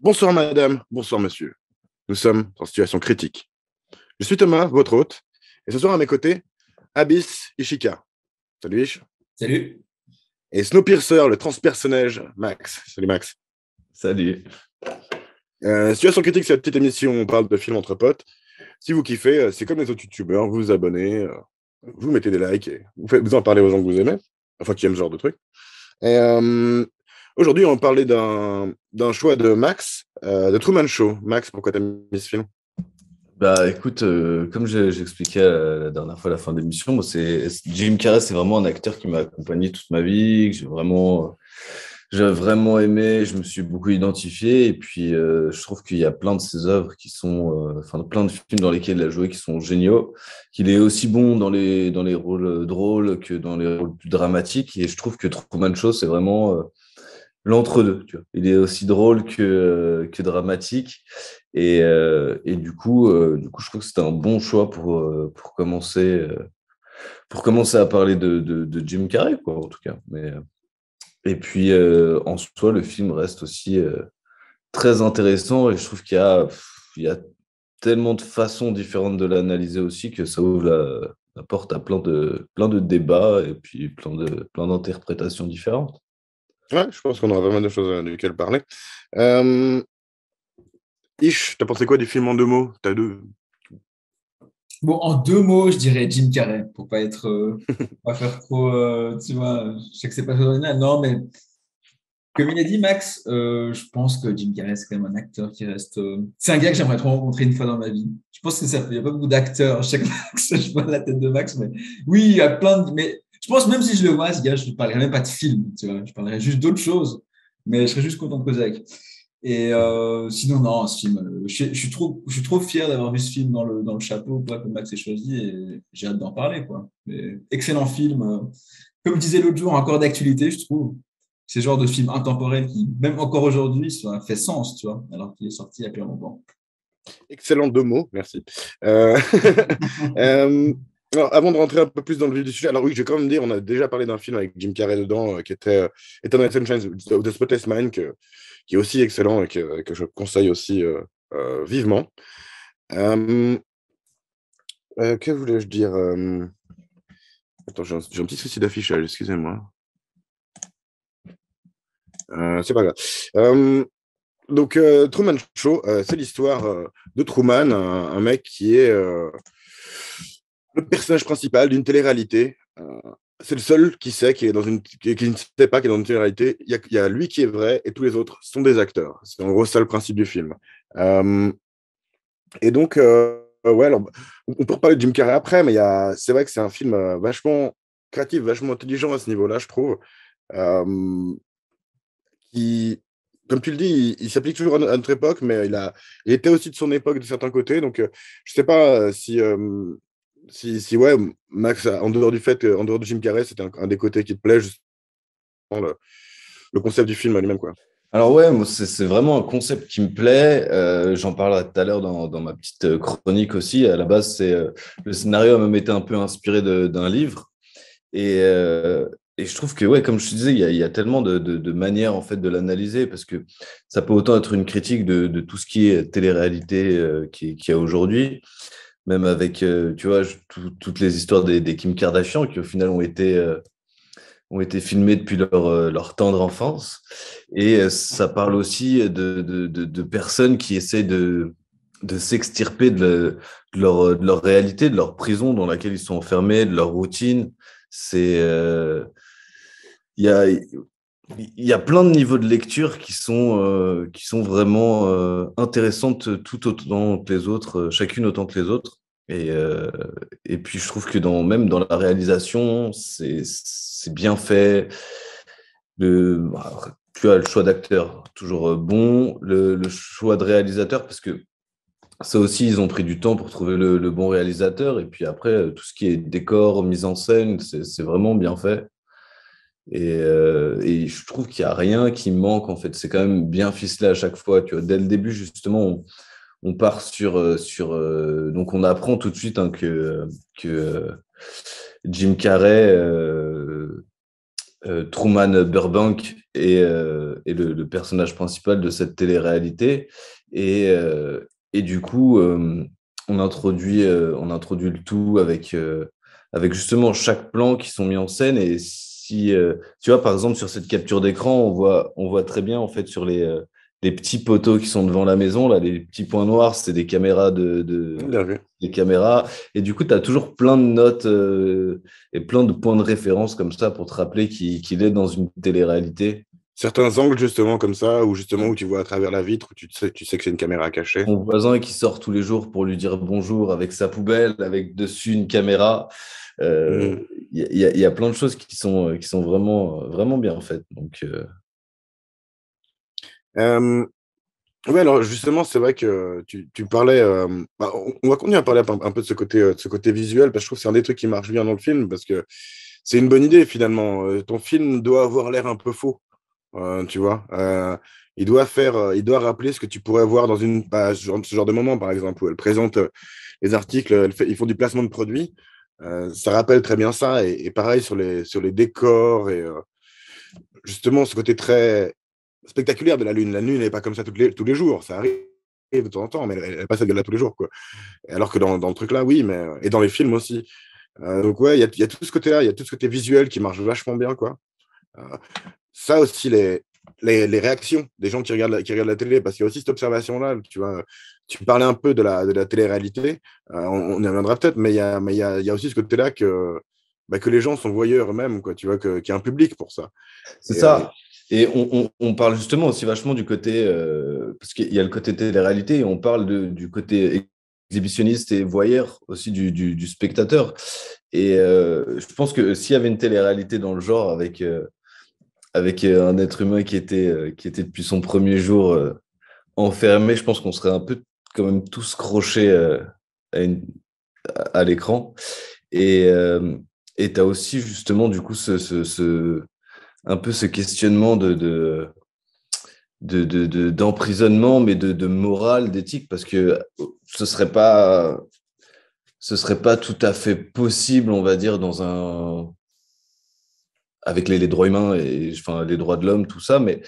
Bonsoir madame, bonsoir monsieur. Nous sommes en situation critique. Je suis Thomas, votre hôte, et ce soir à mes côtés, Abyss Ishika. Salut Ish. Salut. Et Snowpiercer, le transpersonnage, Max. Salut Max. Salut. Situation critique, c'est la petite émission où on parle de films entre potes. Si vous kiffez, c'est comme les autres youtubeurs, vous vous abonnez, vous mettez des likes et vous en parlez aux gens que vous aimez, enfin qui aiment ce genre de truc. Et aujourd'hui, on va parler d'un choix de Max, de Truman Show. Max, pourquoi t'as mis ce film? Bah écoute, comme j'expliquais la dernière fois à la fin de l'émission, moi, Jim Carrey, c'est vraiment un acteur qui m'a accompagné toute ma vie, que j'ai vraiment aimé, je me suis beaucoup identifié, et puis je trouve qu'il y a plein de ses œuvres qui sont, plein de films dans lesquels il a joué qui sont géniaux, qu'il est aussi bon dans les rôles drôles que dans les rôles plus dramatiques, et je trouve que Truman Show, c'est vraiment l'entre-deux, tu vois. Il est aussi drôle que dramatique, et du coup, je trouve que c'était un bon choix pour commencer à parler de Jim Carrey, quoi, en tout cas. Et puis, en soi, le film reste aussi très intéressant, et je trouve il y a tellement de façons différentes de l'analyser aussi que ça ouvre la porte à plein de débats et puis plein d'interprétations différentes. Ouais, je pense qu'on aura pas mal de choses duquel parler. Ish, t'as pensé quoi du film en 2 mots? T'as deux. Bon, en 2 mots, je dirais Jim Carrey, pour pas pas faire trop, tu vois, je sais que c'est pas très original. Non, mais comme il a dit Max, je pense que Jim Carrey, c'est quand même un acteur qui reste. C'est un gars que j'aimerais trop rencontrer une fois dans ma vie. Je pense que il n'y a pas beaucoup d'acteurs. Je sais que Max, je vois la tête de Max, mais oui, il y a plein de. Mais je pense même si je le vois, ce gars, je ne parlerai même pas de film, tu vois, je parlerai juste d'autres choses, mais je serais juste content de causer avec. Et sinon, non, ce film, je suis trop fier d'avoir vu ce film dans le chapeau quoi, que Max ait choisi, et j'ai hâte d'en parler, quoi. Mais, excellent film. Comme je disais l'autre jour, encore d'actualité, je trouve. C'est le genre de film intemporel qui, même encore aujourd'hui, fait sens, tu vois, alors qu'il est sorti il y a plus longtemps. Excellent 2 mots, merci. Alors, avant de rentrer un peu plus dans le vif du sujet, alors oui, je vais quand même dire, on a déjà parlé d'un film avec Jim Carrey dedans, qui était Eternal Sunshine of the Spotless Mind, qui est aussi excellent et que je conseille aussi vivement. Que voulais-je dire Attends, j'ai un petit souci d'affichage, excusez-moi. C'est pas grave. Donc, Truman Show, c'est l'histoire de Truman, un mec qui est le personnage principal d'une télé-réalité. C'est le seul qui sait qui ne sait pas qu'il est dans une télé-réalité. Il y a lui qui est vrai et tous les autres sont des acteurs. C'est en gros ça le principe du film. Et donc, ouais, alors, on peut reparler de Jim Carrey après, mais c'est vrai que c'est un film vachement créatif, vachement intelligent à ce niveau-là, je trouve. Qui, comme tu le dis, il s'applique toujours à notre époque, mais il était aussi de son époque de certains côtés. Donc, je sais pas si ouais, Max, en dehors en dehors de Jim Carrey, c'était un des côtés qui te plaît, justement, le concept du film lui-même, quoi. Alors ouais, moi, c'est vraiment un concept qui me plaît. J'en parlerai tout à l'heure dans ma petite chronique aussi. À la base, le scénario a même été un peu inspiré d'un livre. Et je trouve que, ouais, comme je te disais, il y a tellement de manières en fait, de l'analyser, parce que ça peut autant être une critique de tout ce qui est télé-réalité qu'il y a aujourd'hui, même avec, tu vois, toutes les histoires des Kim Kardashian qui, au final, ont été filmées depuis leur tendre enfance. Et ça parle aussi de personnes qui essaient de s'extirper de leur réalité, de leur prison dans laquelle ils sont enfermés, de leur routine. Il y a, il y a plein de niveaux de lecture qui sont vraiment intéressantes, tout autant que les autres, chacune autant que les autres. Et puis, je trouve que même dans la réalisation, c'est bien fait. Tu as le choix d'acteur, toujours bon. Le choix de réalisateur, parce que ça aussi, ils ont pris du temps pour trouver le bon réalisateur. Et puis après, tout ce qui est décor, mise en scène, c'est vraiment bien fait. Et je trouve qu'il n'y a rien qui manque, en fait. C'est quand même bien ficelé à chaque fois. Tu vois, dès le début, justement, on part donc on apprend tout de suite hein, que Jim Carrey, Truman Burbank et le personnage principal de cette télé-réalité. Et du coup, on introduit le tout avec justement chaque plan qui sont mis en scène. Et si, tu vois, par exemple, sur cette capture d'écran, on voit très bien, en fait, sur les petits poteaux qui sont devant la maison, là, les petits points noirs, c'est des caméras Bien vu. des caméras. Et du coup, tu as toujours plein de notes et plein de points de référence comme ça pour te rappeler qu'il est dans une télé-réalité. Certains angles, justement, comme ça, où tu vois à travers la vitre, où tu sais que c'est une caméra cachée. Son voisin qui sort tous les jours pour lui dire bonjour avec sa poubelle, avec dessus une caméra. Mhm. Il y a plein de choses qui sont vraiment, vraiment bien faites. Donc, Euh, ouais, alors justement, c'est vrai que tu parlais. On va continuer à parler un peu de ce côté visuel, parce que je trouve que c'est un des trucs qui marche bien dans le film, parce que c'est une bonne idée finalement. Ton film doit avoir l'air un peu faux, tu vois. Il doit rappeler ce que tu pourrais voir dans ce genre de moment, par exemple, où elle présente les articles, ils font du placement de produits. Ça rappelle très bien ça, et pareil sur les décors, et justement ce côté très spectaculaire de la Lune. La Lune n'est pas comme ça tous les jours, ça arrive de temps en temps, mais elle n'est pas cette gueule-là tous les jours, quoi. Alors que dans le truc-là, oui, et dans les films aussi. Donc ouais, il y a tout ce côté-là, il y a tout ce côté visuel qui marche vachement bien, quoi. Euh, Ça aussi, les réactions des gens qui regardent la télé, parce qu'il y a aussi cette observation-là, tu vois. Tu parlais un peu de la télé-réalité, on y reviendra peut-être, il y a aussi ce côté-là que les gens sont voyeurs eux-mêmes, quoi, tu vois, qu'il y a un public pour ça. c'est Et, ça. Et on parle justement aussi vachement du côté, parce qu'il y a le côté télé-réalité, et on parle du côté exhibitionniste et voyeur aussi du spectateur. Et je pense que s'il y avait une télé-réalité dans le genre avec un être humain qui était depuis son premier jour enfermé, je pense qu'on serait un peu quand même tous crochés à, une- à l'écran. Et tu as aussi justement du coup un peu ce questionnement d'emprisonnement, mais de morale, d'éthique, parce que ce serait pas, ce serait pas tout à fait possible, on va dire, avec les droits humains et enfin, les droits de l'homme, tout ça, mais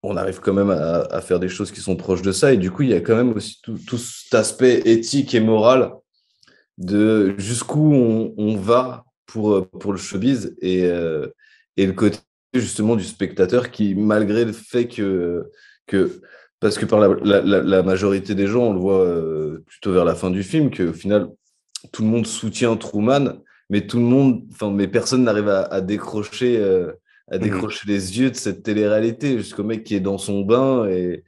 on arrive quand même à faire des choses qui sont proches de ça. Et du coup, il y a quand même aussi tout cet aspect éthique et moral de jusqu'où on va pour le showbiz et le côté justement du spectateur qui, malgré le fait que parce que par la majorité des gens, on le voit plutôt vers la fin du film, qu'au final, tout le monde soutient Truman, mais mais personne n'arrive à Mhm. décrocher les yeux de cette télé-réalité jusqu'au mec qui est dans son bain et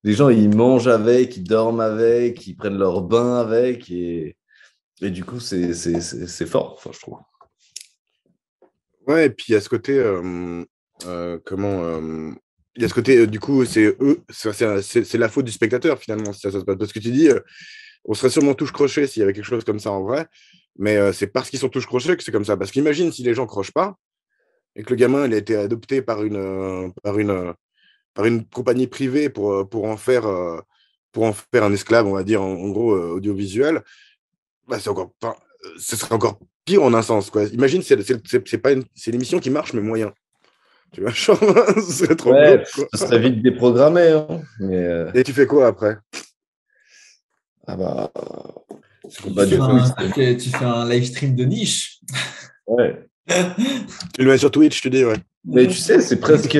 les gens, ils mangent avec, ils dorment avec, ils prennent leur bain avec et du coup, c'est fort, enfin, je trouve. Ouais, et puis il y a ce côté, il y a ce côté, du coup, c'est eux, c'est la faute du spectateur finalement, si ça se passe. Parce que tu dis, on serait sûrement touche crochet s'il y avait quelque chose comme ça en vrai, mais c'est parce qu'ils sont touche crochet que c'est comme ça. Parce qu'imagine si les gens crochent pas et que le gamin il a été adopté par une compagnie privée pour en faire un esclave, on va dire, en gros, audiovisuel, bah, enfin, ce serait encore pire en un sens, quoi. Imagine, c'est l'émission qui marche, mais moyen. Tu vois, genre, ce serait trop Ouais, glauque, quoi. ça serait vite déprogrammé, hein, mais Et tu fais quoi après? ah bah, C'est bah, Tu du compliqué, fais ça. coup, tu fais un live stream de niche. ouais. Tu le mets sur Twitch, tu dis, ouais. Mais tu sais, c'est presque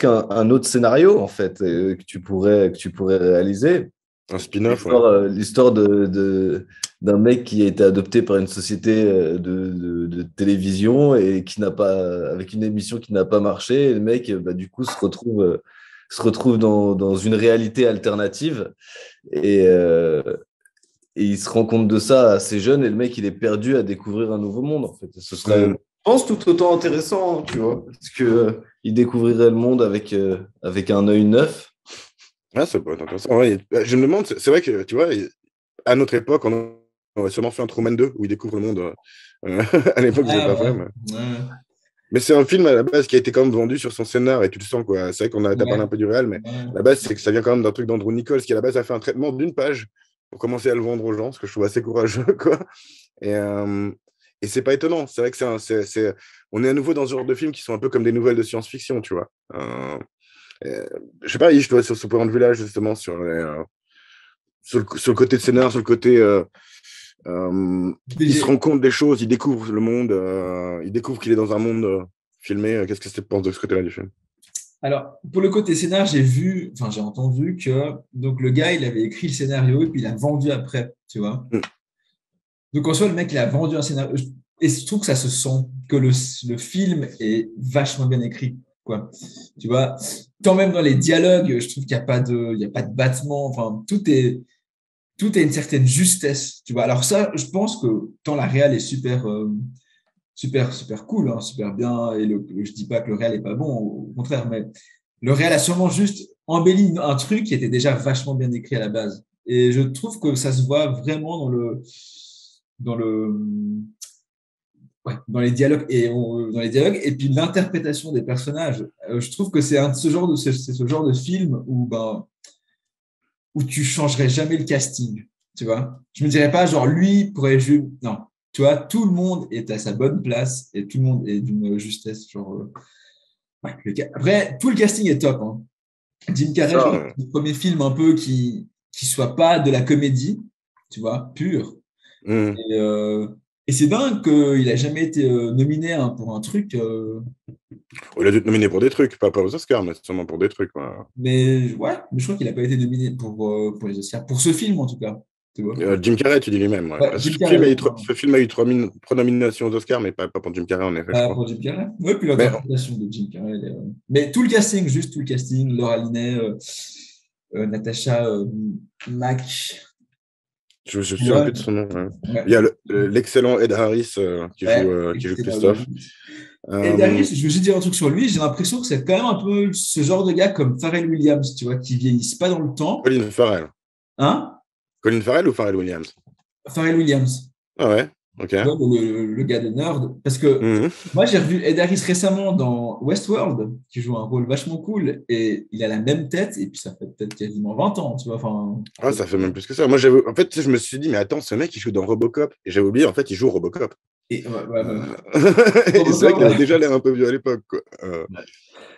un autre scénario en fait que tu pourrais réaliser. Un spin-off, ouais. L'histoire d'un mec qui a été adopté par une société de télévision et qui n'a pas, avec une émission qui n'a pas marché. Et le mec, bah, du coup, se retrouve dans une réalité alternative et il se rend compte de ça assez jeune. Et le mec, il est perdu à découvrir un nouveau monde en fait. Ce serait, je Hmm. pense, tout autant intéressant, hein, tu vois, parce que il découvrirait le monde avec un œil neuf. Ah, ça peut être intéressant. Ouais, je me demande, c'est vrai que, tu vois, à notre époque, on aurait sûrement fait un Truman 2 où il découvre le monde. À l'époque, je ne l'ai Ah pas fait, ouais. mais. Ouais. Mais c'est un film à la base qui a été quand même vendu sur son scénar et tu le sens, quoi. C'est vrai qu'on a parlé un Ouais. peu du réel, mais Ouais. la base, c'est que ça vient quand même d'un truc d'Andrew Nichols qui à la base a fait un traitement d'une page pour commencer à le vendre aux gens, ce que je trouve assez courageux, quoi. Et, c'est pas étonnant. C'est vrai que on est à nouveau dans ce genre de films qui sont un peu comme des nouvelles de science-fiction, tu vois. Je sais pas, je dois sur ce point de vue-là, justement, sur le côté de scénar, sur le côté. Il se rend compte des choses, il découvre le monde, il découvre qu'il est dans un monde filmé. Qu'est-ce que tu penses de ce côté-là du film? Alors, pour le côté scénar, j'ai entendu que donc le gars, il avait écrit le scénario et puis il a vendu après, tu vois. Donc, en soi, le mec, il a vendu un scénario. Et je trouve que ça se sent, que le film est vachement bien écrit, quoi. Tu vois, quand même dans les dialogues, je trouve qu'il n'y a pas de battement. Enfin, tout est une certaine justesse, tu vois. Alors ça, je pense que tant la réal est super, super cool, hein, super bien, et je dis pas que le réal est pas bon, au contraire, mais le réal a sûrement juste embelli un truc qui était déjà vachement bien écrit à la base. Et je trouve que ça se voit vraiment dans les dialogues et puis l'interprétation des personnages. Je trouve que c'est ce genre de film où tu changerais jamais le casting, tu vois. Je me dirais pas genre lui pourrait jouer, non, tu vois, tout le monde est à sa bonne place et tout le monde est d'une justesse genre après tout le casting est top, hein. Jim Carrey, c'est le premier film un peu qui soit pas de la comédie, tu vois, pure. Et c'est dingue qu'il a jamais été nominé pour un truc. Il a dû être nominé pour des trucs, pas aux Oscars, mais sûrement pour des trucs. Mais je crois qu'il n'a pas été nominé pour les Oscars, pour ce film en tout cas. Tu vois. Jim Carrey, tu dis lui-même. Ouais. Ouais, Jim Carrey, ce film a eu trois nominations aux Oscars, mais pas pour Jim Carrey, en effet. Pas pour Jim Carrey. Oui, puis l'interprétation de Jim Carrey. Mais tout le casting, Laura Linney, Natasha Mack. Je ne me souviens plus de son nom. Ouais. Il y a l'excellent Ed Harris qui joue Christophe. Ed Harris, je veux juste dire un truc sur lui. J'ai l'impression que c'est quand même un peu ce genre de gars comme Pharrell Williams, tu vois, qui vieillissent pas dans le temps. Colin Farrell. Hein? Colin Farrell ou Pharrell Williams? Pharrell Williams. Ah ouais, ok. Le gars de Nerd. Parce que moi, j'ai revu Ed Harris récemment dans Westworld, qui joue un rôle vachement cool, et il a la même tête, et puis ça fait peut-être quasiment 20 ans, tu vois. Ah, ça fait même plus que ça. Moi, en fait, je me suis dit, mais attends, ce mec, il joue dans Robocop. Et j'avais oublié, en fait, il joue Robocop. Et c'est vrai qu'il avait déjà l'air un peu vieux à l'époque.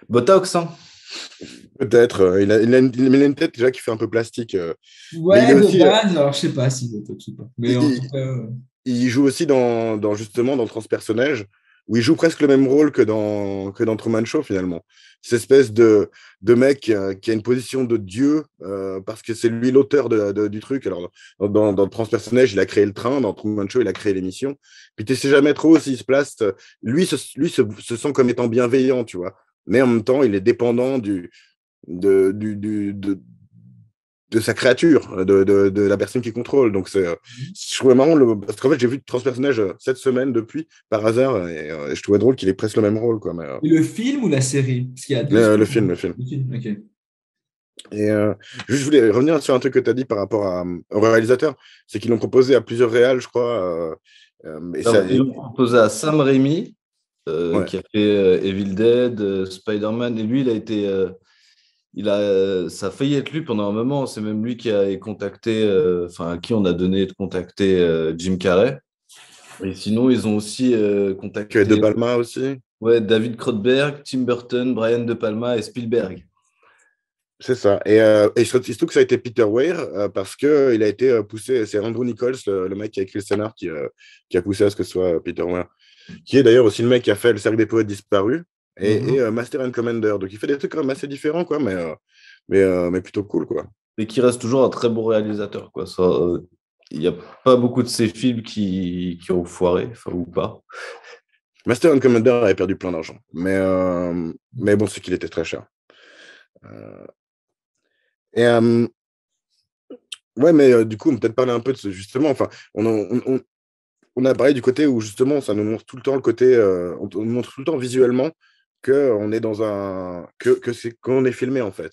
Botox, hein. Peut-être. Il a une tête déjà qui fait un peu plastique. Ouais, de base, alors je sais pas si Botox ou pas. Mais il joue aussi justement dans Transpersonnage, où il joue presque le même rôle que dans Truman Show, finalement. Cette espèce de mec qui a une position de dieu, parce que c'est lui l'auteur du truc. Alors, dans Transpersonnage, il a créé le train, dans Truman Show, il a créé l'émission. Puis tu sais jamais trop s'il se place. Lui se sent comme étant bienveillant, tu vois. Mais en même temps, il est dépendant de sa créature, de la personne qui contrôle. Donc, je trouvais marrant, parce qu'en fait, j'ai vu Transpersonnage cette semaine depuis, par hasard, et je trouvais drôle qu'il ait presque le même rôle. Quoi, le film ou la série? Parce qu'il y a le film. Ok. Et je voulais revenir sur un truc que tu as dit par rapport au réalisateur, c'est qu'ils l'ont proposé à plusieurs réals, je crois. Ils l'ont proposé à Sam Raimi, qui a fait Evil Dead, Spider-Man, et lui, ça a failli être lui pendant un moment. C'est même lui qui a contacté, à qui on a donné de contacter Jim Carrey. Et sinon, ils ont aussi contacté De Palma aussi. Ouais, David Cronenberg, Tim Burton, Brian De Palma et Spielberg. C'est ça. Et il se trouve que ça a été Peter Weir parce qu'il a été poussé. C'est Andrew Nichols, le mec qui a écrit le scénar, qui a poussé à ce que ce soit Peter Weir, qui est d'ailleurs aussi le mec qui a fait Le Cercle des Poètes Disparus et Master and Commander. Donc il fait des trucs quand même assez différents, quoi, mais plutôt cool, quoi. Et qui reste toujours un très bon réalisateur, quoi. Il n'y a pas beaucoup de ces films qui ont foiré, ou pas. Master and Commander avait perdu plein d'argent, mais bon, c'est qu'il était très cher. Ouais, mais du coup, on peut peut-être parler un peu de ce, justement. Enfin, on a parlé du côté où justement, ça nous montre tout le temps le côté, on nous montre tout le temps visuellement qu'on est dans qu'on est filmé en fait.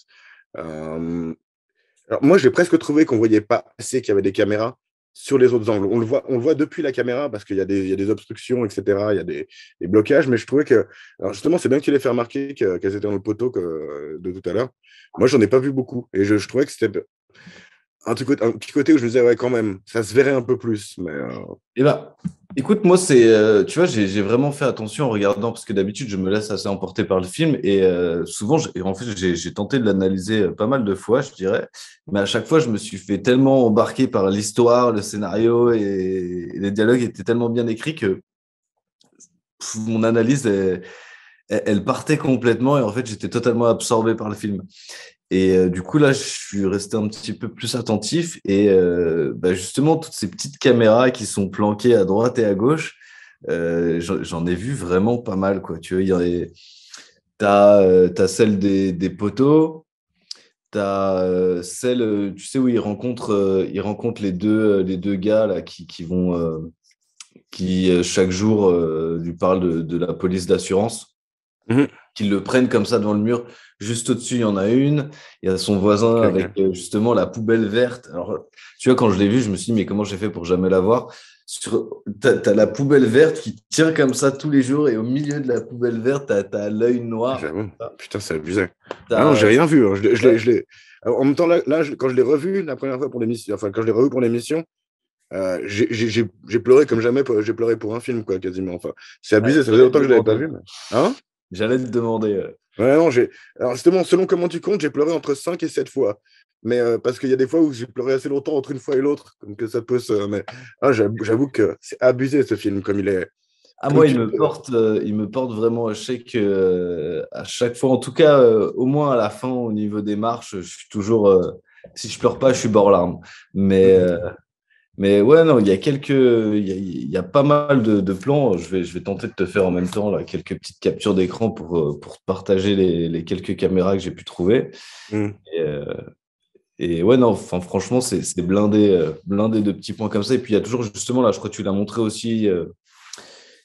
Alors moi, j'ai presque trouvé qu'on voyait pas assez qu'il y avait des caméras sur les autres angles. On le voit depuis la caméra parce qu'il y a des obstructions, etc. Il y a des blocages, mais je trouvais que, alors justement, c'est bien que tu l'aies fait remarquer qu'elles étaient dans le poteau de tout à l'heure. Moi, j'en ai pas vu beaucoup et je trouvais que c'était un petit côté où je me disais, ouais, quand même, ça se verrait un peu plus. Mais, Eh ben, écoute, moi, tu vois, j'ai vraiment fait attention en regardant, parce que d'habitude, je me laisse assez emporter par le film, et souvent, en fait, j'ai tenté de l'analyser pas mal de fois, je dirais, mais à chaque fois, je me suis fait tellement embarquer par l'histoire, le scénario, et les dialogues étaient tellement bien écrits que mon analyse, elle partait complètement, et en fait, j'étais totalement absorbé par le film. Et du coup, là, je suis resté un petit peu plus attentif. Et bah, justement, toutes ces petites caméras qui sont planquées à droite et à gauche, j'en ai vu vraiment pas mal, quoi. Tu vois, t'as celle des poteaux, t'as celle, tu sais, où ils rencontrent les deux gars là, qui chaque jour lui parlent de la police d'assurance, mhm. qu'ils le prennent comme ça devant le mur. Juste au-dessus, il y en a une. Il y a son voisin Ok, avec ok. justement la poubelle verte. Alors, tu vois, quand je l'ai vu, je me suis dit, mais comment j'ai fait pour jamais la voir? T'as la poubelle verte qui tient comme ça tous les jours et au milieu de la poubelle verte, t'as l'œil noir. J'avoue. Putain, c'est abusé. Ah non, j'ai T'as, rien vu. Hein. ouais, Alors, en même temps, quand je l'ai revu la première fois pour l'émission, enfin, quand je l'ai revu pour l'émission, j'ai pleuré comme jamais. J'ai pleuré pour un film, quoi, quasiment. Enfin, c'est ouais, abusé. Ça faisait j'allais te longtemps que je l'avais pas demander. vu. Mais... Hein? J'allais te demander. Ouais, non, alors justement, selon comment tu comptes, j'ai pleuré entre 5 et 7 fois. Mais parce qu'il y a des fois où j'ai pleuré assez longtemps entre une fois et l'autre, comme que ça peut se. Mais j'avoue que c'est abusé ce film, comme il est. Ah, Comme moi, tu... il me porte vraiment. Je sais que à chaque fois, en tout cas, au moins à la fin, au niveau des marches, je suis toujours. Si je pleure pas, je suis bord larmes. Mais, Mhm. euh, mais ouais, non, il y a pas mal de plans. Je vais tenter de te faire en même temps là, quelques petites captures d'écran pour te partager les quelques caméras que j'ai pu trouver. Mhm. Et, euh, et ouais, non, enfin, franchement, c'est blindé, blindé de petits points comme ça. Et puis, il y a toujours, justement, là, je crois que tu l'as montré aussi.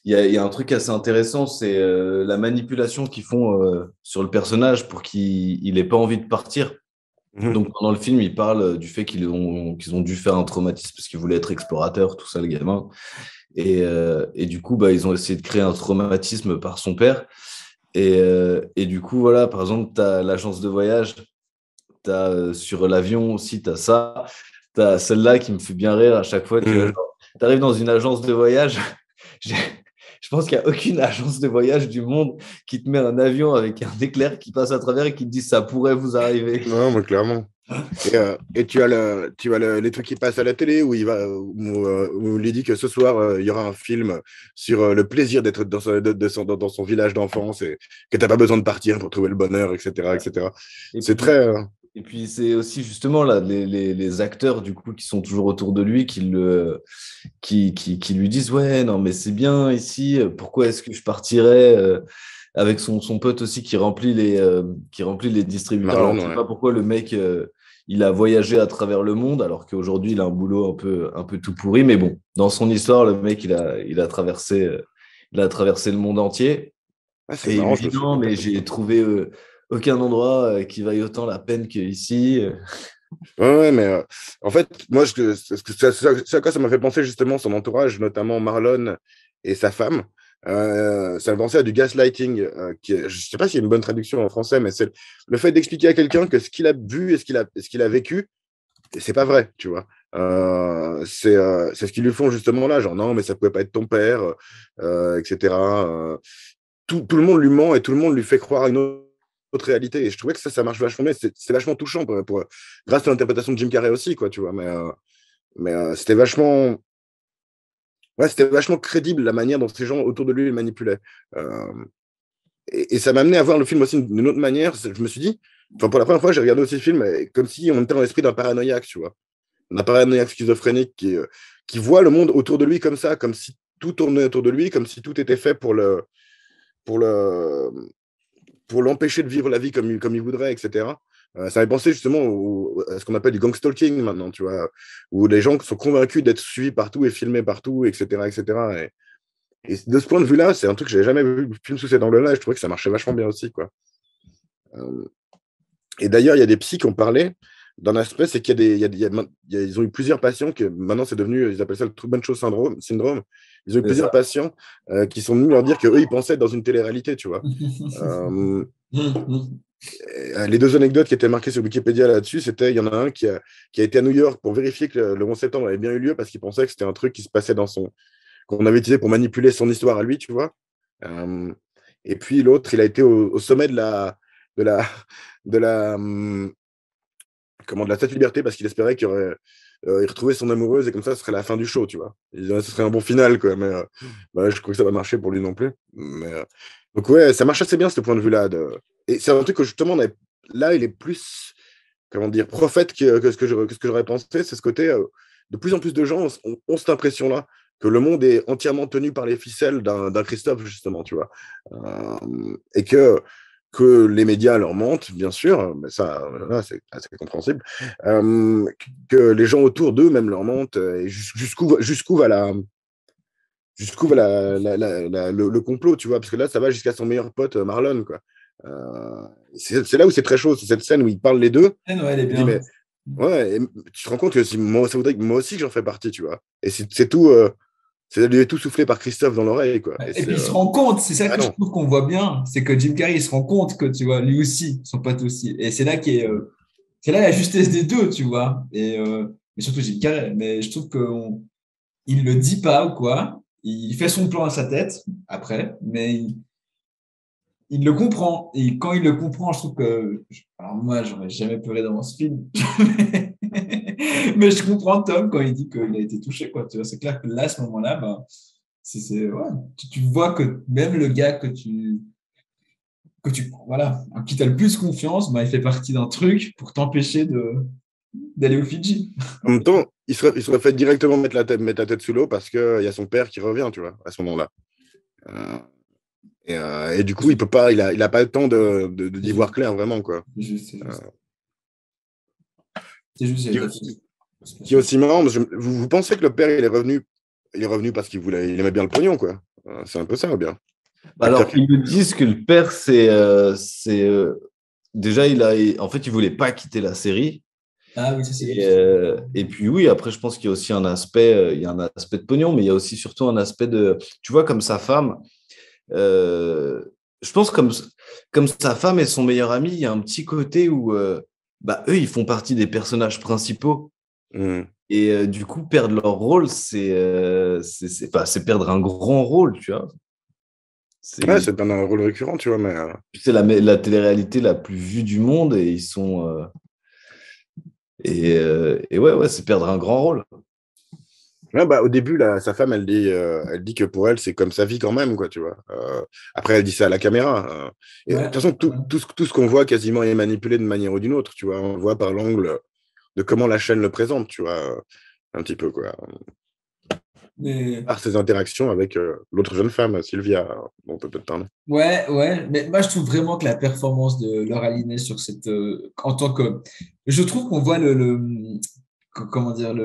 Il y a un truc assez intéressant, c'est la manipulation qu'ils font sur le personnage pour qu'il n'ait pas envie de partir. Mhm. Donc, pendant le film, ils parlent du fait qu'ils ont dû faire un traumatisme parce qu'ils voulaient être explorateurs, tout ça, le gamin. Et du coup, bah, ils ont essayé de créer un traumatisme par son père. Et du coup, voilà, par exemple, tu as l'agence de voyage, sur l'avion aussi, tu as ça. Tu as celle-là qui me fait bien rire à chaque fois. Tu vois, Mhm. genre, tu arrives dans une agence de voyage. j'ai- Je pense qu'il n'y a aucune agence de voyage du monde qui te met un avion avec un éclair qui passe à travers et qui te dit ça pourrait vous arriver. Non, mais clairement. Et tu as les trucs qui passent à la télé où il dit que ce soir, il y aura un film sur le plaisir d'être dans son village d'enfance et que tu n'as pas besoin de partir pour trouver le bonheur, etc., etc. Et C'est puis, très. et puis c'est aussi justement là, les acteurs du coup qui sont toujours autour de lui qui lui disent ouais, non, mais c'est bien ici, pourquoi est-ce que je partirais avec son pote aussi qui remplit les distributeurs. Alors, Marlon, je sais ouais. pas pourquoi le mec, il a voyagé à travers le monde, alors qu'aujourd'hui, il a un boulot un peu tout pourri. Mais bon, dans son histoire, le mec, il a traversé le monde entier. Ah, c'est Et il marrant, lui je me dit souviens non, pas mais comme ça. j'ai trouvé aucun endroit qui vaille autant la peine qu'ici. Ouais, ouais, mais en fait, moi, c'est à quoi ça m'a fait penser justement son entourage, notamment Marlon et sa femme. Ça me fait penser à du gaslighting, je sais pas s'il y a une bonne traduction en français, mais c'est le fait d'expliquer à quelqu'un que ce qu'il a vu et ce qu'il a vécu, c'est pas vrai, tu vois. C'est ce qu'ils lui font justement là, genre non, mais ça pouvait pas être ton père, etc. Tout le monde lui ment et tout le monde lui fait croire une autre réalité. Et je trouvais que ça marche vachement bien. C'est vachement touchant grâce à l'interprétation de Jim Carrey aussi, quoi, tu vois. Mais c'était vachement crédible la manière dont ces gens autour de lui le manipulaient. Euh, et ça m'a amené à voir le film aussi d'une autre manière. Je me suis dit, enfin, pour la première fois, j'ai regardé aussi le film comme si on était dans l'esprit d'un paranoïaque, tu vois. Un paranoïaque schizophrénique qui voit le monde autour de lui comme ça, comme si tout tournait autour de lui, comme si tout était fait pour le, pour l'empêcher de vivre la vie comme il voudrait, etc. Ça m'a pensé justement à ce qu'on appelle du gang stalking maintenant, tu vois, où les gens sont convaincus d'être suivis partout et filmés partout, etc. etc. Et de ce point de vue-là, c'est un truc que j'ai jamais vu le film sous cet angle-là, et je trouvais que ça marchait vachement bien aussi, quoi. Euh, et d'ailleurs, il y a des psys qui ont parlé d'un aspect, c'est qu'il y a des, ils ont eu plusieurs patients que maintenant c'est devenu, ils appellent ça le Truman Show syndrome. Ils ont eu C'est plusieurs ça. patients qui sont venus leur dire qu'eux, ils pensaient être dans une télé-réalité, tu vois. Euh, Les deux anecdotes qui étaient marquées sur Wikipédia là-dessus, c'était, il y en a un qui a été à New York pour vérifier que le 11 septembre avait bien eu lieu parce qu'il pensait que c'était un truc qui se passait qu'on avait utilisé pour manipuler son histoire à lui, tu vois. Et puis l'autre, il a été au sommet de la, de la, de la Statue de Liberté parce qu'il espérait qu'il retrouvait son amoureuse et comme ça, ce serait la fin du show, tu vois. Il disait, ce serait un bon final, quoi. Mais je crois que ça va marcher pour lui non plus. Mais, donc, ouais, ça marche assez bien, ce point de vue-là. Et c'est un truc que justement, là, il est plus, comment dire, prophète que ce que j'aurais pensé. C'est ce côté, de plus en plus de gens ont cette impression-là que le monde est entièrement tenu par les ficelles d'un Christophe, justement, tu vois. Et que les médias leur mentent, bien sûr, mais ça, là, c'est assez compréhensible, que les gens autour d'eux même leur mentent, et jusqu'où va le complot, tu vois, parce que là, ça va jusqu'à son meilleur pote, Marlon, quoi. C'est là où c'est très chaud, c'est cette scène où ils parlent les deux. Ouais, elle est Il dit, bien. mais ouais, et tu te rends compte que ça voudrait que moi aussi j'en fais partie, tu vois. Et c'est tout, c'est lui est tout soufflé par Christophe dans l'oreille, quoi. Et puis il se rend compte, c'est ça que je trouve qu'on voit bien, c'est que Jim Carrey il se rend compte que tu vois, lui aussi, son pote aussi. Et c'est là c'est là la justesse des deux, tu vois. Et surtout Jim Carrey. Mais je trouve qu'il le dit pas ou quoi. Il fait son plan à sa tête après, mais il le comprend. Et quand il le comprend, je trouve que. Alors moi, j'aurais jamais pleuré dans ce film. Mais je comprends Tom quand il dit qu'il a été touché, quoi. Tu vois, c'est clair que là, à ce moment-là, bah, ouais, tu vois que même le gars voilà, en qui tu as le plus confiance, bah, il fait partie d'un truc pour t'empêcher d'aller au Fidji. En même temps, il serait fait directement mettre la tête sous l'eau parce qu'il y a son père qui revient, tu vois, à ce moment-là. Et du coup, il peut pas, il a pas le temps d'y voir clair, vraiment, quoi. C'est juste. C'est juste. Qui est aussi marrant, vous pensez que le père, il est revenu parce il aimait bien le pognon, quoi. C'est un peu ça, ou bien. Alors, ils me disent que le père, déjà, en fait, il voulait pas quitter la série. Ah oui, ça c'est et puis oui, après, je pense qu'il y a aussi un aspect, il y a un aspect de pognon, mais il y a aussi surtout un aspect de, tu vois, comme sa femme. Je pense comme sa femme et son meilleur ami, il y a un petit côté où, eux, ils font partie des personnages principaux. Et du coup, perdre leur rôle, c'est perdre un grand rôle, tu vois. C'est perdre un rôle récurrent, tu vois. Mais c'est la télé-réalité la plus vue du monde et ils sont. Et ouais, c'est perdre un grand rôle. Ouais, au début, sa femme, elle dit que pour elle, c'est comme sa vie quand même, quoi, tu vois. Après, elle dit ça à la caméra. Et de toute façon, tout ce qu'on voit quasiment est manipulé d'une manière ou d'une autre, tu vois. On le voit par l'angle de comment la chaîne le présente, tu vois, un petit peu, quoi. Par ses interactions avec l'autre jeune femme, Sylvia, dont on peut peut-être parler. Ouais, mais moi je trouve vraiment que la performance de Laura Linney sur en tant que, je trouve qu'on voit comment dire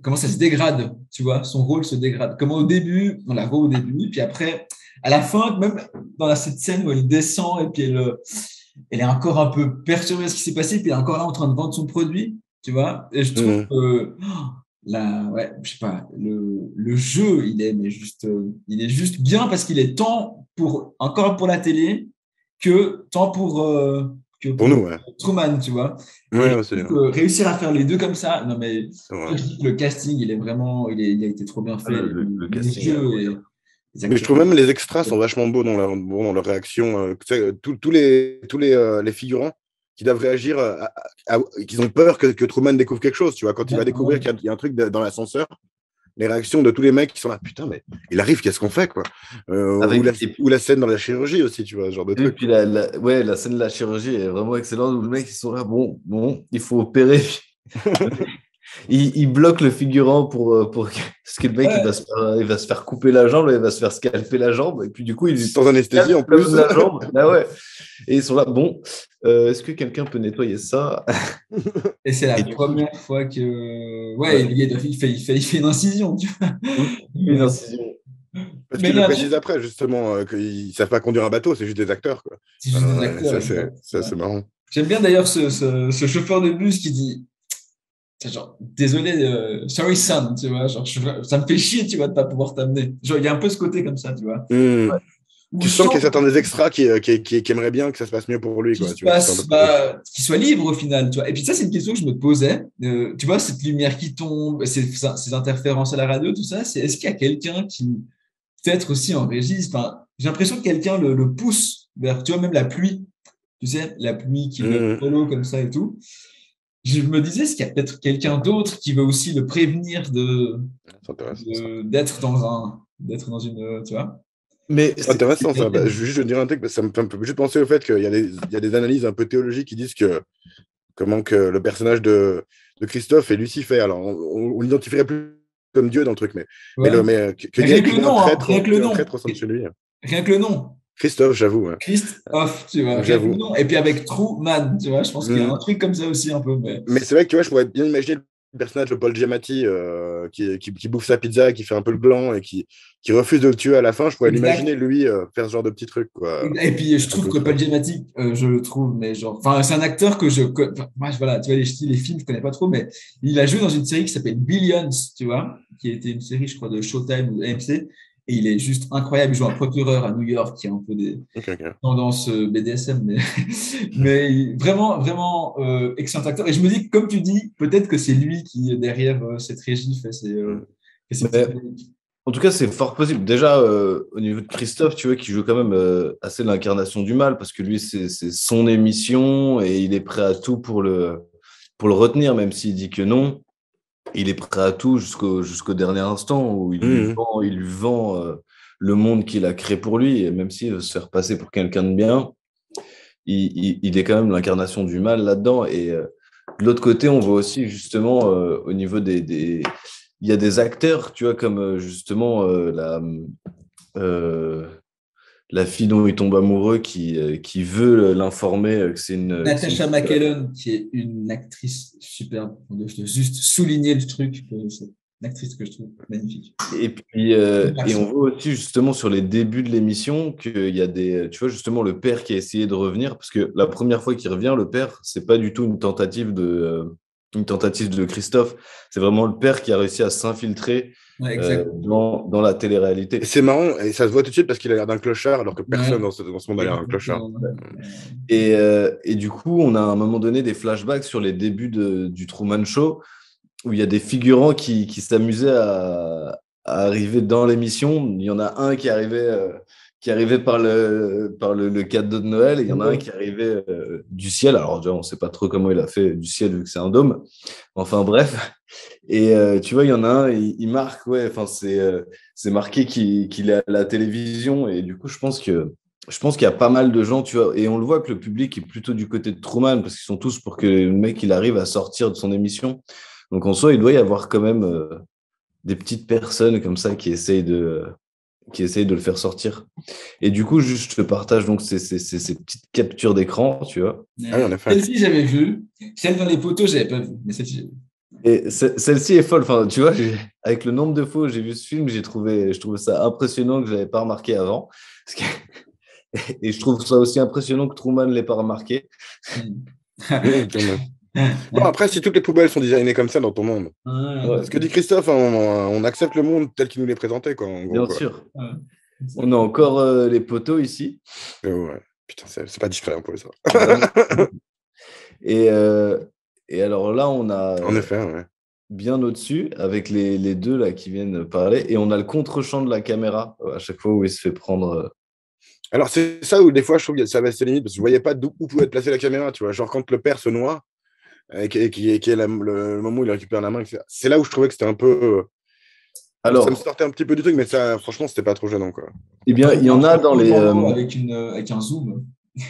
comment ça se dégrade, tu vois, son rôle se dégrade. Comment au début, on la voit au début, puis après, à la fin, même dans cette scène où elle descend et puis elle est encore un peu perturbée de ce qui s'est passé, puis elle est encore là en train de vendre son produit, tu vois. Et je trouve que ouais, je sais pas, le jeu, il est juste bien parce qu'il est encore pour la télé que tant pour nous, ouais. Truman, tu vois. Ouais, réussir à faire les deux comme ça, non mais je dis que le casting, il est vraiment, il a été trop bien fait. Le casting. Mais je trouve même les extras sont vachement beaux dans leur réaction. Tous les figurants qui doivent réagir, qu'ils ont peur que Truman découvre quelque chose. Tu vois, quand il va découvrir qu'il y a un truc dans l'ascenseur, les réactions de tous les mecs qui sont là, putain, mais il arrive, qu'est-ce qu'on fait, quoi. Ou la scène dans la chirurgie aussi, tu vois, ce genre de truc. Et puis la scène de la chirurgie est vraiment excellente où le mec, ils sont là, bon, il faut opérer. Il bloque le figurant parce que le mec il va se faire couper la jambe, il va se faire scalper la jambe et puis du coup il sans anesthésie en plus la jambe. Ouais. Et ils sont là, bon, est-ce que quelqu'un peut nettoyer ça? Et c'est la première fois que il fait une incision, tu vois. Une incision. Parce qu'il le précise après, justement, qu'ils ne savent pas conduire un bateau, c'est juste des acteurs, quoi. C'est juste des acteurs. Ça, c'est marrant. J'aime bien d'ailleurs ce chauffeur de bus qui dit genre, désolé, sorry son, tu vois, genre, ça me fait chier, tu vois, de pas pouvoir t'amener. Genre, il y a un peu ce côté comme ça, tu vois. Ouais. Où Tu je sens qu'il y a sens certains des extras qui aimeraient bien que ça se passe mieux pour lui, qu'il quoi. se Tu vois, qui sont un passe, peu plus- qu'il soit libre au final, tu vois. Et puis ça, c'est une question que je me posais. Tu vois, cette lumière qui tombe, ces interférences à la radio, tout ça, est-ce qu'il y a quelqu'un qui, peut-être aussi en régie, enfin, j'ai l'impression que quelqu'un le pousse vers, tu vois, même la pluie, tu sais, la pluie qui le Mhm. follow comme ça et tout. Je me disais, est-ce qu'il y a peut-être quelqu'un d'autre qui veut aussi le prévenir C'est intéressant, ça. d'être dans une, tu vois? Mais C'est intéressant, ça. Bah, je dire un truc, ça me fait juste penser au fait qu'il y a des analyses un peu théologiques qui disent que comment que le personnage de Christophe est Lucifer. Alors, on l'identifierait plus comme Dieu dans le truc, Ouais. qu'il y Rien que le ait un nom, hein, prêtre, rien que le qu'il y ait un nom. prêtre au sein de chez lui. Rien que le nom. Christophe, j'avoue. Ouais. Christ off, tu vois, rien que le J'avoue. nom. Et puis avec True Man, tu vois, je pense qu'il y a un Mhm. truc comme ça aussi un peu. Mais... Mais c'est vrai que tu vois, je pourrais bien imaginer le personnage de Paul Giamatti qui bouffe sa pizza, qui fait un peu le blanc et qui refuse de le tuer à la fin. Je pourrais Exact. l'imaginer, lui, faire ce genre de petit truc, quoi. Et puis je Un trouve peu que Paul frais. Giamatti, je le trouve, mais genre, enfin, c'est un acteur que moi, voilà, tu vois, les films, je connais pas trop, mais il a joué dans une série qui s'appelle Billions, tu vois, qui était une série, je crois, de Showtime ou AMC, et il est juste incroyable. Il joue un procureur à New York qui a un peu des Ok, ok. tendances BDSM, mais, mais vraiment, vraiment excellent acteur. Et je me dis, comme tu dis, peut-être que c'est lui qui, derrière cette régie, Mhm. fait ces petites Mais en tout cas, c'est fort possible. Déjà, au niveau de Christophe, tu vois, qui joue quand même assez l'incarnation du mal, parce que lui, c'est son émission et il est prêt à tout pour le retenir, même s'il dit que non. Il est prêt à tout jusqu'au dernier instant où Mhm. il lui vend le monde qu'il a créé pour lui. Et même s'il veut se faire passer pour quelqu'un de bien, il est quand même l'incarnation du mal là-dedans. Et de l'autre côté, on voit aussi justement au niveau il y a des acteurs, tu vois, comme justement euh, la fille dont il tombe amoureux qui veut l'informer que c'est une Natasha super. McElhone, qui est une actrice superbe. Je veux juste souligner le truc, que c'est une actrice que je trouve magnifique. Et puis, et on voit aussi justement sur les débuts de l'émission qu'il y a tu vois, justement le père qui a essayé de revenir, parce que la première fois qu'il revient, le père, c'est pas du tout une tentative de Christophe. C'est vraiment le père qui a réussi à s'infiltrer Ouais, exact. dans la Et télé-réalité. c'est marrant, et ça se voit tout de suite parce qu'il a l'air d'un clochard, alors que personne Ouais, dans ce monde a l'air d'un clochard. exactement. Et du coup, on a à un moment donné des flashbacks sur les débuts du Truman Show, où il y a des figurants qui s'amusaient à arriver dans l'émission. Il y en a un qui arrivait le cadeau de Noël, et il y en a un qui arrivait du ciel. Alors, déjà, on ne sait pas trop comment il a fait du ciel vu que c'est un dôme. Enfin, bref. Et tu vois, il y en a un, il marque, ouais, enfin, c'est marqué qu'il est à la télévision. Et du coup, je pense qu'il y a pas mal de gens, tu vois, et on le voit que le public est plutôt du côté de Truman, parce qu'ils sont tous pour que le mec il arrive à sortir de son émission. Donc en soi, il doit y avoir quand même des petites personnes comme ça qui essayent de le faire sortir. Et du coup, juste, je te partage donc ces petites captures d'écran, tu vois. Ah oui, en effet. Celle-ci, j'avais vu. Celle dans les photos, j'avais pas vu. Mais celle-ci, j'ai vu. Et celle-ci est folle. Enfin, tu vois, avec le nombre de fois où j'ai vu ce film, je trouve ça impressionnant que je n'avais pas remarqué avant. Parce que- et je trouve ça aussi impressionnant que Truman ne l'ait pas remarqué. Quand même. Bon, après, si toutes les poubelles sont designées comme ça dans ton monde, Ouais, ce que dit Christophe, hein, on accepte le monde tel qu'il nous l'est présenté, quoi, en gros, bien quoi. sûr. On a encore les poteaux ici. Mais ouais. Putain, c'est pas discret un peu, ça. Vraiment. Et, euh, et alors là, on a En effet, ouais. bien au-dessus, avec les deux là qui viennent parler, et on a le contre-champ de la caméra à chaque fois où il se fait prendre. Alors, c'est ça où des fois, je trouve que ça va ses limites, parce que je voyais pas où pouvait être placée la caméra, tu vois. Genre, quand le père se noie, qui est le moment où il récupère la main, etc. C'est là où je trouvais que c'était un peu. Ça me Alors, sortait un petit peu du truc, mais ça, franchement, c'était pas trop gênant, quoi. eh bien, il y en a dans les. Avec un zoom.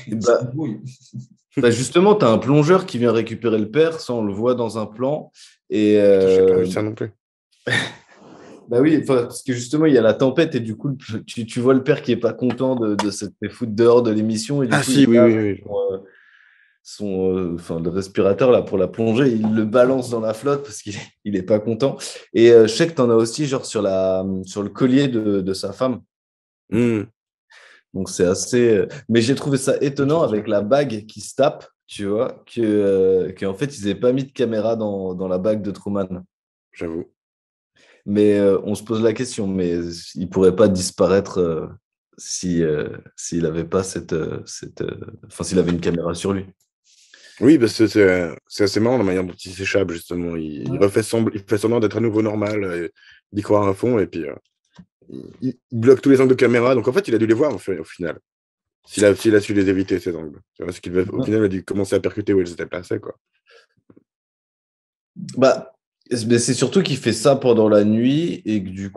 Bah, bah, justement, tu as un plongeur qui vient récupérer le père, ça on le voit dans un plan. Et Putain, j'ai pas vu ça non plus. bah oui, parce que justement, il y a la tempête et du coup, tu vois le père qui est pas content de se faire foutre dehors de l'émission et du Ah coup, il si, oui, va oui, avec oui. enfin, le respirateur là pour la plongée, il le balance dans la flotte parce qu'il est pas content. Et je sais que tu en as aussi genre sur le collier de sa femme. Hmm. Donc c'est assez. Mais j'ai trouvé ça étonnant avec la bague qui se tape, tu vois, qu'en fait ils n'avaient pas mis de caméra dans la bague de Truman. J'avoue. Mais on se pose la question, mais il pourrait pas disparaître s'il n'avait pas enfin, s'il avait une caméra sur lui. Oui, parce que c'est assez marrant la manière dont il s'échappe, justement. Il fait semblant d'être à nouveau normal, d'y croire à fond, et puis il bloque tous les angles de caméra. Donc en fait, il a dû les voir au final. S'il a su les éviter, ces angles. Tu vois, au final, il a dû commencer à percuter où ils étaient placés, quoi. Bah, c'est surtout qu'il fait ça pendant la nuit et que du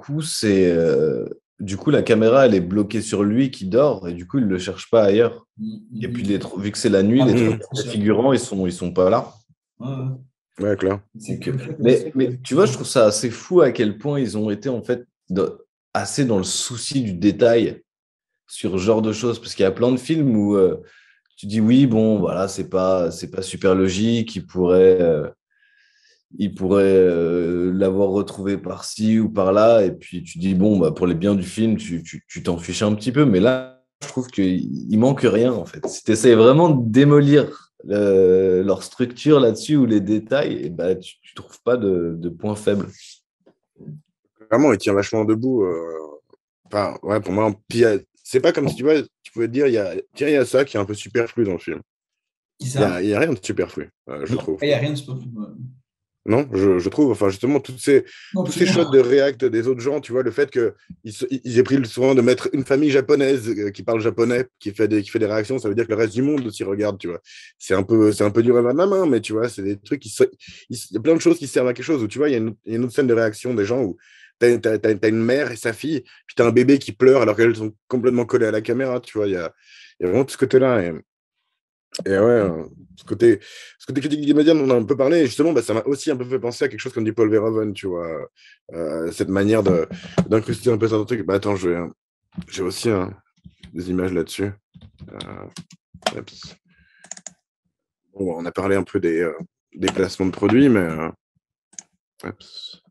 coup, la caméra, elle est bloquée sur lui qui dort et du coup, il ne le cherche pas ailleurs. Et puis, vu que c'est la nuit, les figurants, ils sont pas là. Ouais, clair. Mais tu vois, je trouve ça assez fou à quel point ils ont été en fait assez dans le souci du détail sur ce genre de choses. Parce qu'il y a plein de films où tu dis oui, bon, voilà, c'est pas super logique, il pourrait l'avoir retrouvé par-ci ou par-là, et puis tu dis, bon, bah, pour les biens du film, tu t'en fiches un petit peu, mais là, je trouve qu'il manque rien, en fait. Si tu essaies vraiment de démolir leur structure là-dessus ou les détails, et bah, tu ne trouves pas de points faibles. Vraiment, il tient vachement debout. Enfin, ouais, pour moi, c'est pas comme si tu vois, tu pouvais te dire, il y a ça qui est un peu superflu dans le film. Il n'y a rien de superflu, je trouve. Il n'y a rien de superflu. Non, je trouve, enfin justement, tous ces shots de React des autres gens, tu vois, le fait qu'ils aient pris le soin de mettre une famille japonaise qui parle japonais, qui fait des réactions, ça veut dire que le reste du monde aussi regarde, tu vois. C'est un peu du rêve à la main, mais tu vois, c'est des trucs il y a plein de choses qui servent à quelque chose, où tu vois, il y a une autre scène de réaction des gens où t'as une mère et sa fille, puis t'as un bébé qui pleure alors qu'elles sont complètement collées à la caméra, tu vois, il y a vraiment tout ce côté-là. Et ouais, ce côté critique des médias, on en a un peu parlé, et justement, bah, ça m'a aussi un peu fait penser à quelque chose comme du Paul Verhoeven, tu vois, cette manière d'incruster un peu certains trucs. Bah attends, j'ai aussi des images là-dessus. Bon, on a parlé un peu des placements de produits, mais parce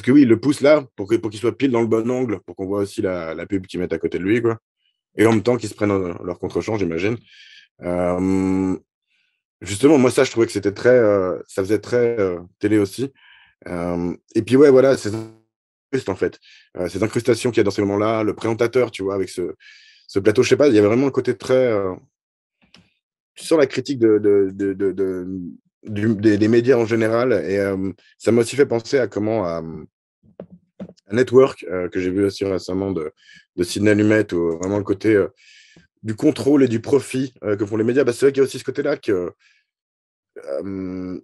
que oui, il le pousse là pour qu'il soit pile dans le bon angle, pour qu'on voit aussi la pub qu'ils mettent à côté de lui, quoi. Et en même temps qu'ils se prennent leur contre-champ, j'imagine. Justement, moi, ça, je trouvais que c'était ça faisait très télé aussi. Et puis, ouais, voilà, en fait, ces incrustations qu'il y a dans ces moments-là, le présentateur, tu vois, avec ce plateau, je sais pas, il y avait vraiment un côté très. Tu sens la critique des médias en général, et ça m'a aussi fait penser à comment. Un network que j'ai vu aussi récemment de Sidney Lumet, où vraiment le côté du contrôle et du profit que font les médias. Bah, c'est vrai qu'il y a aussi ce côté-là que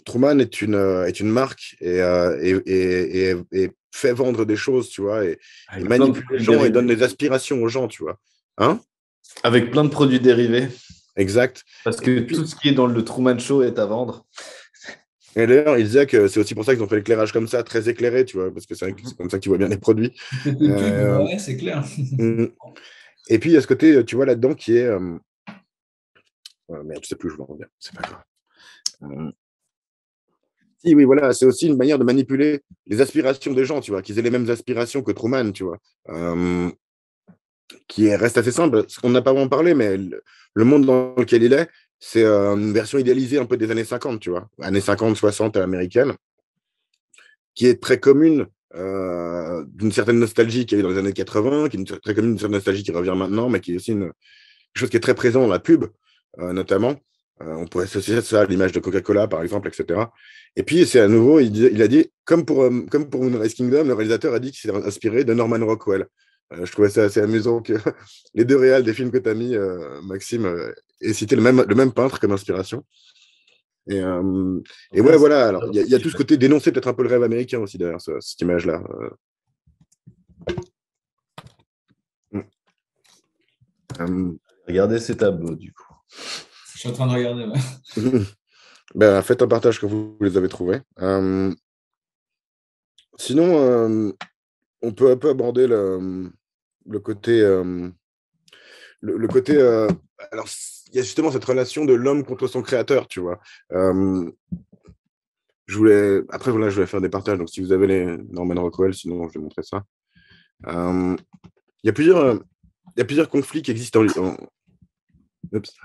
Truman est une marque et fait vendre des choses, tu vois, et manipule les gens et donne des aspirations aux gens, tu vois. Hein? Avec plein de produits dérivés. Exact. Parce que tout ce qui est dans le Truman Show est à vendre. Et d'ailleurs, il disait que c'est aussi pour ça qu'ils ont fait l'éclairage comme ça, très éclairé, tu vois, parce que c'est comme ça que tu vois bien les produits. Ouais, c'est clair. Et puis, il y a ce côté, tu vois, là-dedans qui est... merde, je sais plus où je veux en dire, c'est pas grave. Si, oui, voilà, c'est aussi une manière de manipuler les aspirations des gens, tu vois, qu'ils aient les mêmes aspirations que Truman, tu vois, qui reste assez simple. On n'a pas vraiment parlé, mais le monde dans lequel il est, c'est une version idéalisée un peu des années 50, tu vois, années 50, 60 américaines, qui est très commune d'une certaine nostalgie qu'il y a eu dans les années 80, qui est très commune d'une certaine nostalgie qui revient maintenant, mais qui est aussi quelque chose qui est très présent dans la pub, notamment. On pourrait associer ça à l'image de Coca-Cola, par exemple, etc. Et puis, c'est à nouveau, il a dit, comme pour Moonrise Kingdom, le réalisateur a dit qu'il s'est inspiré de Norman Rockwell. Je trouvais ça assez amusant que les deux réals des films que tu as mis, Maxime, aient cité le même peintre comme inspiration. Et ouais, voilà, alors il y a tout ce côté dénoncer peut-être un peu le rêve américain aussi derrière cette image-là. Regardez ces tableaux, du coup. Je suis en train de regarder, ouais. Ben, faites un partage quand vous les avez trouvés. Sinon, on peut un peu aborder le côté. Le côté. Alors, il y a justement cette relation de l'homme contre son créateur, tu vois. Après, voilà, je voulais faire des partages. Donc, si vous avez les Norman Rockwell, sinon, je vais montrer ça. Il y a plusieurs conflits qui existent Oups.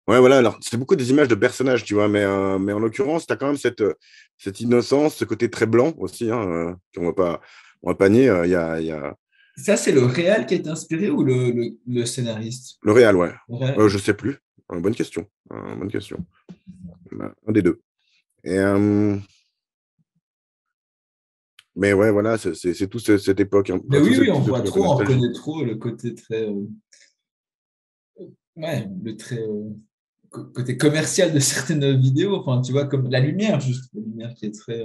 Ouais, voilà, alors c'est beaucoup des images de personnages, tu vois, mais en l'occurrence, tu as quand même cette innocence, ce côté très blanc aussi, hein, on va pas nier, il y a Ça, c'est le réal qui est inspiré ou le scénariste? le réal, ouais. Le réal. Je sais plus. Bonne question. Bonne question. Un des deux. Et, mais ouais, voilà, c'est tout cette époque, hein, Mais enfin, oui, oui, on tout ce voit truc un peu trop, on nostalgique. reconnaît trop le côté très, ouais, le très côté commercial de certaines vidéos. Enfin, tu vois, comme la lumière, juste la lumière qui est très,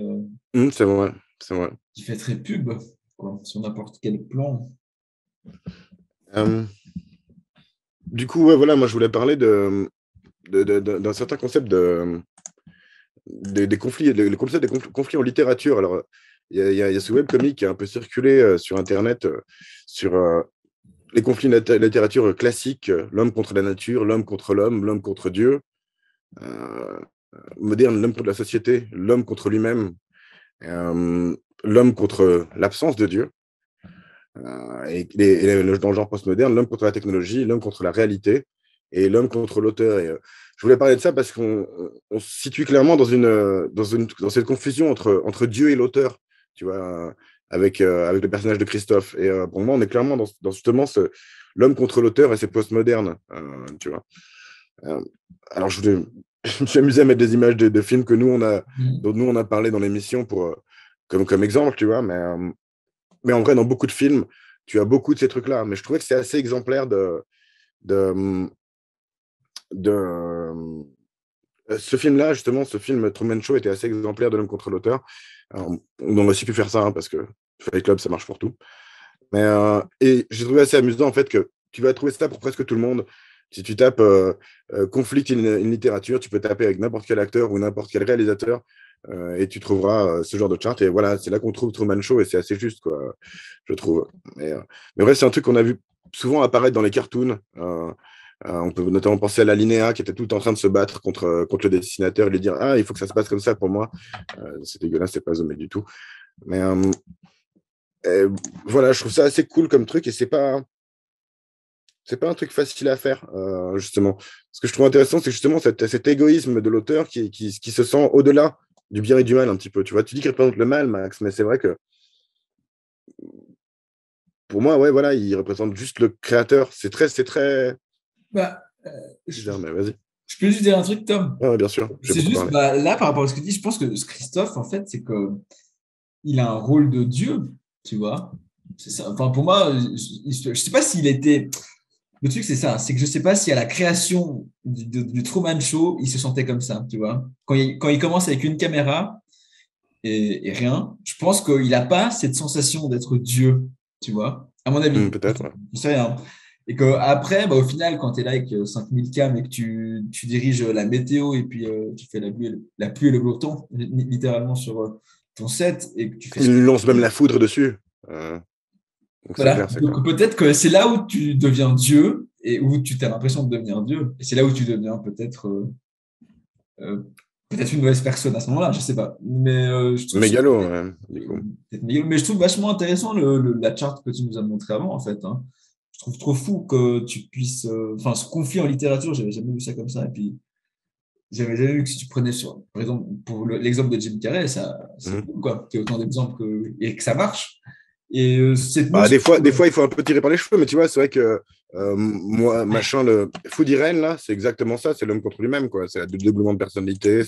C'est vrai, c'est vrai. qui fait très pub, quoi, sur n'importe quel plan. Euh, du coup, ouais, voilà, moi je voulais parler d'un certain concept des conflits, le concept des conflits en littérature. Alors, il y a ce webcomic qui a un peu circulé sur Internet sur les conflits de la littérature classique, l'homme contre la nature, l'homme contre l'homme, l'homme contre Dieu, euh, moderne, l'homme contre la société, l'homme contre lui-même, l'homme contre l'absence de Dieu, dans le genre postmoderne, l'homme contre la technologie, l'homme contre la réalité et l'homme contre l'auteur. Et, je voulais parler de ça parce qu'on se situe clairement dans cette confusion entre Dieu et l'auteur, tu vois, avec le personnage de Christophe. Et pour moi, on est clairement dans justement l'homme contre l'auteur et c'est postmoderne, tu vois. Euh, alors, je me suis amusé à mettre des images de films Mm. dont nous on a parlé dans l'émission comme exemple, tu vois, mais en vrai, dans beaucoup de films, tu as beaucoup de ces trucs-là. Mais je trouvais que c'est assez exemplaire de, de ce film-là, justement, ce film Truman Show était assez exemplaire de l'homme contre l'auteur. Alors, on aurait aussi pu faire ça, hein, parce que Fight Club, ça marche pour tout. Et j'ai trouvé assez amusant, en fait, que tu vas trouver ça pour presque tout le monde. Si tu tapes conflict in littérature, tu peux taper avec n'importe quel acteur ou n'importe quel réalisateur et tu trouveras ce genre de chart. Et voilà, c'est là qu'on trouve Truman Show et c'est assez juste, quoi, je trouve. Mais vrai, c'est un truc qu'on a vu souvent apparaître dans les cartoons. On peut notamment penser à la Linéa qui était tout le temps en train de se battre contre le dessinateur et lui dire ah, il faut que ça se passe comme ça pour moi. C'est dégueulasse, c'est pas zoomé du tout. Mais voilà, je trouve ça assez cool comme truc et c'est pas un truc facile à faire, justement. Ce que je trouve intéressant, c'est justement cet égoïsme de l'auteur qui se sent au-delà du bien et du mal un petit peu. Tu vois, tu dis qu'il représente le mal, Max, mais c'est vrai que pour moi, ouais, voilà, il représente juste le créateur. C'est très Bah, bizarre, mais vas-y. je peux juste dire un truc, Tom. Ouais, bien sûr, j'ai C'est beaucoup juste, parlé. bah, là, par rapport à ce que tu dis, je pense que ce Christophe, en fait, c'est que il a un rôle de Dieu, tu vois. C'est ça. Enfin, pour moi, je sais pas s'il était. Le truc, c'est ça, c'est que je sais pas si à la création du Truman Show, il se sentait comme ça, tu vois. Quand il commence avec une caméra et rien, je pense qu'il n'a pas cette sensation d'être Dieu, tu vois, à mon avis. Peut-être, ouais. Je sais rien. Et qu'après, bah, au final, quand tu es là avec 5000 cam et que tu diriges la météo et puis tu fais la pluie et le beau temps, littéralement sur ton set, et que tu fais ce que Il tu lance même veux, la foudre dessus. Donc c'est voilà. clair, c'est clair. Donc peut-être que c'est là où tu deviens Dieu et où tu as l'impression de devenir Dieu. Et c'est là où tu deviens euh, peut-être une mauvaise personne à ce moment-là, je sais pas. Mais je trouve ça Mégalo, ouais, du coup. mais je trouve vachement intéressant la charte que tu nous as montré avant, en fait. Hein. Je trouve trop fou que tu puisses. Enfin, ce conflit en littérature, j'avais jamais vu ça comme ça. Et puis, j'avais jamais vu que si tu prenais sur. Par exemple, pour l'exemple de Jim Carrey, ça, c'est Mhm. cool, quoi. Qu'il y ait autant d'exemples et que ça marche. Et cette Bah, notion. des fois, il faut un peu tirer par les cheveux, mais tu vois, c'est vrai que moi, machin, le Food Irene, là, c'est exactement ça, c'est l'homme contre lui-même, quoi. C'est le dédoublement de personnalité.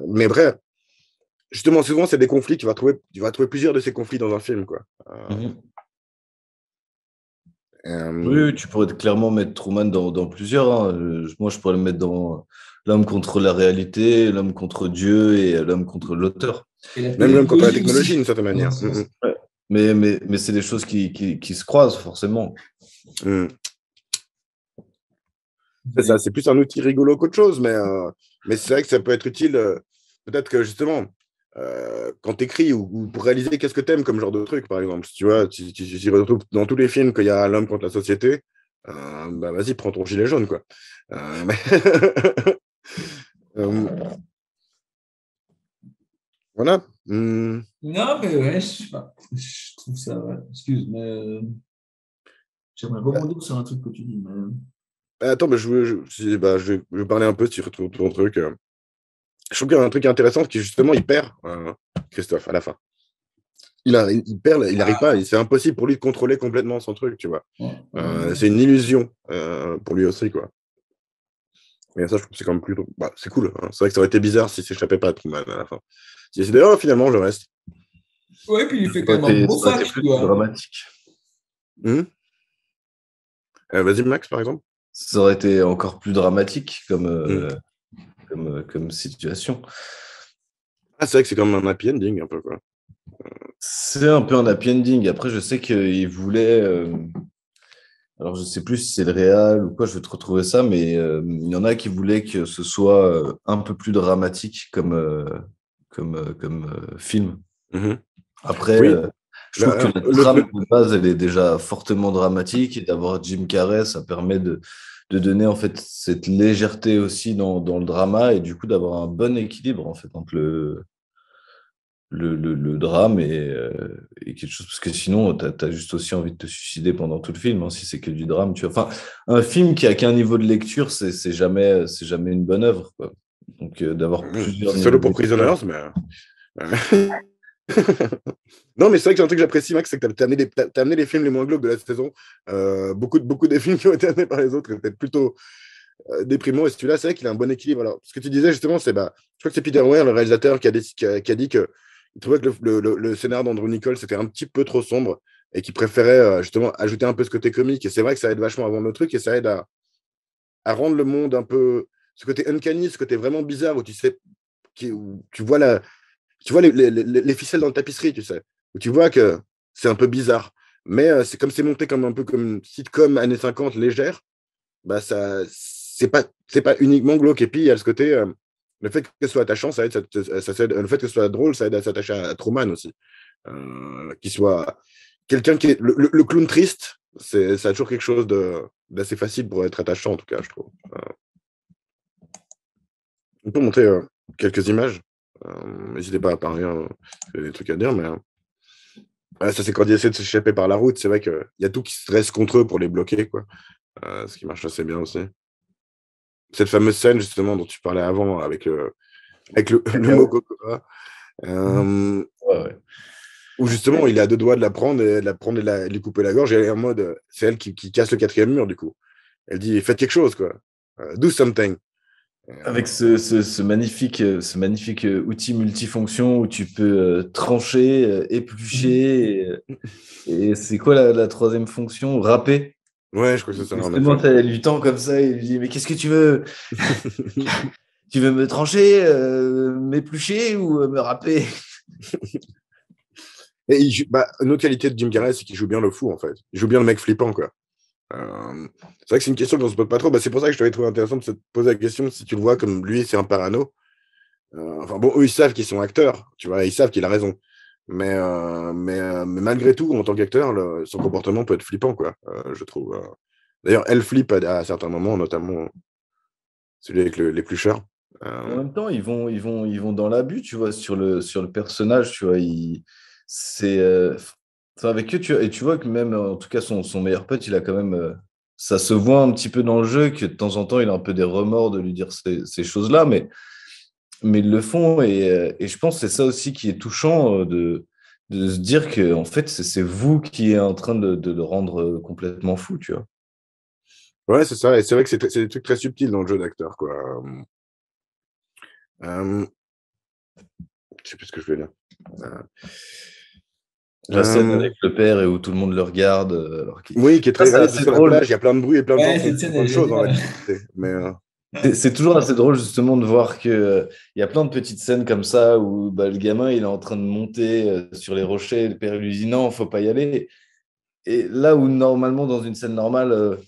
Mais bref, justement, souvent, c'est des conflits, tu vas trouver plusieurs de ces conflits dans un film, quoi. Mhm. Oui, Euh, oui, tu pourrais clairement mettre Truman dans plusieurs, hein. Moi, je pourrais le mettre dans l'homme contre la réalité, l'homme contre Dieu et l'homme contre l'auteur. Et la Même contre la pédagogie technologie, d'une aussi, certaine dans un manière. sens. Ouais. Mais c'est des choses qui se croisent forcément. Mm. C'est ça, c'est plus un outil rigolo qu'autre chose, mais c'est vrai que ça peut être utile. Peut-être que justement, quand tu écris ou pour réaliser qu'est-ce que tu aimes comme genre de truc, par exemple, si tu vois, tu retrouves dans tous les films qu'il y a l'homme contre la société, bah vas-y, prends ton gilet jaune, quoi. Mais euh, voilà. Non, mais ouais, je sais pas. Je trouve ça, ouais. Excuse, mais j'aimerais rebondir sur un truc que tu dis. Mais... Attends, mais je vais parler un peu sur ton truc. Je trouve qu'il y a un truc intéressant qui, justement, il perd, Christophe, à la fin. Il perd, il n'arrive pas, c'est impossible pour lui de contrôler complètement son truc, tu vois. C'est une illusion pour lui aussi, quoi. Mais ça, je trouve que c'est quand même plutôt. Bah, c'est cool. Hein. C'est vrai que ça aurait été bizarre s'il s'échappait pas à Truman à la fin. Si c'est d'ailleurs, finalement, je reste. Ouais, puis il fait quand même un beau Ça aurait fac, été tu plus vois. dramatique. Vas-y, Max, par exemple. Ça aurait été encore plus dramatique comme, Mm. comme situation. Ah, c'est vrai que c'est comme un happy ending, un peu, quoi. C'est un peu un happy ending. Après, je sais qu'il voulait. Alors, je sais plus si c'est le réal ou quoi, je vais te retrouver ça, mais il y en a qui voulaient que ce soit un peu plus dramatique comme film. Mhm. Après, Oui, je trouve que la le trame truc. de base, elle est déjà fortement dramatique et d'avoir Jim Carrey, ça permet de donner en fait cette légèreté aussi dans le drama et du coup d'avoir un bon équilibre en fait entre le drame et quelque chose parce que sinon tu as juste aussi envie de te suicider pendant tout le film hein, si c'est que du drame tu vois. Enfin un film qui a qu'un niveau de lecture c'est jamais une bonne œuvre quoi. Donc d'avoir plusieurs C'est niveaux solo de pour lecture. Prisoners, mais. Non, mais c'est vrai que j'ai un truc que j'apprécie, Max, c'est que t'as amené les films les moins glauques de la saison. Beaucoup des films qui ont été amenés par les autres étaient plutôt déprimants. Et celui-là, c'est vrai qu'il a un bon équilibre. Alors, ce que tu disais justement, c'est je crois que c'est Peter Weir, le réalisateur, qui a dit que il trouvait que le scénario d'Andrew Nichols c'était un petit peu trop sombre et qu'il préférait justement ajouter un peu ce côté comique. Et c'est vrai que ça aide vachement à vendre le truc et ça aide à rendre le monde un peu. Ce côté uncanny, ce côté vraiment bizarre où tu sais, où tu vois les ficelles dans la tapisserie, tu sais, où tu vois que c'est un peu bizarre. Mais c'est monté comme un peu comme une sitcom années 50 légère, bah ça, c'est pas uniquement glauque. Et puis il y a ce côté, le fait que ce soit attachant, ça aide, le fait que ce soit drôle, ça aide à s'attacher à Truman aussi. Qu'il soit quelqu'un qui est le clown triste, ça a toujours quelque chose d'assez facile pour être attachant en tout cas, je trouve. On peut montrer quelques images. N'hésitez pas à parler, j'ai des trucs à dire, mais ouais, ça c'est quand ils essaient de s'échapper par la route. C'est vrai qu'il y a tout qui se dresse contre eux pour les bloquer, quoi. Ce qui marche assez bien aussi. Cette fameuse scène justement dont tu parlais avant avec le mot Cocoa, Ouais, ouais. où justement il est à deux doigts de la prendre et de lui couper la gorge. Et elle est en mode, c'est elle qui casse le quatrième mur du coup. Elle dit faites quelque chose, quoi. Do something. Avec ce magnifique outil multifonction où tu peux trancher, éplucher. Et c'est quoi la troisième fonction? Râper. Ouais, je crois que c'est ça en Justement, effet. elle lui tend comme ça et il lui dit, mais qu'est-ce que tu veux? Tu veux me trancher, m'éplucher ou me râper? Et une autre qualité de Jim Carrey, c'est qu'il joue bien le fou en fait. Il joue bien le mec flippant, quoi. C'est vrai que c'est une question qu'on se pose pas trop. C'est pour ça que je t'avais trouvé intéressant de se poser la question si tu le vois comme lui, c'est un parano. Enfin bon, eux, ils savent qu'ils sont acteurs, tu vois, ils savent qu'il a raison. Mais malgré tout, en tant qu'acteur, son comportement peut être flippant, quoi, je trouve. D'ailleurs, elle flippe à certains moments, notamment celui avec l'éplucheur. En même temps, ils vont dans l'abus, tu vois, sur le personnage, tu vois. C'est, enfin, avec eux, et tu vois que même, en tout cas, son meilleur pote, il a quand même. Ça se voit un petit peu dans le jeu que de temps en temps, il a un peu des remords de lui dire ces choses-là, mais ils le font. Et je pense que c'est ça aussi qui est touchant de se dire que, en fait, c'est vous qui êtes en train de le rendre complètement fou, tu vois. Ouais, c'est ça. Et c'est vrai que c'est des trucs très subtils dans le jeu d'acteur, quoi. Euh, je sais plus ce que je veux dire. La scène Euh, avec le père et où tout le monde le regarde. oui, qui est Ça, très c'est réaliste assez sur la drôle. plage. Il y a plein de bruit et plein de gens Ouais, font cette scène plein est de choses en géniale. réalité. Mais C'est toujours assez drôle justement de voir que il y a plein de petites scènes comme ça où bah, le gamin il est en train de monter sur les rochers, le père lui dit non, faut pas y aller. Et là où normalement dans une scène normale,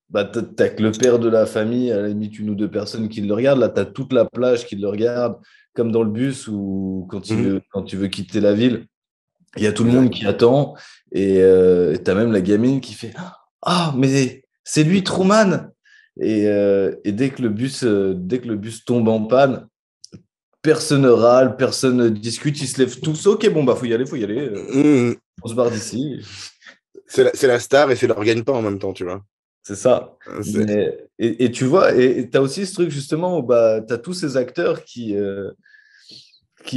bah, t'as que le père de la famille, à la limite une ou deux personnes qui le regardent, là t'as toute la plage qui le regarde, comme dans le bus ou mhm, quand tu veux quitter la ville, il y a tout le monde exact. qui attend et t'as même la gamine qui fait ah mais c'est lui Truman. Et dès que le bus tombe en panne, personne ne râle, personne ne discute, ils se lèvent tous. Ok, bon, bah, faut y aller. Mhm. On se barre d'ici. C'est la star et c'est leur gagne-pain en même temps, tu vois. C'est ça. C'est- Et tu vois, et tu as aussi ce truc justement où bah, tu as tous ces acteurs qui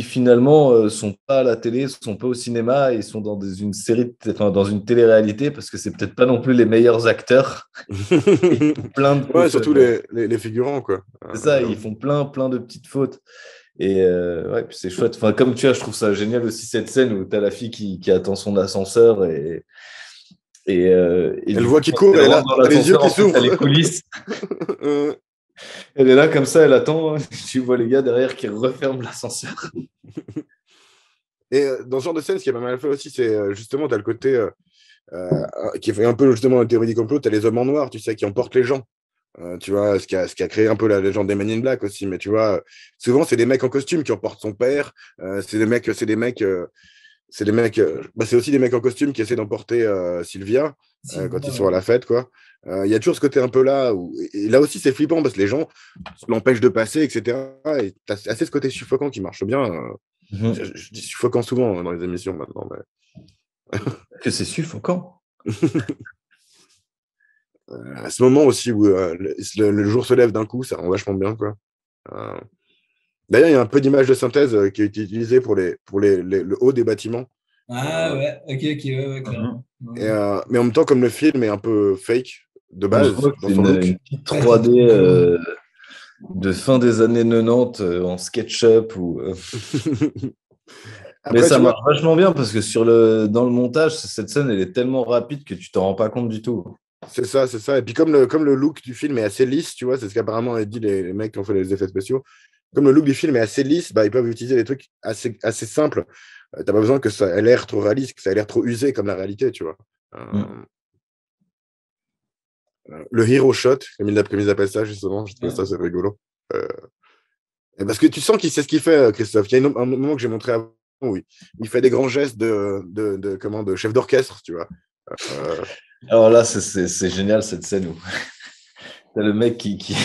finalement sont pas à la télé, sont pas au cinéma, ils sont dans une série, enfin, dans une télé-réalité parce que c'est peut-être pas non plus les meilleurs acteurs. Ils font plein de Ouais, fautes. surtout les figurants, quoi. C'est ça, ils font plein de petites fautes. Et ouais, puis c'est chouette. Enfin, comme tu vois, je trouve ça génial aussi cette scène où tu as la fille qui attend son ascenseur et Elle du voit coup, qui quand court, elle et là, rentre dans t'as les yeux l'ascenseur, qui en fait, tu as s'ouvrent. les coulisses. Euh, Elle est là comme ça, elle attend. Tu vois les gars derrière qui referment l'ascenseur. Et dans ce genre de scène, ce qui est pas mal fait aussi, c'est justement, tu as le côté qui fait un peu justement la théorie du complot, tu as les hommes en noir, tu sais, qui emportent les gens. Tu vois, ce qui a créé un peu la légende des Men in Black aussi. Mais tu vois, souvent, c'est des mecs en costume qui emportent son père. C'est aussi des mecs en costume qui essaient d'emporter Sylvia quand ils sont à la fête, quoi. Il y a toujours ce côté un peu là où, et là aussi, c'est flippant parce que les gens l'empêchent de passer, etc. Et t'as assez ce côté suffocant qui marche bien. Je dis suffocant souvent dans les émissions maintenant. Que c'est suffocant. À ce moment aussi où le jour se lève d'un coup, ça rend vachement bien, quoi. Euh, D'ailleurs, il y a un peu d'image de synthèse qui est utilisée pour le haut des bâtiments. Ah Euh, ouais, ok, ouais, clairement. Ouais. mais en même temps, comme le film est un peu fake de On se base voit que dans c'est son une look, petite Ouais, c'est 3D de fin des années 90 en SketchUp. Mais après, ça tu vois, marche vachement bien parce que dans le montage, cette scène, elle est tellement rapide que tu t'en rends pas compte du tout. c'est ça, c'est ça. Et puis comme le look du film est assez lisse, tu vois, c'est ce qu'apparemment ont dit les mecs qui ont fait les effets spéciaux. Comme le look du film est assez lisse, bah, ils peuvent utiliser des trucs assez simples. T'as pas besoin que ça ait l'air trop réaliste, que ça ait l'air trop usé comme la réalité, tu vois. Mm. Le hero shot, comme ils appellent ça, justement, je trouve Ouais. ça, c'est rigolo. Euh, et parce que tu sens qu'il sait ce qu'il fait, Christophe. Il y a un moment que j'ai montré avant où il fait des grands gestes de chef d'orchestre, tu vois. Euh, Alors là, c'est génial cette scène où t'as le mec qui...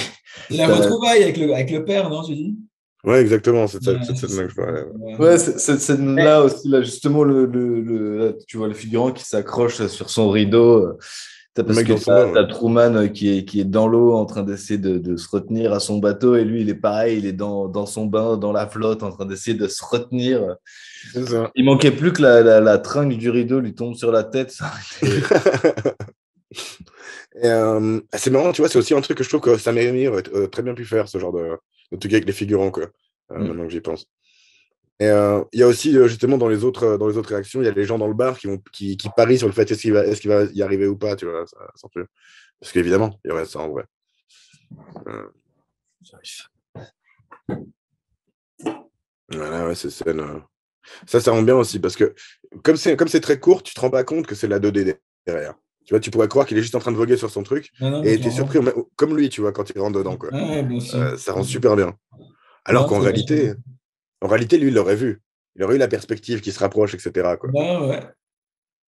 C'est la t'as- retrouvaille avec le père, non, tu dis? ouais, exactement, c'est Ouais, cette c'est scène-là ça. que je parlais. Ouais. Ouais, cette scène-là Mais- aussi, là, justement, là, tu vois le figurant qui s'accroche sur son rideau. Le Parce mec que dans son bain, ouais. t'as Truman qui est dans l'eau en train d'essayer de se retenir à son bateau et lui, il est pareil, il est dans son bain, dans la flotte, en train d'essayer de se retenir. C'est ça. Il manquait plus que la tringle du rideau lui tombe sur la tête. Ça aurait été- Et, c'est marrant, tu vois, c'est aussi un truc que je trouve que Sam Raimi aurait très bien pu faire, ce genre de truc avec les figurants, quoi, Mm. maintenant que j'y pense. Et il y a aussi, justement, dans les autres réactions, il y a les gens dans le bar qui parient sur le fait est-ce qu'il va y arriver ou pas, tu vois, sans plus. Parce qu'évidemment, il y aurait ça en vrai. Euh, voilà, ouais, ces scènes. Ça rend bien aussi, parce que comme c'est très court, tu te rends pas compte que c'est la 2D derrière. Tu vois, tu pourrais croire qu'il est juste en train de voguer sur son truc, Non, non, mais et tu es surpris, clairement. comme lui, tu vois, quand il rentre dedans, quoi. Ouais, bien sûr. Ça rend super bien. Alors Non, qu'en c'est vachement bien. réalité, lui, il l'aurait vu. Il aurait eu la perspective qui se rapproche, etc., quoi. Ouais, ouais.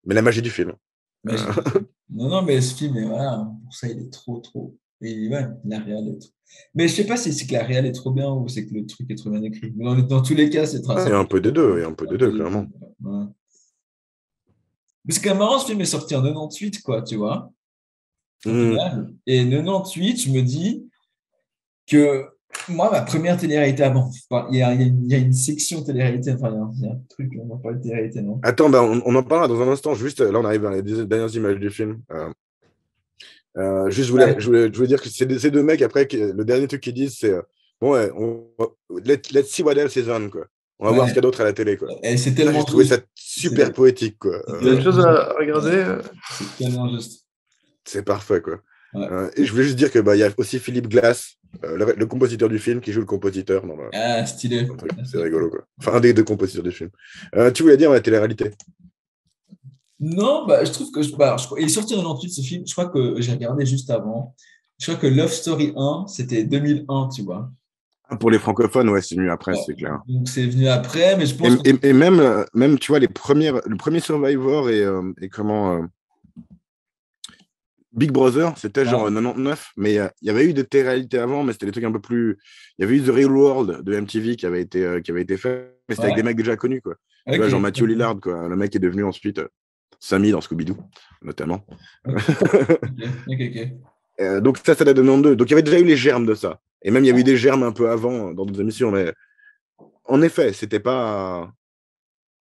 Mais la magie du film. Magie Euh, du film. Non, non, mais ce film, voilà, pour ça, il est trop, trop. Et ouais, la réal est trop. Mais je sais pas si c'est que la réal est trop bien ou c'est que le truc est trop bien écrit. Mais dans tous les cas, il y ça a un marche peu des trop. deux, il y a un peu C'est un des peu deux, des deux. clairement. Ouais. Mais c'est quand même marrant, ce film est sorti en 98, quoi, tu vois, au Hmm. final. Et 98, je me dis que moi, ma première télé-réalité avant, enfin, il y a une section télé-réalité, enfin, il y a un truc, on va parler de télé-réalité, non? Attends, bah, on en parlera dans un instant. Juste, là, on arrive dans les dernières images du film. Juste, Ouais, je voulais dire que ces deux mecs, après, le dernier truc qu'ils disent, c'est bon, ouais, let's see what else is on, quoi. On va voir ce qu'il y a ouais. d'autre à la télé, quoi. Et c'est Ça, j'ai tellement trouvé ça juste. C'est super poétique, quoi. Il y a une chose à regarder. ouais, c'est tellement juste. C'est parfait, quoi. Ouais. Et je voulais juste dire que bah, il y a aussi Philippe Glass, le compositeur du film, qui joue le compositeur Ah, stylé. dans le truc. Ah, C'est stylé. rigolo, quoi. Enfin, un des deux compositeurs du film. Tu voulais dire la télé-réalité? Non, bah, je trouve que il est sorti en 98 ce film. Je crois que j'ai regardé juste avant. Je crois que Love Story 1, c'était 2001, tu vois. Ah, pour les francophones, ouais, c'est venu après, Ouais. c'est clair. Donc c'est venu après, mais je Et, pense que. et même, tu vois, le premier Survivor et comment Big Brother, c'était genre Ouais, 99, mais il y avait eu des télé-réalités avant, mais c'était des trucs un peu plus. Il y avait eu The Real World de MTV qui avait été fait, mais c'était avec des ouais. mecs déjà connus, quoi. Tu vois, genre Ok. Matthew Lillard, quoi. Le mec est devenu ensuite. Sammy dans Scooby-Doo, notamment. Ok. Donc ça date de 92. Donc il y avait déjà eu les germes de ça. Et même il y a eu des germes un peu avant dans d'autres émissions. Mais en effet, c'était pas...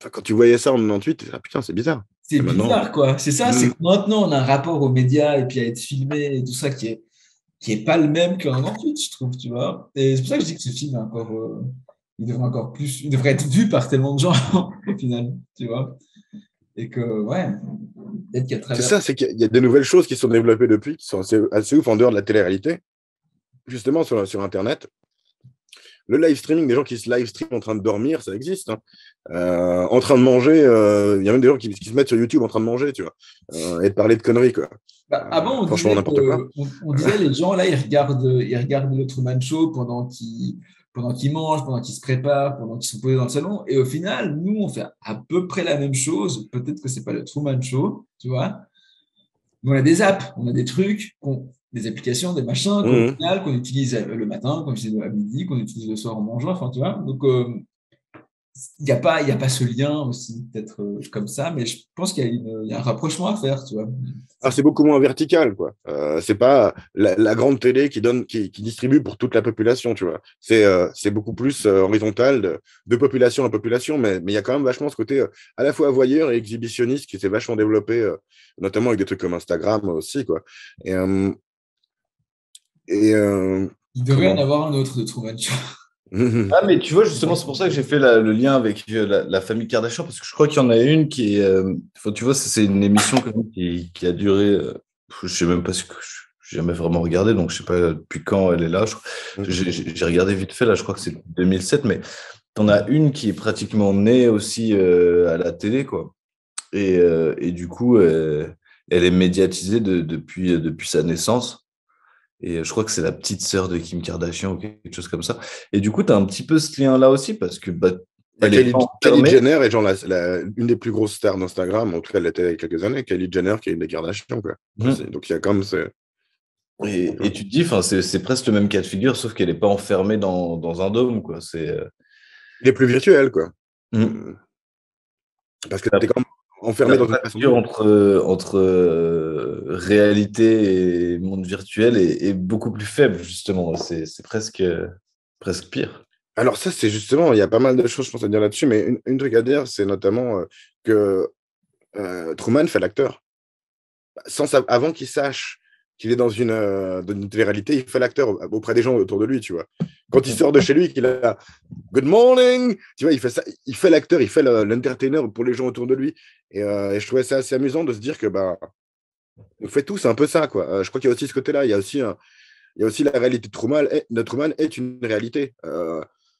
Enfin, quand tu voyais ça en 98, ah putain, c'est bizarre. C'est Et maintenant... bizarre, quoi. C'est ça, c'est que maintenant, on a un rapport aux médias et puis à être filmé et tout ça qui est pas le même qu'en 98, je trouve, tu vois. Et c'est pour ça que je dis que ce film est encore... il devrait être vu par tellement de gens, au final, tu vois. Et que, ouais, peut-être qu'à C'est travers... ça, c'est qu'il y a des nouvelles choses qui sont développées depuis, qui sont assez ouf en dehors de la télé-réalité. Justement, sur Internet, le live streaming, des gens qui se live stream en train de dormir, ça existe. Hein. En train de manger, il y a même des gens qui se mettent sur YouTube en train de manger, tu vois, et de parler de conneries, quoi. Avant, Franchement, n'importe quoi. On disait les gens, là, ils regardent le Truman Show pendant qu'ils mangent, pendant qu'ils se préparent, pendant qu'ils sont posés dans le salon. Et au final, nous, on fait à peu près la même chose. Peut-être que c'est pas le Truman Show, tu vois. Mais on a des apps, on a des trucs, des applications, des machins qu'on utilise le matin, qu'on utilise à midi, qu'on utilise le soir en mangeant. Enfin, tu vois. Donc, il n'y a pas ce lien aussi, peut-être comme ça, mais je pense qu'il y a un rapprochement à faire, tu vois. Ah, c'est beaucoup moins vertical, quoi. C'est pas la grande télé qui distribue pour toute la population, tu vois. C'est beaucoup plus horizontal de population à population, mais il y a quand même vachement ce côté à la fois voyeur et exhibitionniste qui s'est vachement développé, notamment avec des trucs comme Instagram aussi, quoi. Et, il devrait en avoir un autre de Truman Show. Ah, mais tu vois, justement, c'est pour ça que j'ai fait le lien avec la famille Kardashian, parce que je crois qu'il y en a une qui est. Tu vois, c'est une émission quand même qui a duré. Je sais même pas si j'ai jamais vraiment regardé, donc je sais pas depuis quand elle est là. J'ai regardé vite fait, là, je crois que c'est 2007, mais t'en as une qui est pratiquement née aussi à la télé, quoi. Et du coup, elle est médiatisée depuis sa naissance. Et je crois que c'est la petite sœur de Kim Kardashian ou quelque chose comme ça. Et du coup, tu as un petit peu ce lien-là aussi parce que elle est Kylie Jenner est genre une des plus grosses stars d'Instagram. En tout cas, elle l'était il y a quelques années. Kylie Jenner, qui est une des Kardashian, quoi. Donc, il y a comme... Et tu te dis, c'est presque le même cas de figure, sauf qu'elle n'est pas enfermée dans un dôme, quoi. Il est plus virtuel, quoi. Parce que tu es quand même enfermé dans une façon entre réalité et monde virtuel est beaucoup plus faible, justement. C'est presque pire. Alors ça, c'est justement, il y a pas mal de choses, je pense, à dire là-dessus, mais une truc à dire, c'est notamment que Truman fait l'acteur. Avant qu'il sache qu'il est dans une télé-réalité, il fait l'acteur auprès des gens autour de lui, tu vois. Quand il sort de chez lui, qu'il a « Good morning !» Tu vois, il fait ça, il fait l'acteur, il fait l'entertainer pour les gens autour de lui. Et je trouvais ça assez amusant de se dire que, on fait tous un peu ça, quoi. Je crois qu'il y a aussi ce côté-là, il y a aussi la réalité de Truman. Truman est une réalité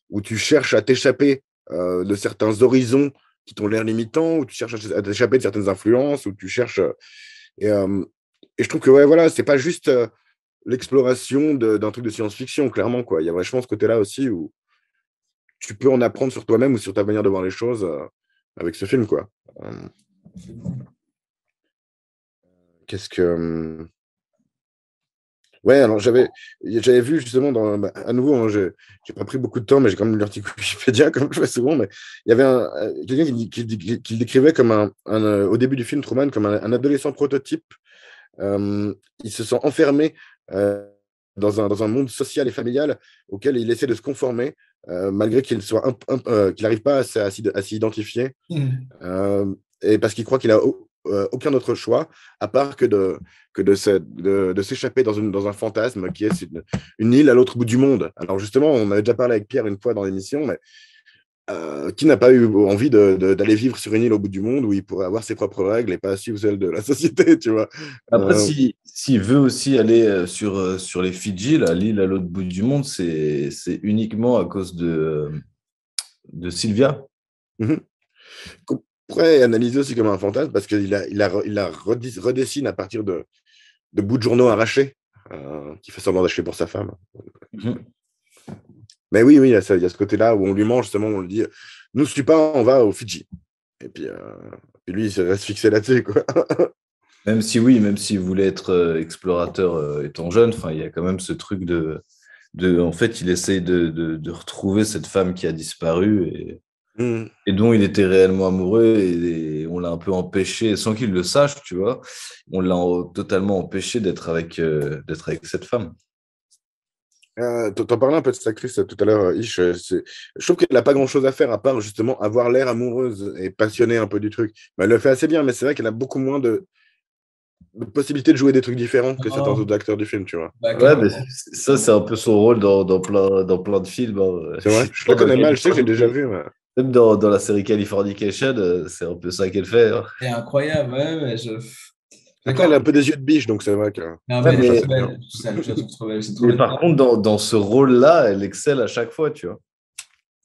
où tu cherches à t'échapper de certains horizons qui t'ont l'air limitants, où tu cherches à t'échapper de certaines influences, où tu cherches... Et je trouve que, ouais, voilà, c'est pas juste l'exploration d'un truc de science-fiction, clairement, quoi. Il y a vachement ce côté-là aussi où tu peux en apprendre sur toi-même ou sur ta manière de voir les choses avec ce film, quoi. Qu'est-ce que... Ouais, alors j'avais vu justement, à nouveau, hein, j'ai pas pris beaucoup de temps, mais j'ai quand même lu l'article Wikipédia, comme je fais souvent, mais il y avait quelqu'un qui le décrivait comme au début du film, Truman, comme un adolescent prototype. Il se sent enfermé dans un monde social et familial auquel il essaie de se conformer, malgré qu'il n'arrive pas à s'y identifier, et parce qu'il croit qu'il a aucun autre choix à part que de s'échapper dans un fantasme qui est une île à l'autre bout du monde. Alors justement, on avait déjà parlé avec Pierre une fois dans l'émission, mais qui n'a pas eu envie d'aller vivre sur une île au bout du monde où il pourrait avoir ses propres règles et pas suivre celles de la société, tu vois. Après, s'il veut aussi aller sur les Fidji, l'île à l'autre bout du monde, c'est uniquement à cause de Sylvia. Qu'on pourrait analyser aussi comme un fantasme parce qu'il redessine à partir de bouts de journaux arrachés qu'il fait semblant d'acheter pour sa femme. Mais oui, il y a ce côté-là où on lui ment, justement, on lui dit « Nous, suis pas, on va aux Fidji. » Et puis lui, il reste fixé là-dessus, quoi. Même s'il voulait être explorateur étant jeune, il y a quand même ce truc en fait, il essaye de retrouver cette femme qui a disparu et dont il était réellement amoureux et on on l'a un peu empêché, sans qu'il le sache, tu vois, on l'a totalement empêché d'être avec cette femme. T'en parlais un peu de cette actrice tout à l'heure, Ish. Je trouve qu'elle n'a pas grand-chose à faire à part justement avoir l'air amoureuse et passionnée un peu du truc. Mais elle le fait assez bien, mais c'est vrai qu'elle a beaucoup moins de possibilités de jouer des trucs différents que certains Non, autres acteurs du film, tu vois. bah, Ouais, mais carrément. ça, c'est un peu son rôle dans plein de films, hein. C'est vrai? Je la connais mal, je sais que j'ai déjà vu. Mais... Même dans la série Californication, c'est un peu ça qu'elle fait, hein. C'est incroyable, ouais, Après, elle a d'accord. un peu des yeux de biche, donc c'est vrai que Non, Ouais, mais elle est ça, mais, trop c'est bien. belle. Je la trouve trop belle. C'est trop mais belle. par contre, dans ce rôle-là, elle excelle à chaque fois, tu vois.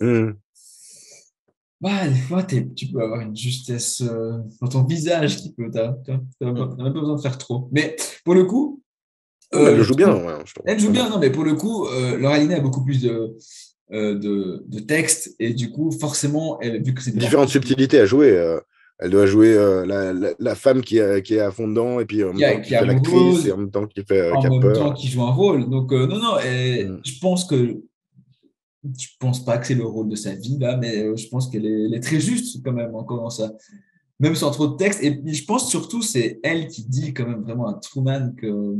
Hmm. Bah, des fois, tu peux avoir une justesse dans ton visage qui peut. T'as même pas besoin de faire trop. Mais pour le coup, Non, mais elle le je joue bien, trouve- ouais, je trouve. elle joue Pas mal. bien, non, mais pour le coup, Laura Linney a beaucoup plus de texte et du coup, forcément, vu que c'est une Différentes subtilités à jouer. Elle doit jouer la femme qui est à fond dedans, et puis en même temps qui qui est fait l'actrice, et amoureuse, en même temps en qui a même temps peur. qui joue un rôle. Donc, non, non, et Hmm. je pense pas que c'est le rôle de sa vie là, mais je pense elle est très juste quand même encore dans ça, même sans trop de texte. Et puis, je pense surtout c'est elle qui dit quand même vraiment à Truman que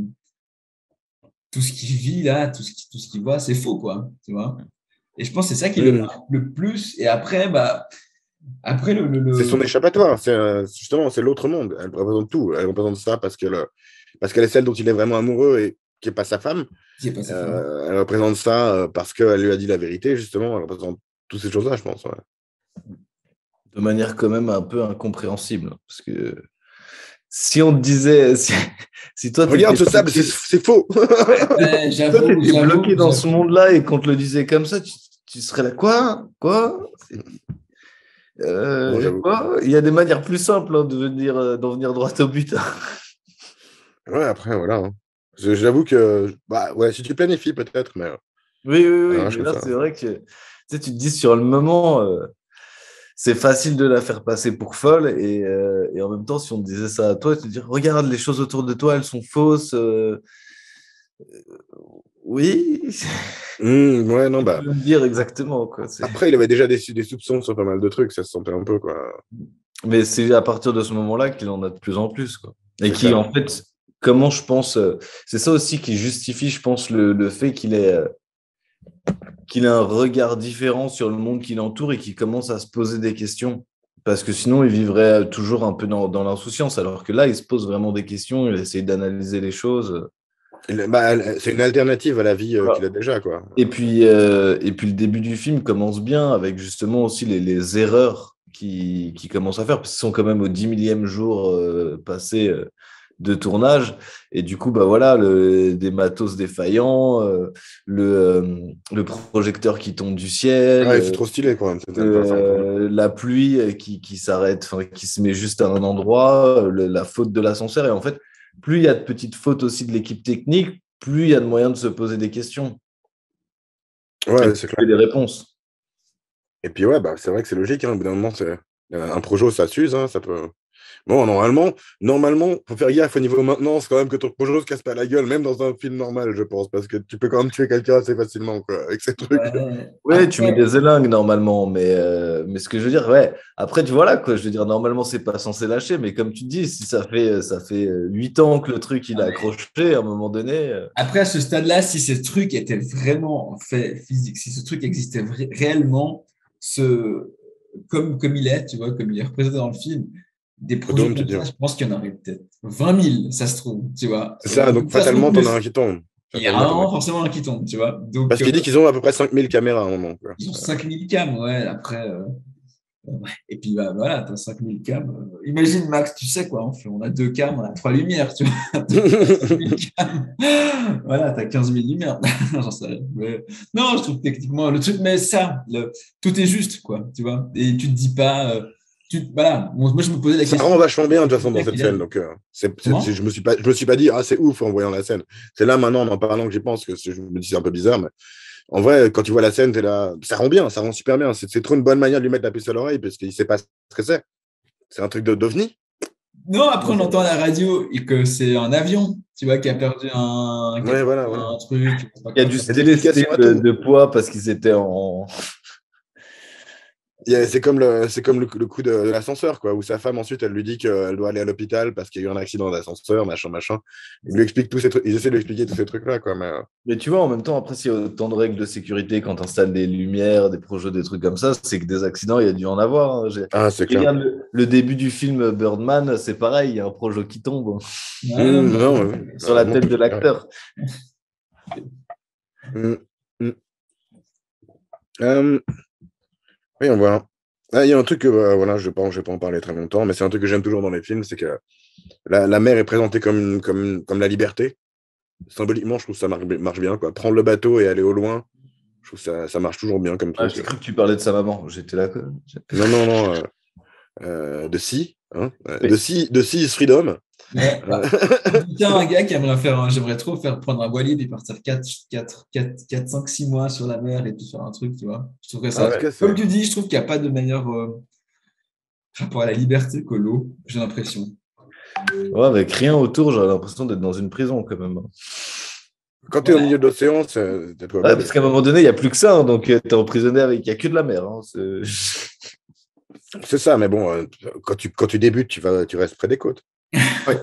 tout ce qu'il vit là, tout ce qu'il voit, c'est faux quoi, tu vois. Et je pense que c'est ça qui le Hmm. marque le plus. Et après, après C'est son échappatoire. Justement, c'est l'autre monde. Elle représente tout. Elle représente ça parce qu'elle est celle dont il est vraiment amoureux et qui n'est pas sa femme. qui est pas sa femme. Elle représente ça parce qu'elle lui a dit la vérité, justement. Elle représente toutes ces choses-là, je pense. Ouais. De manière quand même un peu incompréhensible. Parce que si on te disait, si toi, tu étais Regarde ce sable, c'est faux. Ouais, toi, t'étais bloqué dans ce j'avoue. monde-là et qu'on te le disait comme ça, tu serais là, quoi? Quoi? Non, j'avoue. Quoi? Il y a des manières plus simples, hein, d'en venir droit au but. Ouais, après, voilà. Hein. J'avoue que, bah, ouais, si tu planifies, peut-être, mais Oui, oui, ça oui, marche mais comme là, ça. c'est vrai que tu sais, tu te dis sur le moment, c'est facile de la faire passer pour folle et en même temps, si on te disait ça à toi, tu te dis, regarde, les choses autour de toi, elles sont fausses. Oui, Ouais, non, tu bah. peux me dire exactement, quoi. Après, il avait déjà des soupçons sur pas mal de trucs, ça se sentait un peu, quoi. Mais c'est à partir de ce moment-là qu'il en a de plus en plus, quoi. Et C'est qui, ça. en fait, comment je pense, c'est ça aussi qui justifie, je pense, le fait qu'il ait un regard différent sur le monde qui l'entoure et qu'il commence à se poser des questions. Parce que sinon, il vivrait toujours un peu dans l'insouciance, alors que là, il se pose vraiment des questions, il essaie d'analyser les choses. Bah, c'est une alternative à la vie qu'il Voilà. a déjà, quoi. Et puis le début du film commence bien avec justement aussi les erreurs qu'il commence à faire, parce qu'ils sont quand même au 10 millième jour passé de tournage. Et du coup, bah voilà, des matos défaillants, le projecteur qui tombe du ciel, Ouais, c'est trop stylé, quoi. Enfin, pour le coup. la pluie qui s'arrête, enfin, qui se met juste à un endroit, la faute de l'ascenseur. Et en fait, plus il y a de petites fautes aussi de l'équipe technique, plus il y a de moyens de se poser des questions et de Ouais, c'est clair. trouver des réponses. Et puis, ouais, bah, c'est vrai que c'est logique, hein. Au bout d'un moment, un projet, ça s'use, hein, ça peut. Bon, normalement, faut faire gaffe au niveau maintenance quand même que ton projet se casse pas la gueule, même dans un film normal, je pense, parce que tu peux quand même tuer quelqu'un assez facilement, quoi, avec ces trucs. Ouais. Ouais, tu mets Après, des élingues normalement, mais ce que je veux dire, ouais. Après, tu vois là, quoi. Je veux dire, normalement, c'est pas censé lâcher, mais comme tu dis, si ça fait 8 ans que le truc il non, a mais accroché, à un moment donné. après, à ce stade-là, si ce truc était vraiment fait physique, si ce truc existait réellement, comme il est, tu vois, comme il est représenté dans le film, des projets Autant te comme ça, dire. je pense qu'il y en aurait peut-être 20 000, ça se trouve, tu vois. C'est ça, donc Ça se trouve fatalement, t'en as un plus. qui tombe. Il y a Fatalement, t'en as un un, qui tombe. forcément un qui tombe, tu vois. Donc, Parce qu'il dit qu'ils ont à peu près 5000 caméras à un moment, quoi. ils ont 5000 cams, ouais. Après, ouais. Et puis bah, voilà, tu as 5000 cams. Imagine, Max, tu sais quoi, on a 2 cams, on a 3 lumières, tu vois. T'as 5000 cams. Voilà, tu as 15 000 lumières. J'en sais rien. Non, je trouve techniquement le truc, mais ça, tout est juste, quoi, tu vois. Et tu te dis pas. Voilà, moi je me posais la Ça question. rend vachement bien, de toute façon, dans Mec, cette scène. Donc, Comment? je me suis pas dit, ah, c'est ouf en voyant la scène. C'est là, maintenant, en parlant, que j'y pense, que je me dis, c'est un peu bizarre, mais en vrai, quand tu vois la scène, t'es là, ça rend bien, ça rend super bien. C'est trop une bonne manière de lui mettre la puce à l'oreille, parce qu'il sait pas ce que c'est. C'est un truc d'OVNI. Non, après on entend à la radio et que c'est un avion, tu vois, qui a Ouais, perdu voilà, voilà. un truc, je sais pas Il y a quoi. dû Il y se a des délester explications à tout. de poids parce qu'ils étaient en. C'est comme le coup de l'ascenseur, quoi, où sa femme, ensuite, elle lui dit qu'elle doit aller à l'hôpital parce qu'il y a eu un accident d'ascenseur, machin, machin. Il lui explique tous ces trucs, ils essaient de lui expliquer tous ces trucs-là, quoi. Mais tu vois, en même temps, après, s'il y a autant de règles de sécurité quand tu installes des lumières, des projets, des trucs comme ça, c'est que des accidents, il y a dû en avoir. Hein. Ah, c'est clair. Regarde le début du film Birdman, c'est pareil, il y a un projet qui tombe Non, sur la tête de l'acteur. Mm, mm. Oui, on voit. Ah, il y a un truc que voilà, je vais pas en parler très longtemps, mais c'est un truc que j'aime toujours dans les films, c'est que la mer est présentée comme la liberté. Symboliquement, je trouve que ça marche bien, quoi. Prendre le bateau et aller au loin, je trouve que ça marche toujours bien comme Ah, truc. j'ai cru que tu parlais de sa maman, j'étais là. Non. De Sea, hein, Oui. de Sea is Freedom. Ouais, tiens, un gars qui aimerait j'aimerais trop prendre un voilier et partir 4, 5, 6 mois sur la mer et puis faire un truc, tu vois. Je trouverais ça, comme tu dis, je trouve qu'il n'y a pas de meilleur rapport à la liberté que l'eau, j'ai l'impression. Ouais, avec rien autour, j'ai l'impression d'être dans une prison quand même. Quand tu es au milieu de l'océan, c'est toi. Ouais, parce qu'à un moment donné, il n'y a plus que ça, hein, donc tu es emprisonné avec, il n'y a que de la mer. Hein, c'est ça, mais bon, quand tu débutes, tu restes près des côtes. Ouais.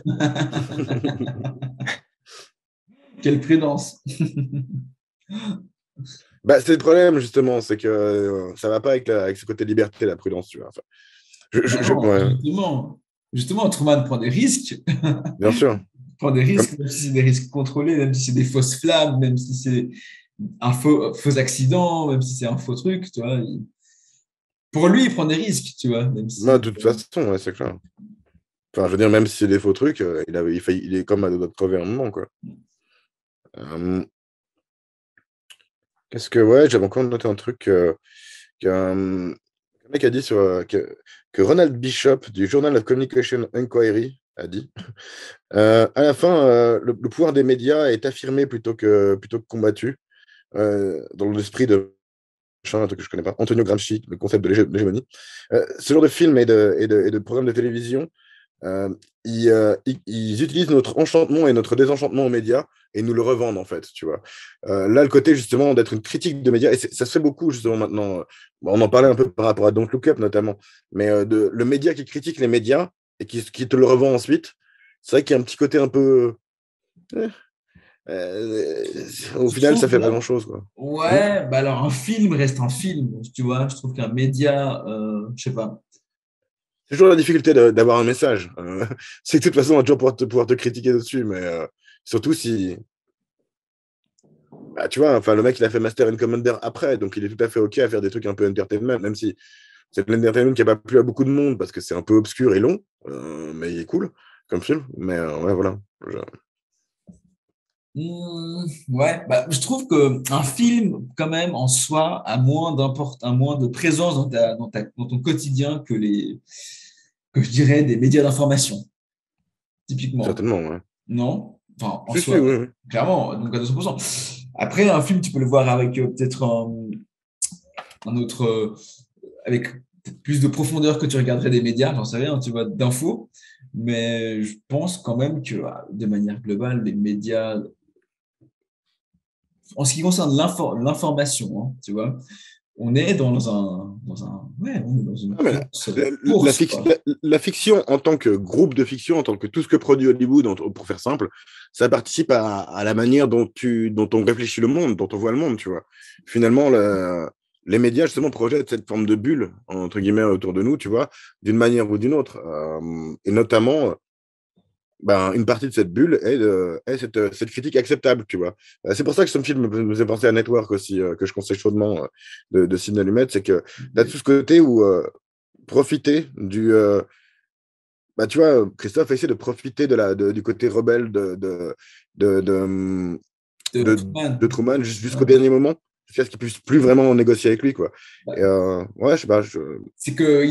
Quelle prudence. C'est le problème, justement, c'est que ça va pas avec ce côté liberté, la prudence, tu vois. Enfin, justement, Truman prend des risques. Bien sûr. Prend des risques, même si c'est des risques contrôlés, même si c'est des fausses flammes, même si c'est un faux accident, même si c'est un faux truc, tu vois. Pour lui, il prend des risques, tu vois. Même si... De toute façon, ouais, c'est clair. Enfin, je veux dire, même si c'est des faux trucs, il est comme à d'autres crever un moment, quoi. Qu'est-ce que, ouais, j'avais encore noté un truc qu'un mec a dit que Ronald Bishop du Journal of Communication Inquiry a dit. À la fin, le pouvoir des médias est affirmé plutôt que combattu, dans l'esprit de un truc que je connais pas, Antonio Gramsci, le concept de l'hégémonie. Ce genre de film et de programmes de télévision, ils utilisent notre enchantement et notre désenchantement aux médias et nous le revendent, en fait, tu vois. Là, le côté, justement, d'être une critique de médias, et ça se fait beaucoup, justement, maintenant. On en parlait un peu par rapport à Don't Look Up, notamment, mais le média qui critique les médias et qui te le revend ensuite, c'est vrai qu'il y a un petit côté un peu... au final, ça fait pas grand-chose, quoi. Ouais, alors un film reste un film, tu vois. Je trouve qu'un média, je sais pas. C'est toujours la difficulté d'avoir un message. C'est que de toute façon, on va toujours pouvoir te critiquer dessus, mais surtout si... tu vois, enfin, le mec, il a fait Master and Commander après, donc il est tout à fait OK à faire des trucs un peu entertainment, même si c'est de l'entertainment qui n'a pas plu à beaucoup de monde, parce que c'est un peu obscur et long, mais il est cool comme film. Mais ouais, voilà. Ouais, je trouve qu'un film, quand même, en soi, a moins de présence dans ton quotidien que je dirais, des médias d'information, typiquement. Certainement, ouais. Non? Enfin, en Si, soi, oui. clairement, donc à 200%. Après, un film, tu peux le voir avec peut-être un autre, avec plus de profondeur que tu regarderais des médias, j'en sais rien, tu vois, d'infos. Mais je pense quand même que, de manière globale, les médias, en ce qui concerne l'information, hein, tu vois, on est dans une la fiction en tant que groupe de fiction, en tant que tout ce que produit Hollywood, pour faire simple, ça participe à la manière dont on réfléchit le monde, dont on voit le monde, tu vois. Finalement, les médias, justement, projettent cette forme de bulle, entre guillemets, autour de nous, tu vois, d'une manière ou d'une autre. Et notamment, une partie de cette bulle est cette critique acceptable, tu vois. C'est pour ça que ce film me faisait penser à Network aussi, que je conseille chaudement, de Sidney Lumet, c'est que tu as tout ce côté où profiter du... tu vois, Christophe a essayé de profiter du côté rebelle de Truman jusqu'au dernier moment, jusqu'à ce qu'il ne puisse plus vraiment négocier avec lui, quoi. Et, ouais, je sais pas. C'est que...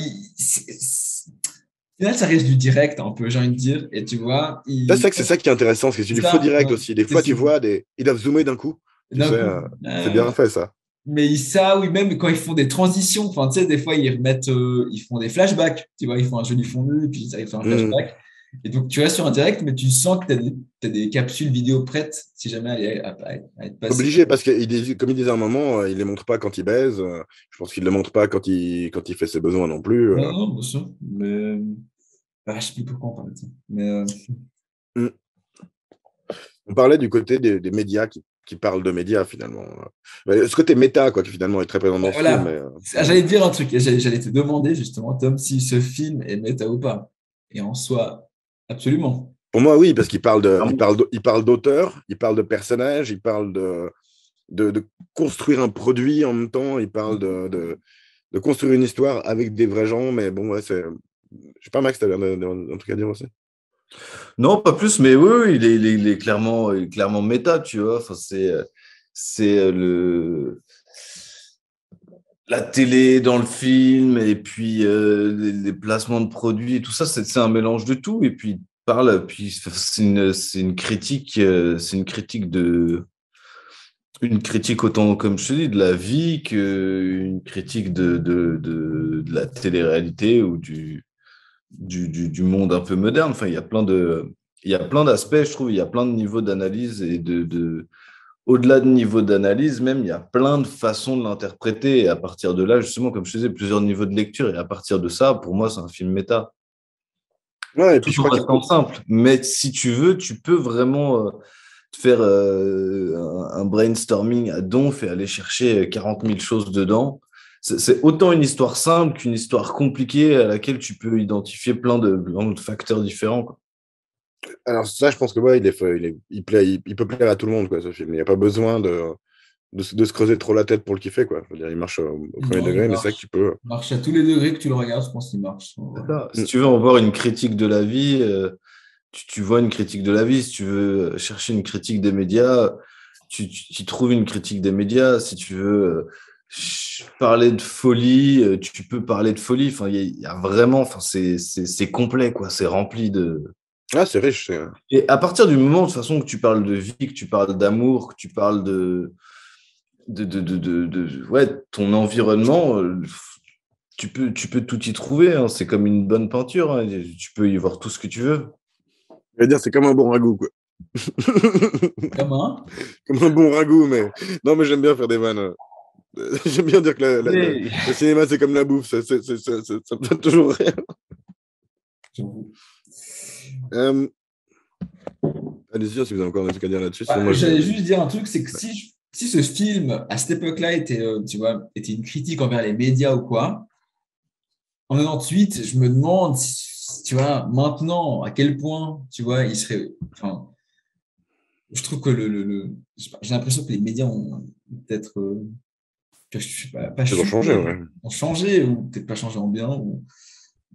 Là, ça reste du direct, un peu, j'ai envie de dire. Et tu vois. C'est ça qui est intéressant, parce que c'est du faux direct aussi. Des fois, tu vois, ils doivent zoomer d'un coup. C'est bien fait, ça. Mais ça, oui, même quand ils font des transitions, enfin, tu sais, des fois, ils font des flashbacks. Tu vois, ils font un joli fondu, puis ça, ils font un flashback. Et donc, tu restes sur un direct, mais tu sens que tu as des capsules vidéo prêtes si jamais elle est à être passée. Obligé, parce que comme il disait à un moment, il les montre pas quand il baise. Je pense qu'il ne les montre pas quand il fait ses besoins non plus. Non, non, bien sûr. Mais je ne sais plus pourquoi on parle de ça. Mais, Mm. On parlait du côté des médias qui parlent de médias, finalement. Ce côté méta, quoi, qui finalement est très présent dans ce film. voilà. J'allais te dire un truc, j'allais te demander justement, Tom, si ce film est méta ou pas. Et en soi, absolument. Pour moi, oui, parce il parle d'auteur, il parle de personnages, il parle de construire un produit en même temps, il parle de construire une histoire avec des vrais gens, mais bon, ouais, c'est... Je sais pas, Max, tu avais un truc à dire aussi? Non, pas plus, mais oui, oui, il est clairement méta, tu vois. Enfin, la télé dans le film et puis les placements de produits et tout ça, c'est un mélange de tout. Et puis, puis c'est une critique, une critique autant, comme je te dis, de la vie qu'une critique de la télé-réalité ou du monde un peu moderne. Enfin, il y a plein d'aspects, je trouve, il y a plein de niveaux d'analyse et au-delà de niveau d'analyse, même, il y a plein de façons de l'interpréter. Et à partir de là, justement, comme je disais, plusieurs niveaux de lecture. Et à partir de ça, pour moi, c'est un film méta. Ouais, et puis Tout je en crois restant simple. Mais si tu veux, tu peux vraiment faire un brainstorming à donf et aller chercher 40 000 choses dedans. C'est autant une histoire simple qu'une histoire compliquée à laquelle tu peux identifier plein de facteurs différents, quoi. Alors ça, je pense que ouais, il peut plaire à tout le monde, quoi, ce film. Il n'y a pas besoin de se creuser trop la tête pour le kiffer, quoi. Je veux dire, il marche au premier Non, il degré, mais c'est ça que tu peux... marche à tous les degrés que tu le regardes, je pense qu'il marche. Si tu veux en voir une critique de la vie, tu vois une critique de la vie. Si tu veux chercher une critique des médias, tu trouves une critique des médias. Si tu veux parler de folie, tu peux parler de folie. Enfin, il y a vraiment, enfin, c'est complet, quoi. C'est rempli de... Ah, c'est riche. Et à partir du moment, de toute façon, que tu parles de vie, que tu parles d'amour, que tu parles ouais, ton environnement, tu peux tout y trouver, hein. C'est comme une bonne peinture, hein. Tu peux y voir tout ce que tu veux. Je veux dire, c'est comme un bon ragoût, quoi. Comment? Comme un bon ragoût, mais... Non, mais j'aime bien faire des vannes. J'aime bien dire que le cinéma, c'est comme la bouffe. Ça me fait toujours rire. Allez-y, si vous avez encore un truc à dire là-dessus. J'allais juste dire un truc, c'est que si ce film, à cette époque-là, était, tu vois, était une critique envers les médias ou quoi, en 98, je me demande, tu vois, maintenant, à quel point, tu vois, il serait... Enfin, je trouve que j'ai l'impression que les médias ont peut-être... je sais pas Ils ont changé, ouais. ont changé, ou peut-être pas changé en bien,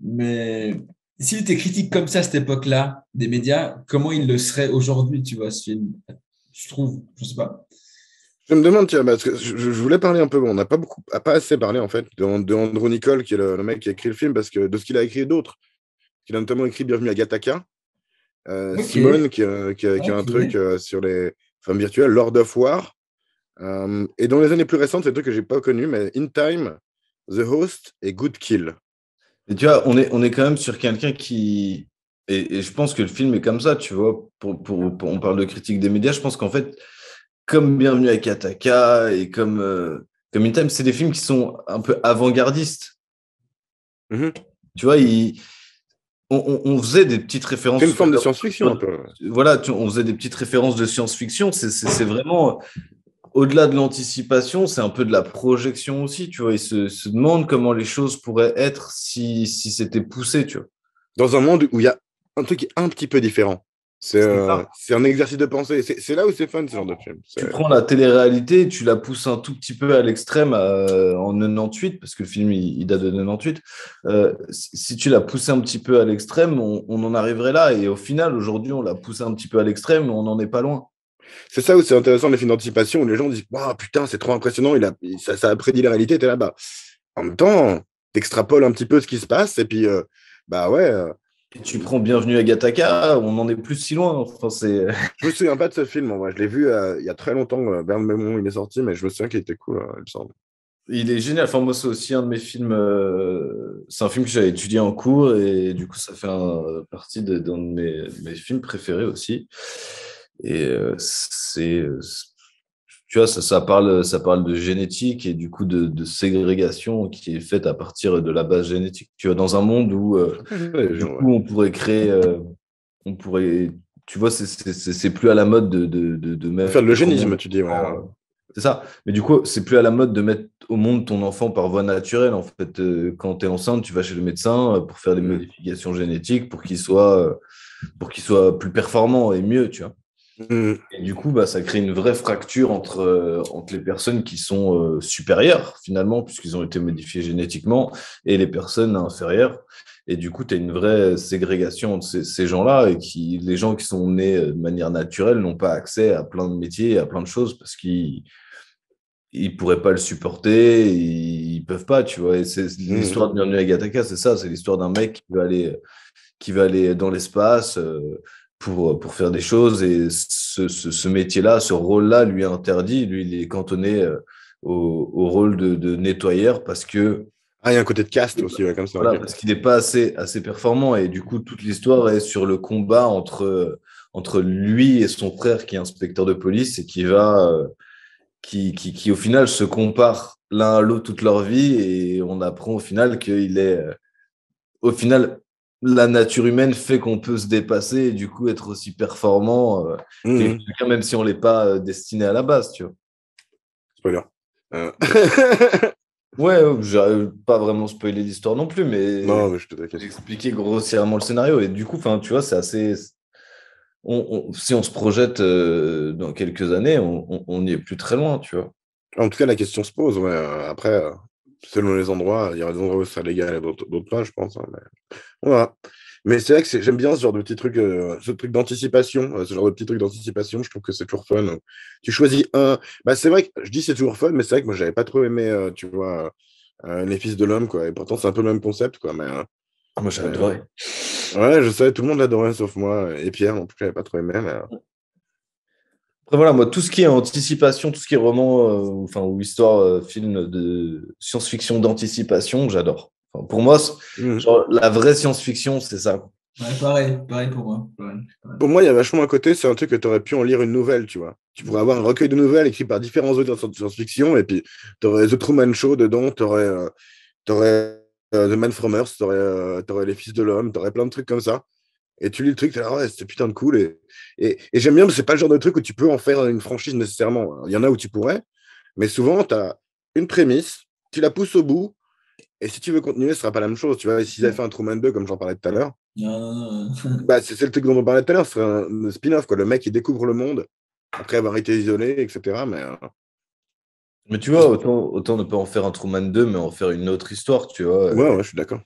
mais s'il était critique comme ça à cette époque-là des médias, comment il le serait aujourd'hui, tu vois, ce film? Je trouve, je sais pas. Je me demande, tiens, parce que je voulais parler un peu, on n'a pas assez parlé en fait de Andrew Niccol, qui est le mec qui a écrit le film, parce que de ce qu'il a écrit d'autres. Il a notamment écrit Bienvenue à Gattaca, Okay. Simone, qui a un truc sur les femmes virtuelles, Lord of War. Et dans les années plus récentes, c'est un truc que j'ai pas connu, mais In Time, The Host et Good Kill. Et tu vois, on est quand même sur quelqu'un qui... Et je pense que le film est comme ça, tu vois. On parle de critique des médias. Je pense qu'en fait, comme Bienvenue à Gattaca et comme In Time, c'est des films qui sont un peu avant-gardistes. Mm-hmm. Tu vois, on faisait des petites références. C'est une forme de science-fiction un peu. Voilà, on faisait des petites références de science-fiction. C'est vraiment... Au-delà de l'anticipation, c'est un peu de la projection aussi, tu vois. Ils se demandent comment les choses pourraient être si c'était poussé, tu vois. Dans un monde où il y a un truc qui est un petit peu différent. C'est un exercice de pensée. C'est là où c'est fun, ce genre de film. Tu prends la télé-réalité, tu la pousses un tout petit peu à l'extrême en 98, parce que le film, il date de 98. Si tu l'as poussé un petit peu à l'extrême, on en arriverait là. Et au final, aujourd'hui, on l'a poussé un petit peu à l'extrême, mais on n'en est pas loin. C'est ça où c'est intéressant, les films d'anticipation, où les gens disent « Waouh, putain, c'est trop impressionnant, ça a prédit la réalité, t'es là-bas. » En même temps, t'extrapoles un petit peu ce qui se passe, et puis, bah ouais... Et tu prends Bienvenue à Gattaca, on n'en est plus si loin. Enfin, je me souviens pas de ce film, moi. Je l'ai vu il y a très longtemps, vers le moment où il est sorti, mais je me souviens qu'il était cool, il me semble. Il est génial. Enfin, moi, c'est aussi un de mes films. C'est un film que j'avais étudié en cours et du coup, ça fait partie d'un de mes films préférés aussi. Et tu vois, ça parle de génétique et du coup de ségrégation qui est faite à partir de la base génétique. Tu vois, dans un monde où du coup, on pourrait créer, on pourrait, tu vois, c'est plus à la mode de mettre faire de l'eugénisme, tu dis. Ouais. C'est ça. Mais du coup, c'est plus à la mode de mettre au monde ton enfant par voie naturelle. En fait, quand tu es enceinte, tu vas chez le médecin pour faire des modifications génétiques pour qu'il soit plus performant et mieux, tu vois. Et du coup, ça crée une vraie fracture entre les personnes qui sont supérieures, finalement, puisqu'ils ont été modifiés génétiquement, et les personnes inférieures. Et du coup, tu as une vraie ségrégation entre ces gens-là, et les gens qui sont nés de manière naturelle n'ont pas accès à plein de métiers, à plein de choses, parce qu'ils ne pourraient pas le supporter, ils ne peuvent pas, tu vois. Et c'est l'histoire de Bienvenue à Gattaca, c'est ça, c'est l'histoire d'un mec qui veut aller dans l'espace pour faire des choses. Et ce métier-là, ce rôle-là, lui est interdit. Lui, il est cantonné au rôle de nettoyeur parce que... Ah, il y a un côté de caste aussi, ouais, comme ça. Voilà, parce qu'il n'est pas assez performant. Et du coup, toute l'histoire est sur le combat entre lui et son frère qui est inspecteur de police et qui au final se comparent l'un à l'autre toute leur vie. Et on apprend au final qu'il est... au final, la nature humaine fait qu'on peut se dépasser et du coup être aussi performant que quelqu'un, même si on ne l'est pas destiné à la base, tu vois. Spoiler. Ouais, j'arrive pas vraiment spoiler l'histoire non plus, mais non, mais je te expliquer grossièrement le scénario. Et du coup, tu vois, c'est assez... si on se projette dans quelques années, on n'y est plus très loin, tu vois. En tout cas, la question se pose. Ouais. Après, selon les endroits, il y aura des endroits où c'est légal et d'autres pas, je pense. Hein, mais... Voilà. Mais c'est vrai que j'aime bien ce genre de petit truc, ce truc d'anticipation, ce genre de petit truc d'anticipation. Je trouve que c'est toujours fun. Tu choisis un. C'est vrai que je dis c'est toujours fun, mais c'est vrai que moi, j'avais pas trop aimé, tu vois, Les Fils de l'Homme, quoi. Et pourtant, c'est un peu le même concept, quoi. Mais, moi, j'ai adoré. Ouais, je sais, tout le monde l'adorait, sauf moi. Et Pierre, non plus, j'avais pas trop aimé. Mais... Après, voilà, moi, tout ce qui est anticipation, tout ce qui est roman, ou histoire, film de science-fiction d'anticipation, j'adore. Enfin, pour moi, genre, la vraie science-fiction, c'est ça. Ouais, pareil pour moi. Pareil. Pour moi, il y a vachement un côté, c'est un truc que tu aurais pu en lire une nouvelle, tu vois. Tu pourrais avoir un recueil de nouvelles écrit par différents auteurs de science-fiction, et puis tu aurais The Truman Show dedans, tu aurais, The Man from Earth, tu aurais Les Fils de l'Homme, tu aurais plein de trucs comme ça. Et tu lis le truc, tu es là, ouais, c'était putain de cool. Et j'aime bien, mais c'est pas le genre de truc où tu peux en faire une franchise nécessairement. Il y en a où tu pourrais, mais souvent, tu as une prémisse, tu la pousses au bout, et si tu veux continuer, ce sera pas la même chose. Tu vois, s'ils avaient fait un Truman 2, comme j'en parlais tout à l'heure, c'est le truc dont on parlait tout à l'heure, c'est un spin-off, quoi. Le mec, il découvre le monde après avoir été isolé, etc. Mais tu vois, autant ne pas en faire un Truman 2, mais en faire une autre histoire, tu vois. Ouais, je suis d'accord.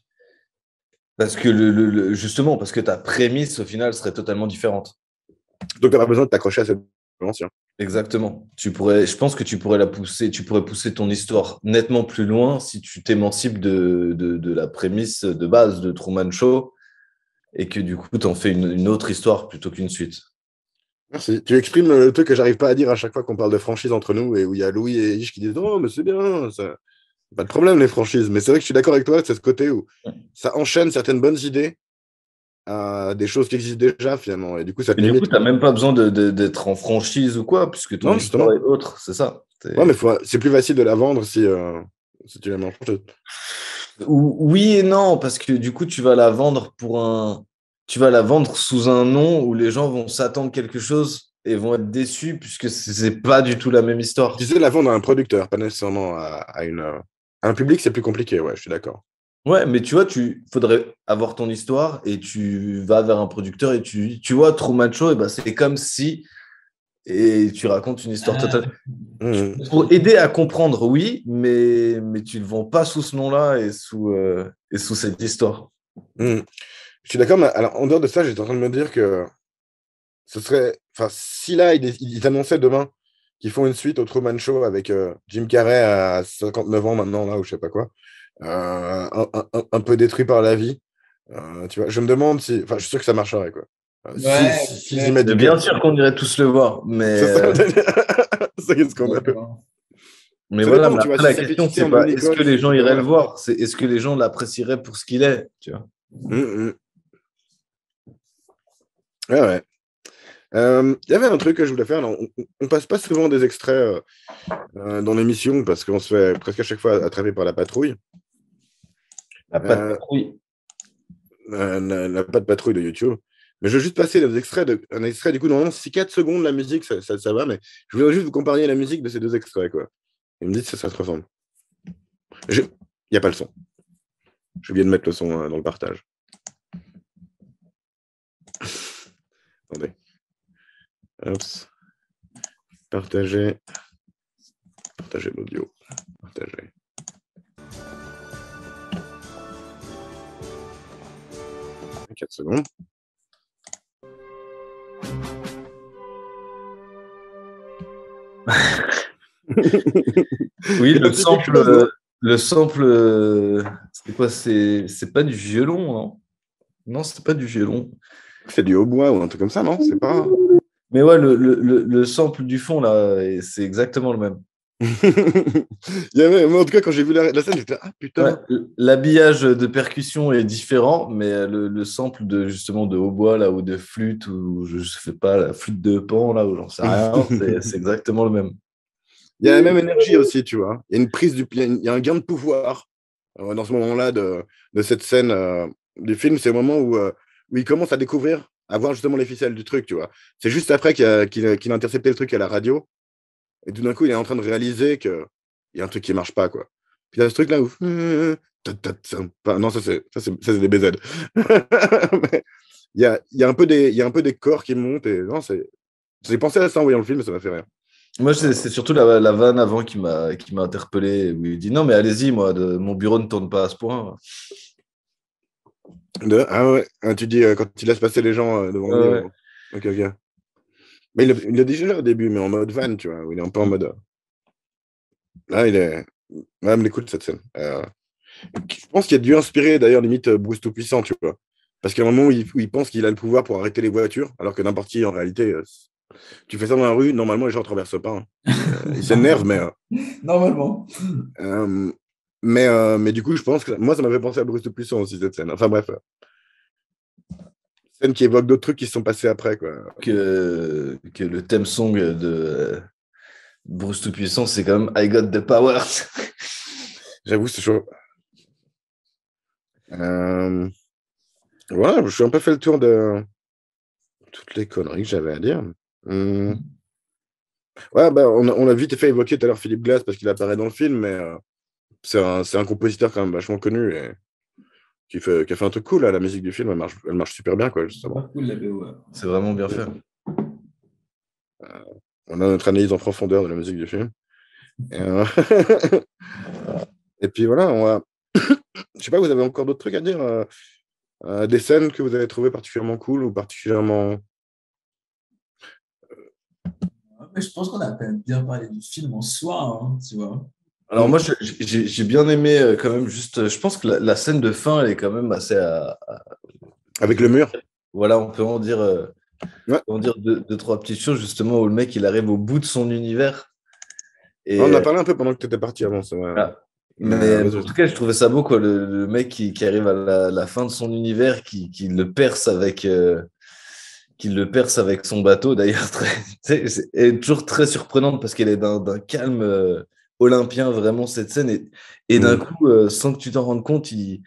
Parce que justement, parce que ta prémisse, au final, serait totalement différente. Donc, tu n'as pas besoin de t'accrocher à cette ancien. Exactement. Je pense que tu pourrais pousser ton histoire nettement plus loin si tu t'émancipes de la prémisse de base de Truman Show et que du coup, tu en fais une autre histoire plutôt qu'une suite. Merci. Tu exprimes le truc que j'arrive pas à dire à chaque fois qu'on parle de franchise entre nous et où il y a Louis et Ish qui disent oh, mais c'est bien, ça... pas de problème les franchises. Mais c'est vrai que je suis d'accord avec toi, c'est ce côté où ça enchaîne certaines bonnes idées à des choses qui existent déjà finalement. Et du coup, ça te limite. Du coup, tu n'as même pas besoin d'être en franchise ou quoi, puisque ton histoire est autre, c'est ça. Ouais, mais c'est plus facile de la vendre si tu la mets en franchise. Oui et non, parce que du coup, tu vas la vendre tu vas la vendre sous un nom où les gens vont s'attendre quelque chose et vont être déçus puisque c'est pas du tout la même histoire. Tu sais, la vendre à un producteur, pas nécessairement à un public, c'est plus compliqué, ouais, je suis d'accord. Ouais, mais tu vois, faudrait avoir ton histoire et tu vas vers un producteur et tu vois, Truman Show, et c'est comme si et tu racontes une histoire totale. Pour aider à comprendre, oui, mais tu ne le vends pas sous ce nom-là et sous cette histoire. Je suis d'accord, mais alors, en dehors de ça, j'étais en train de me dire que ce serait. Enfin, si là, ils annonçaient demain qu'ils font une suite au Truman Show avec Jim Carrey à 59 ans maintenant, là, ou je sais pas quoi, un peu détruit par la vie, tu vois, je me demande si. Enfin, je suis sûr que ça marcherait, quoi. Si ils y mettent bien sûr qu'on irait tous le voir, mais. C'est ça, qu'est-ce qu'on a. Mais Ça voilà, dépend, mais tu vois, après, si la ça fait question, titiller c'est en pas bonne est-ce école, que les gens c'est iraient le ouais. voir? C'est est-ce que les gens l'apprécieraient pour ce qu'il est, tu vois? Mm. Ouais, ouais. Il y avait un truc que je voulais faire. Alors, on passe pas souvent des extraits dans l'émission parce qu'on se fait presque à chaque fois attraper par la patrouille. La patte Euh, patrouille. la pas de patrouille de YouTube. Mais je veux juste passer un extrait, du coup, normalement, si 4 secondes, la musique, ça va, mais je voudrais juste vous comparer la musique de ces deux extraits, quoi. Et me dites si ça se ressemble. Il n'y a pas le son. J'ai oublié de mettre le son dans le partage. Attendez. Hop. Partager. Partager l'audio. Partager. Quatre secondes. Oui, Ça le te dit quelque chose, sample, non? le sample, c'est quoi? C'est pas du violon, non? Non, c'est pas du violon. C'est du hautbois ou un truc comme ça, non? C'est pas. Mais ouais, le sample du fond, là, c'est exactement le même. Moi, en tout cas, quand j'ai vu la scène, j'étais ah Ouais, putain. l'habillage de percussion est différent, mais le sample justement de hautbois, là, ou de flûte, ou je sais pas, la flûte de Pan, là, ou j'en sais rien, c'est exactement le même. Il y a la même énergie aussi, tu vois. Il y a une il y a un gain de pouvoir dans ce moment-là de cette scène du film. C'est le moment où il commence à découvrir, à voir justement les ficelles du truc, tu vois. C'est juste après qu'il a intercepté le truc à la radio. Et tout d'un coup, il est en train de réaliser qu'il y a un truc qui marche pas, quoi. Puis il y a ce truc-là où. Non, ça, c'est des BZ. Mais il y a un peu des corps qui montent. Et non, j'ai pensé à ça en voyant le film, mais ça m'a fait rire. Moi, c'est surtout la vanne avant qui m'a interpellé, où il dit non, mais allez-y, moi, mon bureau ne tourne pas à ce point. Ah ouais, ah, tu dis quand il laisse passer les gens devant lui. Ouais. Ok, ok. Mais il a déjà là au début, mais en mode van, tu vois, où il est un peu en mode. Là, il est. Ouais, mais écoute cette scène. Je pense qu'il a dû inspirer d'ailleurs limite Bruce Tout-Puissant, tu vois. Parce qu'il y a un moment où il pense qu'il a le pouvoir pour arrêter les voitures, alors que n'importe qui, en réalité, tu fais ça dans la rue, normalement les gens ne traversent pas. Hein. Ils s'énervent, Normalement. euh, mais du coup, je pense que moi, ça m'avait pensé à Bruce Tout-Puissant aussi, cette scène. Enfin bref, scène qui évoque d'autres trucs qui se sont passés après, quoi. Que le theme song de Bruce Tout-Puissant, c'est quand même I Got the Power. J'avoue, c'est chaud. Voilà, je suis un peu fait le tour de toutes les conneries que j'avais à dire. Ouais, bah, on a vite fait évoquer tout à l'heure Philippe Glass parce qu'il apparaît dans le film, mais c'est un compositeur quand même vachement connu et qui a fait un truc cool. Là, la musique du film, elle marche super bien, quoi, justement. Cool la BO. C'est vraiment bien fait. On a notre analyse en profondeur de la musique du film. Et puis voilà, je sais pas, vous avez encore d'autres trucs à dire des scènes que vous avez trouvées particulièrement cool ou particulièrement. Mais je pense qu'on a quand même bien parlé du film en soi, hein, tu vois. Alors moi, j'ai bien aimé quand même juste. Je pense que la scène de fin, elle est quand même assez. Avec le mur. Voilà, on peut en dire, Ouais. deux, trois petites choses justement où le mec il arrive au bout de son univers. Et On a parlé un peu pendant que tu étais parti avant, c'est vrai. voilà. Mais, Mais vas-y, en vas-y. tout cas, je trouvais ça beau quoi, le mec qui arrive à la fin de son univers, qui le perce avec son bateau d'ailleurs, est toujours très surprenante parce qu'elle est d'un calme olympien, vraiment, cette scène. Et d'un coup, sans que tu t'en rendes compte, il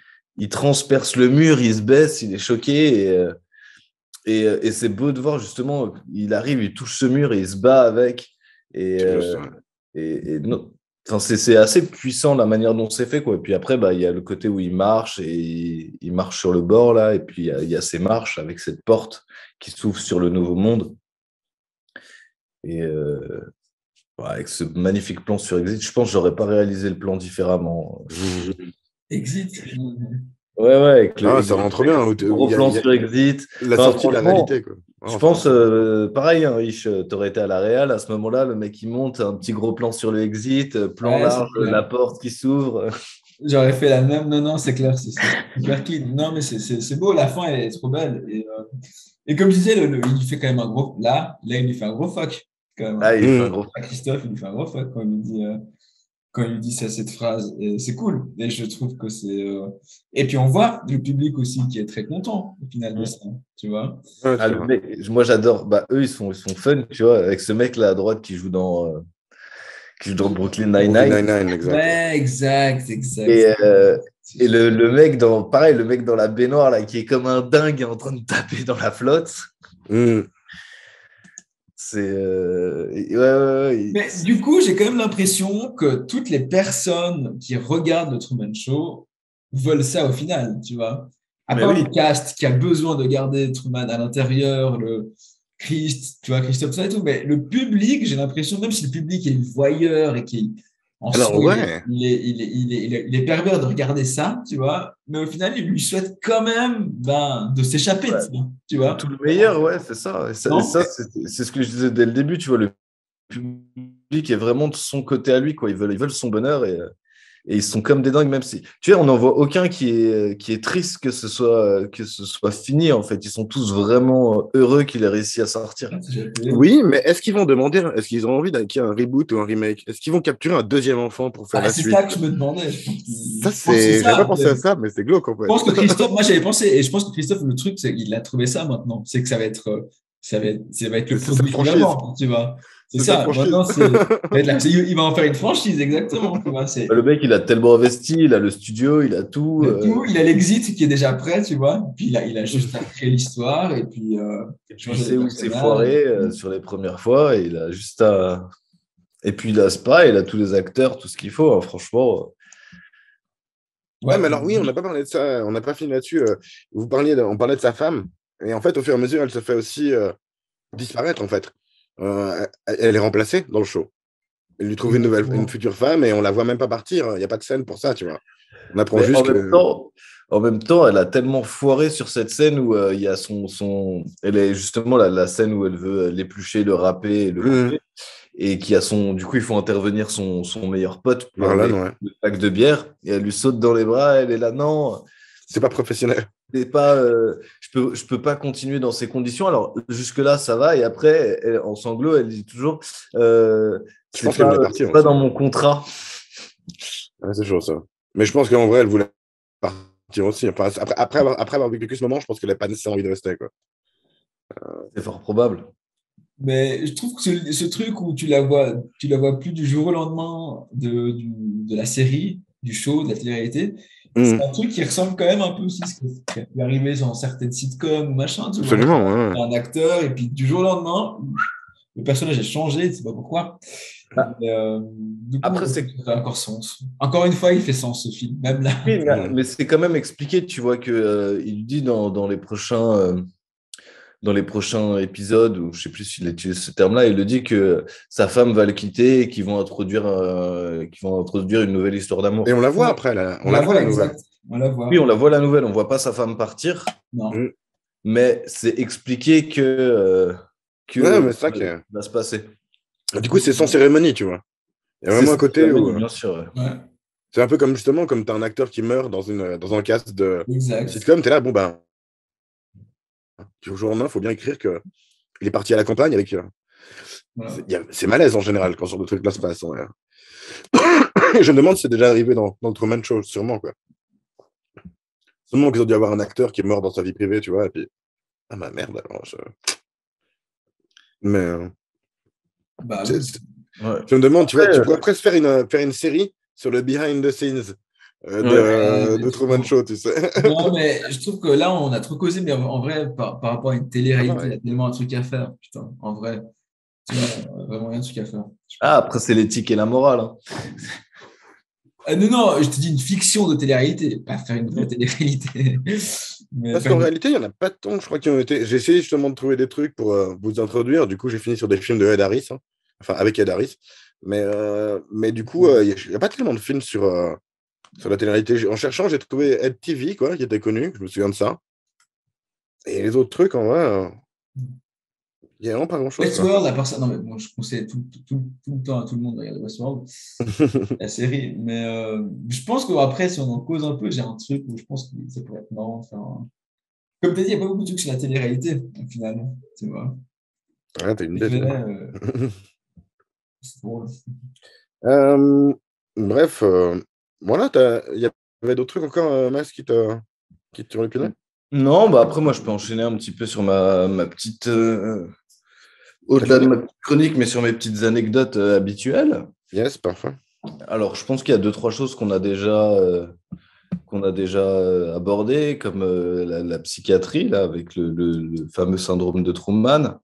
transperce le mur, il se baisse, il est choqué. Et c'est beau de voir justement, il arrive, il touche ce mur et il se bat avec. Et, C'est juste, euh, et non. Enfin, c'est assez puissant la manière dont c'est fait, quoi. Et puis après, bah, il y a le côté où il marche et il marche sur le bord, là. Et puis il y a ces marches avec cette porte qui s'ouvre sur le nouveau monde. Et ouais, avec ce magnifique plan sur Exit, je pense que j'aurais pas réalisé le plan différemment. Exit. Ouais, avec Ah, ça rend trop bien. le gros plan sur Exit. La Enfin, sortie de la franchement, réalité, quoi. je Enfin, pense, pareil, hein, Ish, t'aurais été à la Real, à ce moment-là, le mec il monte, un petit gros plan sur le Exit, plan Ouais, c'est large, la clair. porte qui s'ouvre. J'aurais fait la même. Non, non, c'est clair. C'est clair qu'il. Non, mais c'est beau. La fin, elle est trop belle. Et comme je disais, il lui fait quand même un gros. Là, il lui fait un gros fuck. Quand même. Ah, il fait un mmh. gros. À Christophe, il lui fait un gros fuck quand il lui dit. quand il lui dit cette phrase. Et c'est cool. Et je trouve que c'est. Et puis on voit le public aussi qui est très content au final de ça. Tu vois. Ouais, Ah, moi, j'adore. Bah, eux, ils sont fun, tu vois, avec ce mec-là à droite qui joue dans Brooklyn Brooklyn Nine-Nine. Nine-Nine, exact. Ouais, exact. Et le mec pareil, le mec dans la baignoire, là, qui est comme un dingue en train de taper dans la flotte. C'est. Ouais. Mais du coup, j'ai quand même l'impression que toutes les personnes qui regardent le Truman Show veulent ça au final, tu vois. À part le cast qui a besoin de garder Truman à l'intérieur, le Christ, tu vois, Christophe, ça et tout, mais le public, j'ai l'impression, même si le public est voyeur et qui en Alors, soi, ouais. il est pervers de regarder ça, tu vois, mais au final, il lui souhaite quand même de s'échapper de ça, tu vois. Tout le meilleur, ouais, c'est ça. Et Non c'est ce que je disais dès le début, tu vois, le public est vraiment de son côté à lui, quoi. Ils veulent son bonheur et ils sont comme des dingues, même si, tu vois, on n'en voit aucun qui est triste que ce soit fini, en fait. Ils sont tous vraiment heureux qu'il ait réussi à sortir. Oui, mais est-ce qu'ils vont demander, est-ce qu'ils ont envie qu'il y ait un reboot ou un remake? Est-ce qu'ils vont capturer un deuxième enfant pour faire la c'est suite? ça que je me demandais. J'avais pas pensé à ça, mais c'est glauque en fait. Je pense que Christophe, moi j'avais pensé, et je pense que Christophe, le truc, c'est qu'il a trouvé ça maintenant. C'est que ça va être le produit qu'il va vendre, tu vois. C'est ça. Maintenant, il va en faire une franchise, exactement. Tu vois, Le mec, il a tellement investi, il a le studio, il a tout. Il a l'exit qui est déjà prêt, tu vois. Puis il a juste à créer l'histoire et puis. Il sait où il s'est foiré sur les premières fois et il a juste à. Et puis il a Spa, il a tous les acteurs, tout ce qu'il faut, hein, franchement. Ouais, mais alors oui, on n'a pas parlé de ça, on n'a pas fini là-dessus. On parlait de sa femme, et en fait, au fur et à mesure, elle se fait aussi disparaître, en fait. Elle est remplacée dans le show. Il lui trouve une future femme, et on la voit même pas partir. Il n'y a pas de scène pour ça, tu vois. On apprend Mais juste en même temps, elle a tellement foiré sur cette scène où il y a Elle est justement la scène où elle veut l'éplucher, le râper, le couper. Et du coup, il faut intervenir son meilleur pote pour le pack de bière. Et elle lui saute dans les bras. Elle est là, non. C'est pas professionnel. C'est pas, je peux pas continuer dans ces conditions. Alors, jusque-là, ça va. Et après, en sanglots, elle dit toujours je pense qu'elle voulait partir. C'est pas dans mon contrat. Ouais, c'est chaud, ça. Mais je pense qu'en vrai, elle voulait partir aussi. Enfin, après avoir vécu ce moment, je pense qu'elle n'avait pas nécessairement envie de rester, quoi. C'est fort probable. Mais je trouve que ce truc où tu la vois plus du jour au lendemain de la série, du show, de la télé-réalité, c'est un truc qui ressemble quand même un peu aussi à ce qui est arrivé dans certaines sitcoms ou machin. Tu vois, ouais. un acteur, et puis du jour au lendemain, le personnage a changé, tu ne sais pas pourquoi. Du coup, après, ça fait encore sens. Encore une fois, il fait sens, ce film, même là. Oui, mais c'est quand même expliqué, tu vois, qu'il dit dans les prochains épisodes, ou je ne sais plus s'il utilise ce terme-là, il le dit que sa femme va le quitter et qu'ils vont introduire une nouvelle histoire d'amour. Et on la voit après, on la voit la nouvelle. On la voit. Oui, on la voit la nouvelle, on ne voit pas sa femme partir. Non. Mais c'est expliqué que mais ça va se passer. Du coup, c'est sans cérémonie, tu vois. Il y a vraiment un côté où. Bien sûr. Ouais. C'est un peu comme justement, comme tu as un acteur qui meurt dans un cast de sitcom, tu es là, bon ben. Du jour au lendemain, il faut bien écrire qu'il est parti à la campagne avec. C'est malaise en général quand ce genre de truc là se passe. Ouais. Je me demande si c'est déjà arrivé dans le Truman Show, sûrement, quoi. Sûrement qu'ils ont dû avoir un acteur qui est mort dans sa vie privée, tu vois, et puis. Ah bah merde, alors. Mais. Je me demande, tu vois, tu pourrais presque faire une série sur le behind the scenes de Truman Show, tu sais. Non, mais je trouve que là, on a trop causé, mais en vrai, par rapport à une télé-réalité, il y a tellement un truc à faire, putain, en vrai. Vraiment rien de truc à faire. Après, c'est l'éthique et la morale. Hein. Non, je te dis une fiction de télé-réalité, pas faire une vraie télé-réalité. Parce qu'en réalité, il n'y en a pas tant, je crois, qui ont été. J'ai essayé justement de trouver des trucs pour vous introduire. Du coup, j'ai fini sur des films de Ed Harris, hein. Enfin, avec Ed Harris. Mais du coup, il n'y a pas tellement de films sur la télé-réalité. En cherchant, j'ai trouvé Ed TV, quoi, qui était connu. Je me souviens de ça. Et les autres trucs, en vrai, il n'y a vraiment pas grand-chose. Westworld, à part ça, non, mais bon, je conseille tout le temps à tout le monde de regarder Westworld, la série. Mais je pense qu'après, si on en cause un peu, j'ai un truc où je pense que ça pourrait être marrant de faire Comme tu as dit, il n'y a pas beaucoup de trucs sur la télé-réalité, finalement. Tu vois. Ouais, t'es une bête. C'est drôle. Bref, voilà, il y avait d'autres trucs encore, Max, qui te tirent le pied? Non, bah après, moi, je peux enchaîner un petit peu sur ma petite. Au-delà de Chronique? ma petite chronique, mais sur mes petites anecdotes habituelles. Yes, parfait. Alors, je pense qu'il y a deux, trois choses qu'on a déjà abordées, comme la psychiatrie, là, avec le fameux syndrome de Truman.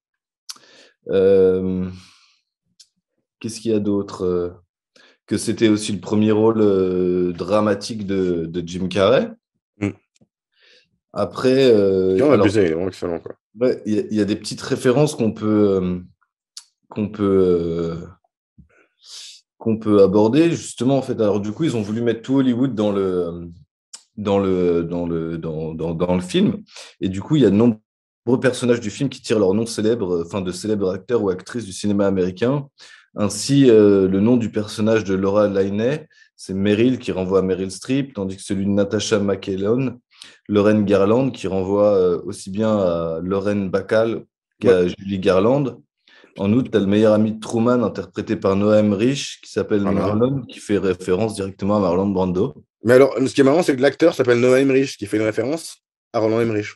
Euh, Qu'est-ce qu'il y a d'autre? Que c'était aussi le premier rôle dramatique de Jim Carrey. Mm. Après, Qui en a alors, abusé, il est vraiment excellent, quoi. ouais, il y a des petites références qu'on peut, euh, qu'on peut aborder, justement, en fait. Alors, du coup, ils ont voulu mettre tout Hollywood dans le film. Et du coup, il y a de nombreux personnages du film qui tirent leur nom célèbre, enfin, de célèbres acteurs ou actrices du cinéma américain. Ainsi, le nom du personnage de Laura Linney, c'est Meryl qui renvoie à Meryl Streep, tandis que celui de Natasha McElhone, Lauren Garland, qui renvoie aussi bien à Lauren Bacall Ouais. qu'à Julie Garland. En outre, tu as le meilleur ami de Truman, interprété par Noah Emmerich, qui s'appelle Voilà. Marlon, qui fait référence directement à Marlon Brando. Mais alors, ce qui est marrant, c'est que l'acteur s'appelle Noah Emmerich, qui fait une référence à Roland Emmerich.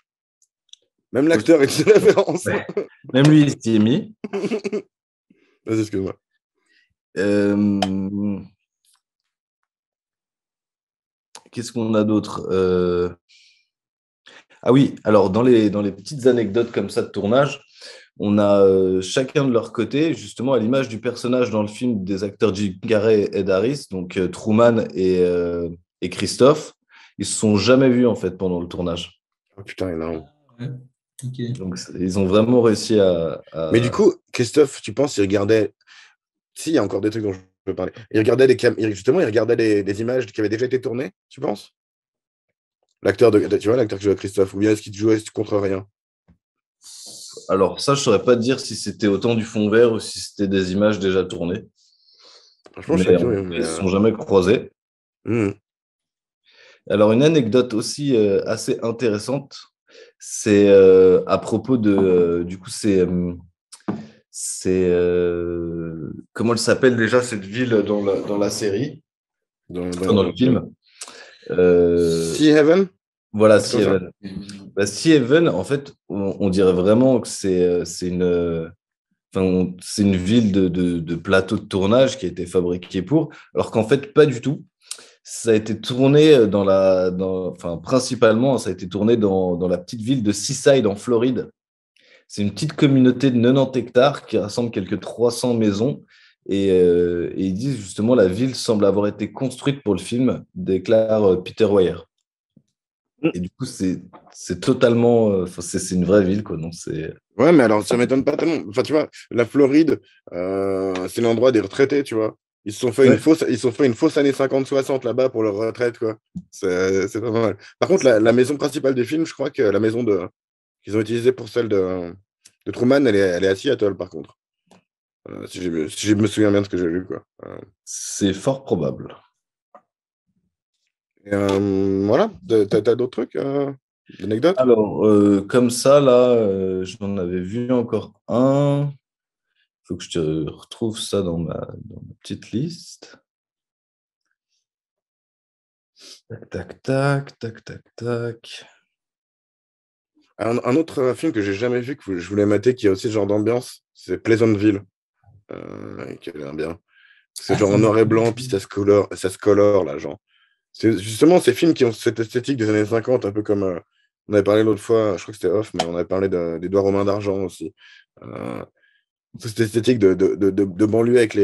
Même l'acteur est une référence. Ouais. Même lui, il s'y est mis. Vas-y, excuse-moi. Qu'est-ce qu'on a d'autre? Ah oui, alors dans les petites anecdotes comme ça de tournage, on a chacun de leur côté, justement à l'image du personnage dans le film des acteurs Jim Carrey et Ed Harris, donc Truman et Christophe, ils se sont jamais vus en fait pendant le tournage. Oh putain, énorme. Ouais. Ok. Donc ils ont vraiment réussi Mais du coup, Christophe, tu penses, il regardait. Si, il y a encore des trucs dont je peux parler. Il regardait justement, il regardait des images qui avaient déjà été tournées, tu penses? Tu vois, l'acteur qui joue à Christophe, ou bien est-ce qu'il jouait contre rien? Alors ça, je saurais pas te dire si c'était autant du fond vert ou si c'était des images déjà tournées, Franchement, je serais mais en curieux. tout cas, Mais, ils se sont jamais croisés. hmm. Alors, une anecdote aussi assez intéressante, c'est à propos de, du coup, comment elle s'appelle déjà cette ville dans la série, Dans, enfin, dans le film. Sea Heaven? Voilà, C'est comme Sea ça? Haven. Bah, Sea Haven, en fait, on dirait vraiment que c'est une ville de plateau de tournage qui a été fabriquée pour, alors qu'en fait, pas du tout. Ça a été tourné enfin, principalement, ça a été tourné dans la petite ville de Seaside en Floride. C'est une petite communauté de 90 hectares qui rassemble quelques 300 maisons. Et ils disent justement la ville semble avoir été construite pour le film, déclare Peter Weir. Et du coup, c'est totalement, enfin, c'est une vraie ville, quoi. Donc Ouais, mais alors ça m'étonne pas tellement. Enfin, tu vois, la Floride, c'est l'endroit des retraités, tu vois. ouais. Ils se sont fait une fausse année 50-60 là-bas pour leur retraite, quoi. C'est pas mal. Par contre, la maison principale du film, je crois que la maison qu'ils ont utilisée pour celle de Truman, elle est à Seattle, par contre. Si je me souviens bien de ce que j'ai lu, quoi. C'est fort probable. Voilà, t'as d'autres trucs, d'anecdotes? Alors, comme ça, là, j'en avais vu encore un. Il faut que je te retrouve ça dans ma petite liste. Tac, tac, tac, tac, tac, tac. Un autre film que j'ai jamais vu, que je voulais mater, qui a aussi ce genre d'ambiance, c'est Pleasantville, qui a l'air bien. C'est Ah, genre en noir et blanc, puis ça se colore, là, genre. C'est justement ces films qui ont cette esthétique des années 50, un peu comme on avait parlé l'autre fois, je crois que c'était off, mais on avait parlé des Doigts romains d'argent aussi. Euh, Cette esthétique de banlieue avec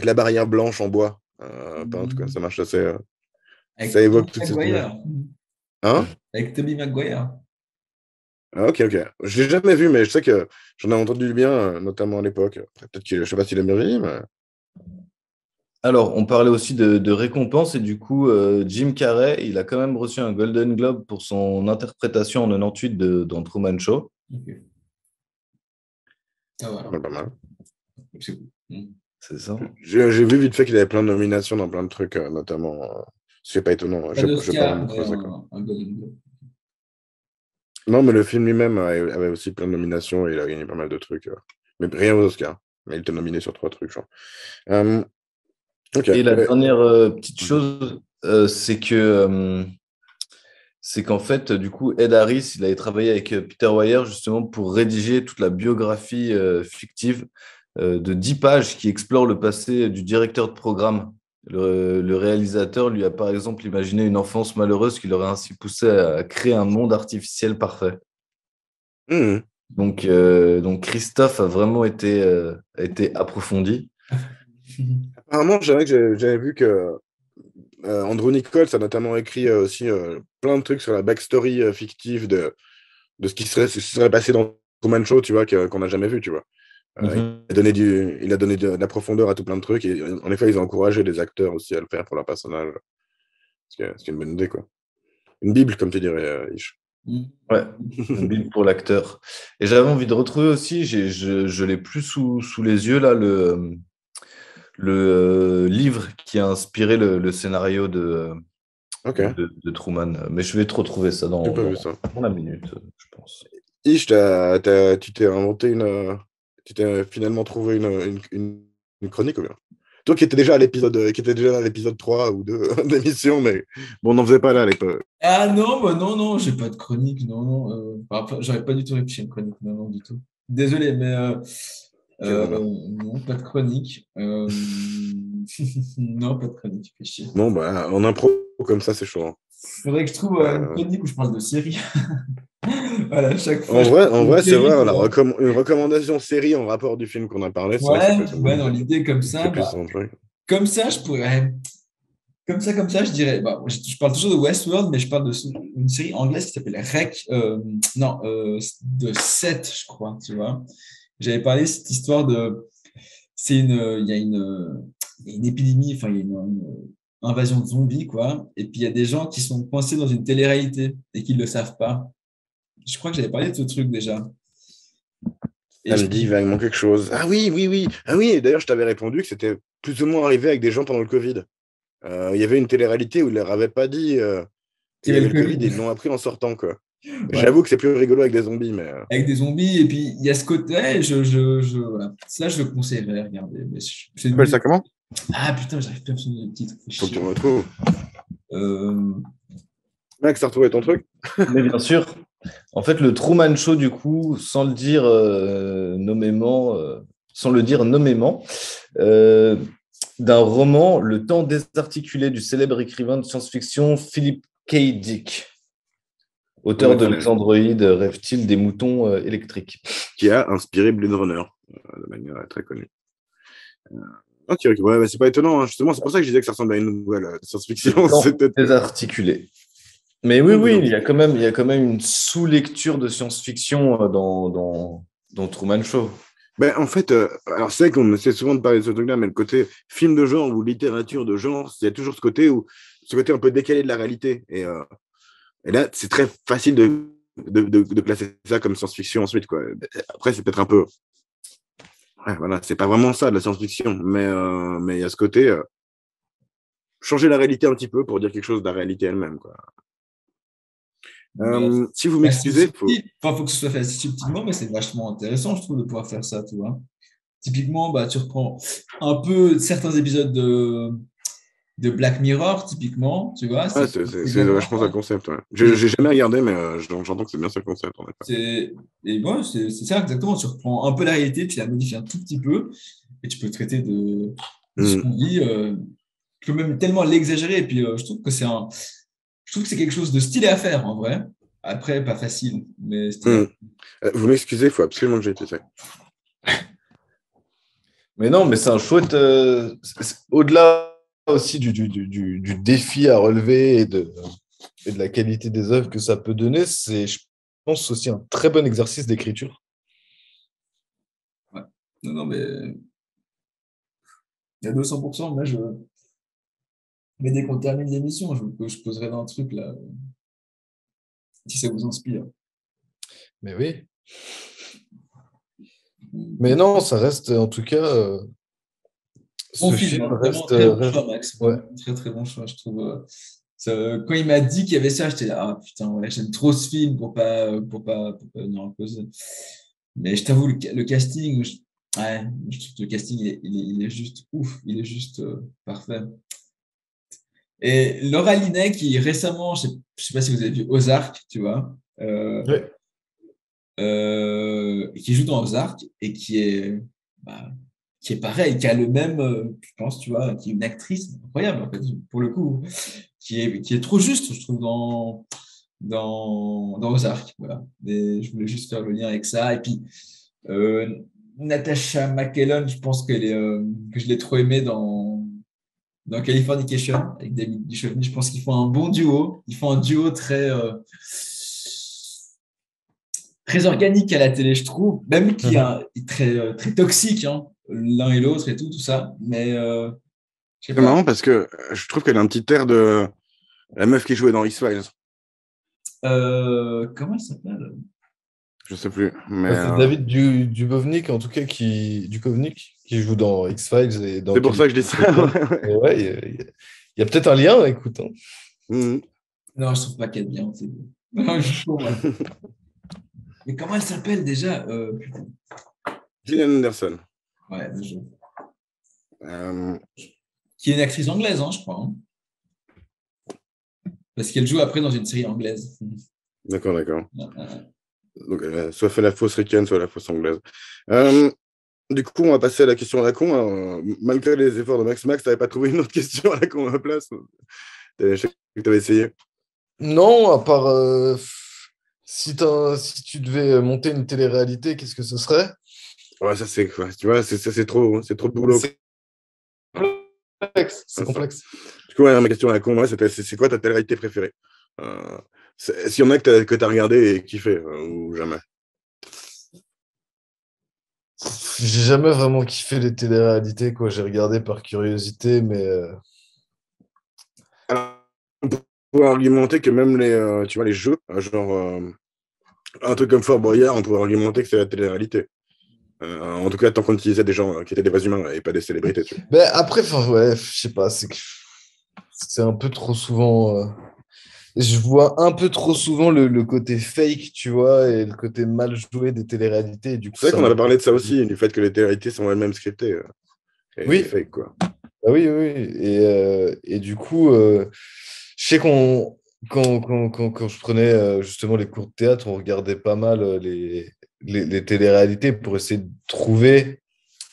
la barrière blanche en bois. En tout cas, ça marche assez. Ça avec évoque Tobey toute cette image. Maguire. Hein? Avec Tobey Maguire. Ah, ok, ok. Je l'ai jamais vu, mais je sais que j'en ai entendu du bien, notamment à l'époque. Après, peut-être que je sais pas s'il a bien vieilli, mais. Alors, on parlait aussi de récompenses et du coup, Jim Carrey, il a quand même reçu un Golden Globe pour son interprétation en 98 dans Truman Show. Ok. Ah, voilà. Pas mal. C'est cool. C'est ça. J'ai vu vite fait qu'il avait plein de nominations dans plein de trucs, notamment. C'est pas étonnant. Pas Je vais pas d'Oscar, me mais creuser, quoi. un Golden Globe. Non, mais le film lui-même avait aussi plein de nominations et il a gagné pas mal de trucs. Mais rien aux Oscars. Mais il était nominé sur 3 trucs, genre. Euh, Ok. Et la dernière petite chose, c'est qu'en fait, du coup, Ed Harris, il avait travaillé avec Peter Weir justement pour rédiger toute la biographie fictive de 10 pages qui explore le passé du directeur de programme. Le réalisateur lui a par exemple imaginé une enfance malheureuse qui l'aurait ainsi poussé à créer un monde artificiel parfait. Mhm. Donc Christophe a été approfondi. Apparemment, j'avais vu que Andrew Nichols a notamment écrit aussi plein de trucs sur la backstory fictive de ce qui serait passé dans Truman Show, tu vois, qu'on n'a jamais vu, tu vois. Mhm. Il a donné de la profondeur à tout plein de trucs. Et en effet, ils ont encouragé les acteurs aussi à le faire pour leur personnage. Ce qui est une bonne idée, quoi. Une Bible, comme tu dirais, Ish. Ouais, une Bible pour l'acteur. Et j'avais envie de retrouver aussi, je l'ai plus sous les yeux là, le livre qui a inspiré le scénario Ok, de Truman. Mais je vais te retrouver ça j'ai pas vu ça. dans la minute, je pense. Ish, tu t'es inventé tu t'es finalement trouvé une chronique ou bien? Toi qui étais déjà à qui était déjà à l'épisode 3 ou 2 d'émission, mais bon, on n'en faisait pas là à l'époque. Ah non, bah non, non, j'ai pas de chronique, non, non. J'aurais pas du tout réfléchi à une chronique, non, non, du tout. Désolé, mais Quel honneur. non, pas de chronique. Non, pas de chronique, fais chier. Bon, bah, en impro, comme ça, c'est chaud, hein. Faudrait que je trouve une Euh, chronique où je parle de série. Voilà, chaque fois, En je vrai, parle en de vrai, c'est série vrai, pour. une recommandation série en rapport du film qu'on a parlé, c'est vrai que ça peut Ouais, être une ouais, bonne dans idée. l'idée comme C'est ça, plus bah, simple, ouais. comme ça, je pourrais. Comme ça, je dirais. Bah, je parle toujours de Westworld, mais je parle une série anglaise qui s'appelle Rec. Non, de 7, je crois, tu vois. J'avais parlé de cette histoire de. Il y a une épidémie, enfin, il y a une invasion de zombies, quoi. Et puis, il y a des gens qui sont coincés dans une télé-réalité et qui ne le savent pas. Je crois que j'avais parlé de ce truc déjà. Et Ça je me dit vaguement quelque chose. Ah oui, oui, oui. Ah oui, et d'ailleurs, je t'avais répondu que c'était plus ou moins arrivé avec des gens pendant le Covid. Il y avait une télé-réalité où ils leur avaient pas dit qu'il qu'il y y avait avait le le Covid et Covid. ils l'ont appris en sortant, quoi. Ouais. J'avoue que c'est plus rigolo avec des zombies, mais Avec des zombies, et puis il y a ce côté, ouais, voilà. Ça, je le conseillerais, regardez. Mais c'est tu appelles nul. ça comment? Ah putain, j'arrive plus à me souvenir du titre, fais Faut que chier. tu me retrouves. Euh, Max, t'as retrouvé ton truc? Mais bien sûr, en fait, le Truman Show, du coup, sans le dire nommément, euh, d'un roman, Le temps désarticulé du célèbre écrivain de science-fiction Philip K. Dick, On auteur a de trouvé. Les androïdes rêvent-ils des moutons électriques. Qui a inspiré Blade Runner de manière très connue. Ok, ok. Ouais, mais c'est pas étonnant, hein. Justement, c'est pour ça que je disais que ça ressemble à une nouvelle de Le science-fiction. C'est temps peut-être. désarticulé. Mais oui, Temps oui, désarticulé. il y a quand même une sous-lecture de science-fiction dans Truman Show. Ben, en fait, alors c'est vrai qu'on essaie souvent de parler de ce truc-là, mais le côté film de genre ou littérature de genre, il y a toujours ce côté un peu décalé de la réalité. Et là, c'est très facile de classer ça comme science-fiction ensuite, quoi. Après, c'est peut-être un peu. Ouais, voilà, c'est pas vraiment ça de la science-fiction, mais il y a ce côté changer la réalité un petit peu pour dire quelque chose de la réalité elle-même, quoi. mais Si vous assez m'excusez, subtil. Enfin, faut que ce soit fait assez subtilement, mais c'est vachement intéressant, je trouve, de pouvoir faire ça, tu vois. Typiquement, bah, tu reprends un peu certains épisodes de Black Mirror, typiquement, tu vois, ouais, c'est c'est exactement vachement ça le ça. concept. Ouais. Et J'ai jamais regardé, mais j'entends que c'est bien ça le concept, en effet. et bon, c'est ça exactement. Tu reprends un peu la réalité, tu la modifies un tout petit peu, et tu peux traiter de ce Mm, qu'on vit. Tu peux même tellement l'exagérer. Et puis, je trouve que c'est quelque chose de stylé à faire, en vrai. Après, pas facile, mais stylé. mm. Vous m'excusez, il faut absolument que j'aille pisser. Mais non, mais c'est un chouette. Au-delà aussi du défi à relever et de la qualité des œuvres que ça peut donner, c'est, je pense, aussi un très bon exercice d'écriture. Ouais. Non, non, mais il y a 200%. Mais dès qu'on termine l'émission, je poserai dans un truc là, si ça vous inspire. Mais oui. Mais non, ça reste, en tout cas, Bon ce film, film hein, vraiment reste. très bon choix, Max. Ouais. Vraiment très très bon choix, je trouve. Quand il m'a dit qu'il y avait ça, j'étais là, ah putain, ouais, j'aime trop ce film pour pas venir en cause. Mais je t'avoue, le casting, Ouais, je trouve que le casting, il est juste ouf. Il est juste parfait. Et Laura Linney, qui récemment, je ne sais pas si vous avez vu Ozark, tu vois, Ouais. qui joue dans Ozark et bah, qui est pareil, qui a le même, je pense, tu vois, qui est une actrice incroyable, en fait, pour le coup, qui est trop juste, je trouve, dans Ozark. Voilà. Et je voulais juste faire le lien avec ça. Et puis, euh, Natasha McElhone, je pense que je l'ai trop aimée dans Californication avec David Duchovny. Je pense qu'ils font un bon duo. Ils font un duo très organique à la télé, je trouve, même qui est très toxique, hein, l'un et l'autre et tout ça. Mais je sais C'est pas. marrant parce que je trouve qu'elle a un petit air de la meuf qui jouait dans X-Files. Comment elle s'appelle? Je sais plus. Mais Bah, c'est David Duchovny, en tout cas, Duchovny, qui joue dans X-Files et dans c'est pour ça que je dis ça. Et ouais, il y a peut-être un lien, écoute. Hein. Mhm. Non, je trouve pas qu'elle est bien. C'est bon. Non, je trouve, ouais. Mais comment elle s'appelle déjà? Putain. Gillian Anderson. Ouais, Euh, qui est une actrice anglaise, hein, je crois. Hein. Parce qu'elle joue après dans une série anglaise. D'accord. Ouais. Donc, soit fait la fausse ricaine, soit la fausse anglaise. Du coup, on va passer à la question à la con. Alors, malgré les efforts de Max, tu n'avais pas trouvé une autre question à la con à la place? Je sais que tu avais essayé. Non, à part si tu devais monter une télé-réalité, qu'est-ce que ce serait? Ouais, ça, c'est quoi? Tu vois, c'est trop de boulot. C'est complexe. C'est Enfin, complexe. du coup, ouais, ma question à la con, ouais, c'était c'est quoi ta télé-réalité préférée? S'il y en a que tu as regardé et kiffé, ou jamais? J'ai jamais vraiment kiffé les télé-réalités, quoi. J'ai regardé par curiosité, mais Alors, on pourrait argumenter que même tu vois, les jeux, genre un truc comme Fort Boyard, on pourrait argumenter que c'est la télé-réalité. En tout cas, tant qu'on utilisait des gens qui étaient des vrais humains et pas des célébrités. Tu vois. ben après, enfin, ouais, je sais pas, c'est un peu trop souvent. Je vois un peu trop souvent le côté fake, tu vois, et le côté mal joué des téléréalités. Et du coup, C'est vrai ça qu'on m'a. avait parlé de ça aussi, du fait que les télé-réalités sont elles-mêmes scriptées et Oui, fake, quoi. ah oui, oui. Et du coup, je sais quand je prenais justement les cours de théâtre, on regardait pas mal les téléréalités pour essayer de trouver,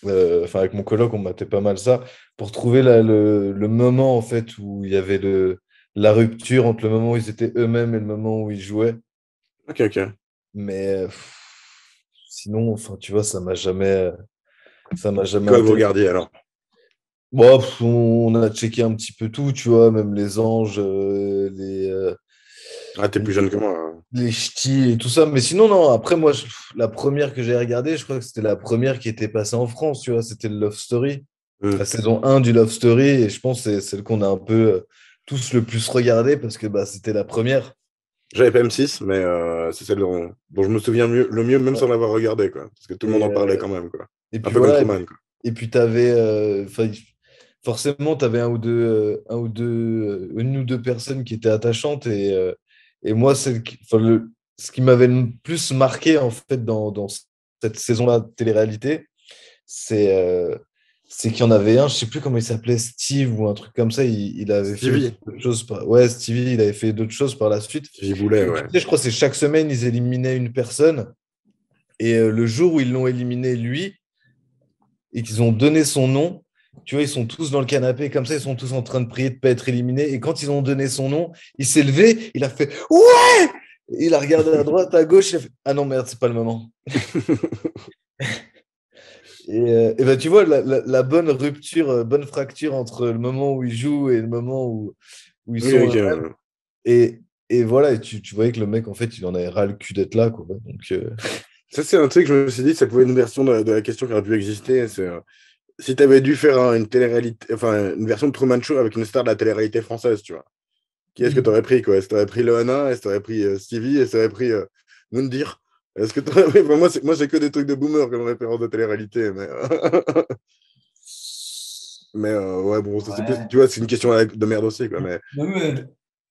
enfin avec mon coloc, on matait pas mal ça, pour trouver le moment en fait où il y avait la rupture entre le moment où ils étaient eux-mêmes et le moment où ils jouaient. Ok. Mais sinon, enfin, tu vois, ça m'a jamais Quoi vous intéressé. regardiez alors? Bon, on a checké un petit peu tout, tu vois, même les anges, Ah, t'es plus jeune que moi. Hein. les ch'tis et tout ça. Mais sinon, non, après, moi, la première que j'ai regardée, je crois que c'était la première qui était passée en France, tu vois, c'était le Love Story, la saison 1 du Love Story. Et je pense que c'est celle qu'on a un peu tous le plus regardé parce que bah, c'était la première. J'avais pas M6, mais c'est celle dont je me souviens le mieux, même Ouais. sans l'avoir regardé, quoi. Parce que tout le monde Et, en parlait quand même, quoi. et Un puis peu comme voilà, Truman, quoi. et puis tu avais, forcément, tu avais une ou deux personnes qui étaient attachantes. Et moi, ce qui m'avait le plus marqué en fait dans cette saison-là de télé-réalité, c'est c'est qu'il y en avait un, je sais plus comment il s'appelait, Steve ou un truc comme ça. Il avait fait aussi Stevie. d'autres choses. Ouais, Stevie, il avait fait d'autres choses par la suite. Stevie Boulet, Et tu ouais. sais, je crois que c'est chaque semaine, ils éliminaient une personne. Et le jour où ils l'ont éliminé, lui, et qu'ils ont donné son nom, tu vois, ils sont tous dans le canapé comme ça, ils sont tous en train de prier de ne pas être éliminés. Et quand ils ont donné son nom, il s'est levé, il a fait ouais. Il a regardé à droite, à gauche, il a fait ah non, merde, c'est pas le moment. Et ben, tu vois, la bonne rupture, bonne fracture entre le moment où ils jouent et le moment où ils Oui, sont. ok. Et voilà, et tu voyais que le mec, en fait, il en avait ras le cul d'être là. Quoi. Donc, Ça, c'est un truc, je me suis dit, ça pouvait être une version de la question qui aurait pu exister. C'est, si tu avais dû faire une télé-réalité, enfin, une version de Truman Show avec une star de la télé-réalité française, tu vois. Qui est-ce que tu aurais pris, quoi? Est-ce que tu aurais pris Loana? Est-ce que tu aurais pris Stevie? Est-ce que tu aurais pris Moundir? Est-ce que t'aurais... Enfin, moi, c'est que des trucs de boomer comme référence de télé-réalité, mais... mais ouais, bon, ça, c'est plus... Ouais. Tu vois, c'est une question de merde aussi, quoi, mais... Mais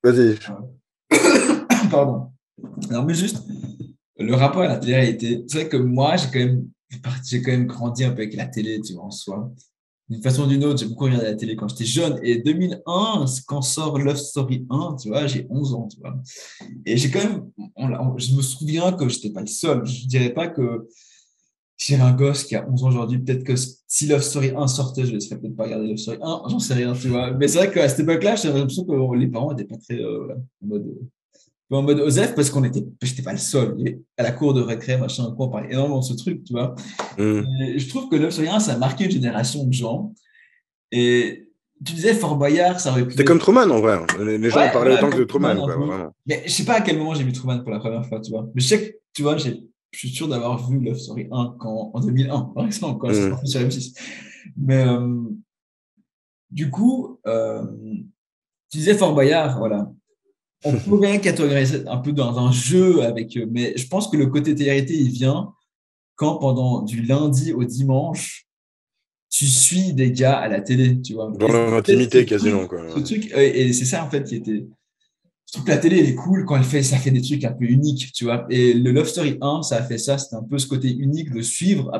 Vas-y. pardon. Non, mais juste, le rapport à la télé-réalité, c'est vrai que moi, j'ai quand même j'ai quand même grandi un peu avec la télé, tu vois, en soi. D'une façon ou d'une autre, j'ai beaucoup regardé la télé quand j'étais jeune. Et 2001, quand sort Love Story 1, tu vois, j'ai 11 ans, tu vois. Et j'ai quand même, je me souviens que je n'étais pas le seul. Je ne dirais pas que si j'avais un gosse qui a 11 ans aujourd'hui, peut-être que si Love Story 1 sortait, je ne laisserais peut-être pas regarder Love Story 1, j'en sais rien, tu vois. Mais c'est vrai qu'à cette époque-là, j'avais l'impression que les parents n'étaient pas très voilà, en mode Osef parce j'étais pas le seul. À la cour de récré, machin, on parlait énormément de ce truc, tu vois. Et je trouve que Love Story 1, ça a marqué une génération de gens. Et tu disais Fort Boyard, ça aurait pu C'est être. comme Truman, en vrai. Les gens en Ouais, parlaient voilà, autant que de comme Truman Truman, un quoi, peu. vraiment. Mais je sais pas à quel moment j'ai vu Truman pour la première fois, tu vois. Mais je sais que, tu vois, je suis sûr d'avoir vu Love Story 1 en 2001, par exemple, quand c'est sorti sur M6. Mais du coup, tu disais Fort Boyard, voilà. On pourrait catégoriser un peu dans un jeu avec eux, mais je pense que le côté télé-réalité, il vient quand pendant du lundi au dimanche, tu suis des gars à la télé, tu vois. Dans Et c'est leur peut-être intimité, quasiment, quoi. ce truc, et c'est ça en fait qui était. Je trouve que la télé, elle est cool quand ça fait des trucs un peu uniques, tu vois. Et le Love Story 1, ça a fait ça, c'était un peu ce côté unique de suivre.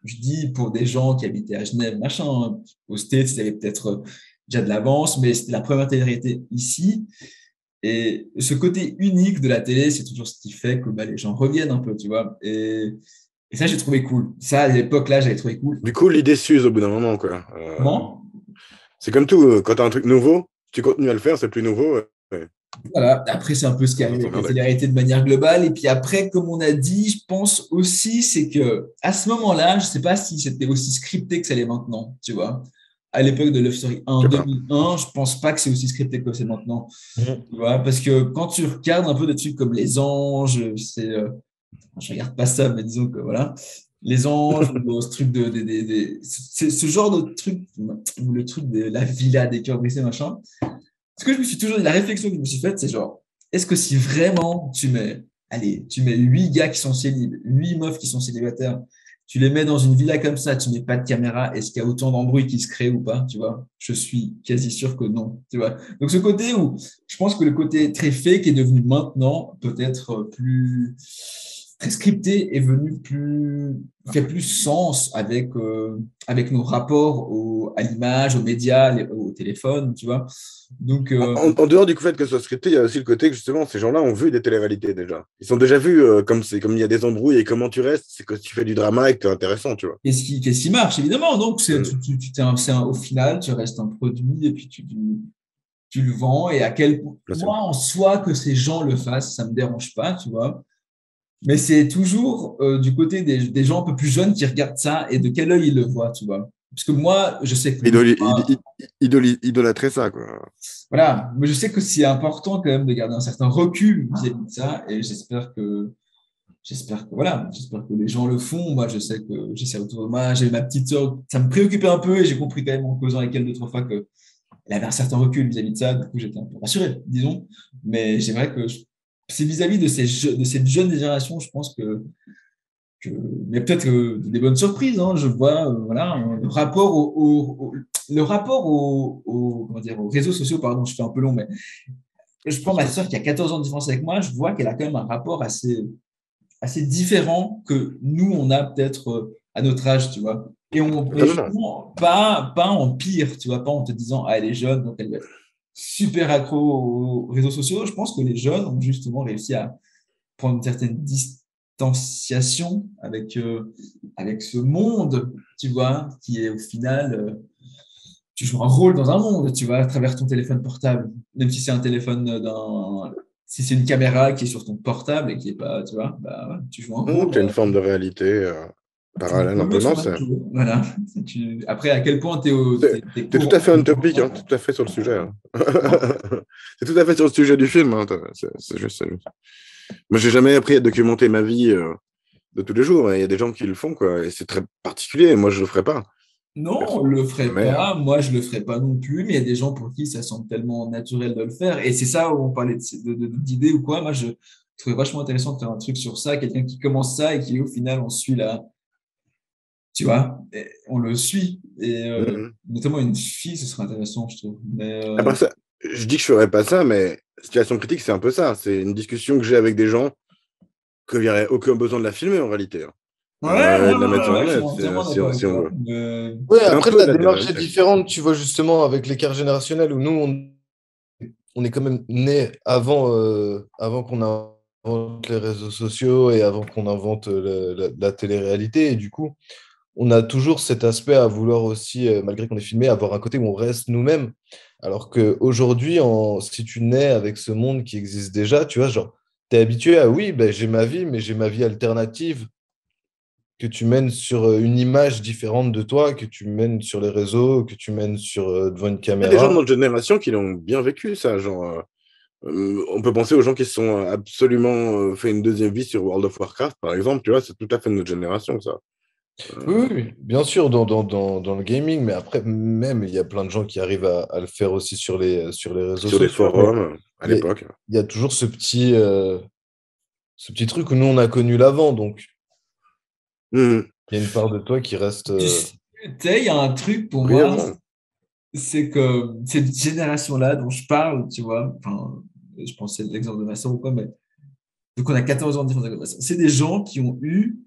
Je dis pour des gens qui habitaient à Genève, machin, hein. Aux States, il y avait peut-être déjà de l'avance, mais c'était la première télé-réalité ici. Et ce côté unique de la télé, c'est toujours ce qui fait que les gens reviennent un peu, tu vois. Et ça, j'ai trouvé cool. Ça, à l'époque, là, j'avais trouvé cool. Du coup, l'idée s'use au bout d'un moment, quoi. Comment? C'est comme tout, quand tu as un truc nouveau, tu continues à le faire, c'est plus nouveau. Ouais. Voilà. Après, c'est un peu ce qui Ça arrive avec la t'emmerde. télé-réalité de manière globale. Et puis après, comme on a dit, je pense aussi, c'est que à ce moment-là, je sais pas si c'était aussi scripté que ça l'est maintenant, tu vois. À l'époque de Love Story Je 1, sais pas. 2001, je pense pas que c'est aussi scripté que c'est maintenant. Tu vois, parce que quand tu regardes un peu des trucs comme Les Anges, je regarde pas ça, mais disons que voilà, Les Anges, ou ce truc c'est ce genre de truc, ou le truc de la villa des cœurs brisés, machin. Ce que je me suis toujours dit, la réflexion que je me suis faite, c'est genre, est-ce que si vraiment tu mets 8 gars qui sont célibataires, 8 meufs qui sont célibataires, tu les mets dans une villa comme ça, tu mets pas de caméra, est-ce qu'il y a autant d'embrouilles qui se créent ou pas, tu vois? Je suis quasi sûr que non, tu vois? Donc ce côté où, je pense que le côté très fake est devenu maintenant peut-être plus très scripté est venu fait plus sens avec nos rapports à l'image, aux médias, au téléphone, tu vois? Donc, En dehors du fait que ce soit scripté, il y a aussi le côté que justement, ces gens-là ont vu des téléréalités déjà. Ils sont déjà vus comme il y a des embrouilles et comment tu restes, c'est que tu fais du drama et que tu es intéressant, tu vois. qu'est-ce qui marche, évidemment. Donc, Mm. au final, tu restes un produit et puis tu le vends. Et à quel point, Bien sûr. moi, en soi, que ces gens le fassent, ça ne me dérange pas, tu vois. Mais c'est toujours du côté des gens un peu plus jeunes qui regardent ça et de quel œil ils le voient, tu vois. Parce que moi, je sais que Idolâtrer ça, quoi. voilà, mais je sais que c'est important quand même de garder un certain recul vis-à-vis de ça et j'espère que les gens le font. Moi, je sais que j'essaie autour de moi, j'ai ma petite sœur, ça me préoccupait un peu et j'ai compris quand même en causant avec elle deux, trois fois qu'elle avait un certain recul vis-à-vis de ça. Du coup, j'étais un peu rassuré, disons. Mais c'est vrai que c'est vis-à-vis de de cette jeune génération, je pense mais peut-être des bonnes surprises. Hein. Je vois, voilà, le rapport le rapport comment dire, aux réseaux sociaux, pardon, je fais un peu long, mais je prends ma sœur qui a 14 ans de différence avec moi, je vois qu'elle a quand même un rapport assez différent que nous, on a peut-être à notre âge, tu vois. Et Totalement. justement, pas en pire, tu vois, pas en te disant, ah, elle est jeune, donc elle va être super accro aux réseaux sociaux. Je pense que les jeunes ont justement réussi à prendre une certaine distanciation avec ce monde, tu vois, qui est au final, tu joues un rôle dans un monde, tu vois, à travers ton téléphone portable, même si c'est un téléphone si c'est une caméra qui est sur ton portable et qui est pas, tu vois, bah, tu joues un rôle. Tu as une forme de réalité Tu joues parallèle, un un peu. peu Non, sur un jeu. Voilà. Après, à quel point tu es c'est tout à courant. fait un topic, hein, tout à fait sur le sujet. Hein. C'est tout à fait sur le sujet du film. Hein, c'est juste ça. Moi, j'ai jamais appris à documenter ma vie de tous les jours. Il y a des gens qui le font, quoi, et c'est très particulier. Moi, je le ferais pas, Non, on perso. le ferait Mais pas. Moi, je le ferais pas non plus. Mais il y a des gens pour qui ça semble tellement naturel de le faire. Et c'est ça où on parlait d'idées ou quoi. Moi, je trouvais vachement intéressant de faire un truc sur ça. Quelqu'un qui commence ça et qui, au final, on suit tu vois, et on le suit. Et mhm. notamment une fille, ce serait intéressant, je trouve. Mais Après ça, je dis que je ferais pas ça, mais situation critique, c'est un peu ça. C'est une discussion que j'ai avec des gens qu'il n'y aurait aucun besoin de la filmer en réalité. Hein. de la mettre sur je suis Internet, entièrement si, d'accord avec si on toi. veut. Ouais, C'est un après, peu la la démarche est télé-réalité. différente, tu vois, justement, avec l'écart générationnel où nous, on est quand même né avant qu'on invente les réseaux sociaux et avant qu'on invente la télé-réalité. Et du coup, on a toujours cet aspect à vouloir aussi, malgré qu'on est filmé, avoir un côté où on reste nous-mêmes. Alors qu'aujourd'hui, si tu nais avec ce monde qui existe déjà, tu vois, genre, tu es habitué à oui, ben, j'ai ma vie, mais j'ai ma vie alternative que tu mènes sur une image différente de toi, que tu mènes sur les réseaux, que tu mènes devant une Il y a des gens de caméra. notre génération qui l'ont bien vécu, ça. Genre, on peut penser aux gens qui se sont absolument fait une deuxième vie sur World of Warcraft, par exemple. Tu vois, c'est tout à fait de notre génération, ça. Oui, oui, oui, bien sûr, dans le gaming, mais après, même, il y a plein de gens qui arrivent à le faire aussi sur les réseaux Sur des sociaux. Mais forums, à il y a, l'époque. il y a toujours ce petit truc où nous, on a connu l'avant, donc Mhm. il y a une part de toi qui reste. Tu sais, il y a un truc pour moi, Brièvement. c'est que cette génération-là dont je parle, tu vois, enfin, je pense que c'est l'exemple de ma soeur ou quoi, mais donc on a 14 ans de différence avec ma soeur. C'est des gens qui ont eu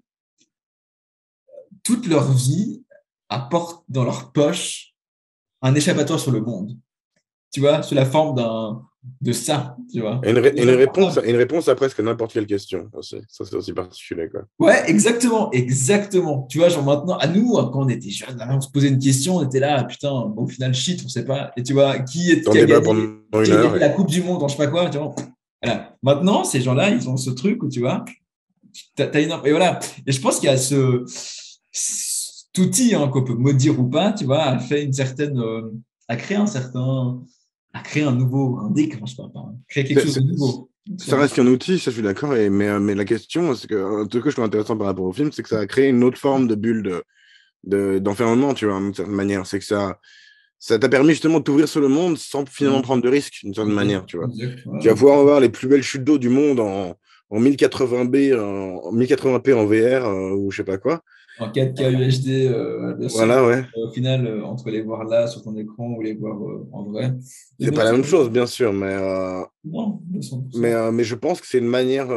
toute leur vie apportent dans leur poche un échappatoire sur le monde. Tu vois, sous la forme de ça, tu vois. Et une réponse à presque n'importe quelle question aussi. Ça, c'est aussi particulier, quoi. Ouais, exactement, exactement. Tu vois, genre maintenant, à nous, quand on était jeunes, on se posait une question, on était là, ah, putain, bon, au final, shit, on sait pas. Et tu vois, T'en qui a débat gagné, pendant une heure. la Coupe du Monde, en je sais pas quoi, tu vois. Voilà. Maintenant, ces gens-là, ils ont ce truc où, tu vois, et voilà. Et je pense qu'il y a cet outil hein, qu'on peut maudire ou pas, tu vois, a fait une certaine, a créé un certain, a créé un nouveau, un déclencheur, je sais pas, créer quelque C'est- chose de c'est- nouveau. Ça reste qu'un outil, ça je suis d'accord, mais la question, c'est que un truc que je trouve intéressant par rapport au film, c'est que ça a créé une autre forme de bulle d'enfermement, tu vois, d'une certaine manière. C'est que ça t'a permis justement de t'ouvrir sur le monde sans finalement prendre de risques, d'une certaine manière, tu vois. Exact, Tu vas ouais. pouvoir avoir les plus belles chutes d'eau du monde en 1080p, en 1080p en VR ou je sais pas quoi. En 4K UHD, bien sûr, Voilà, ouais. au final, entre les voir là sur ton écran ou les voir en vrai, les C'est pas la notions, même chose, bien sûr, non, 200%. mais je pense que c'est une manière.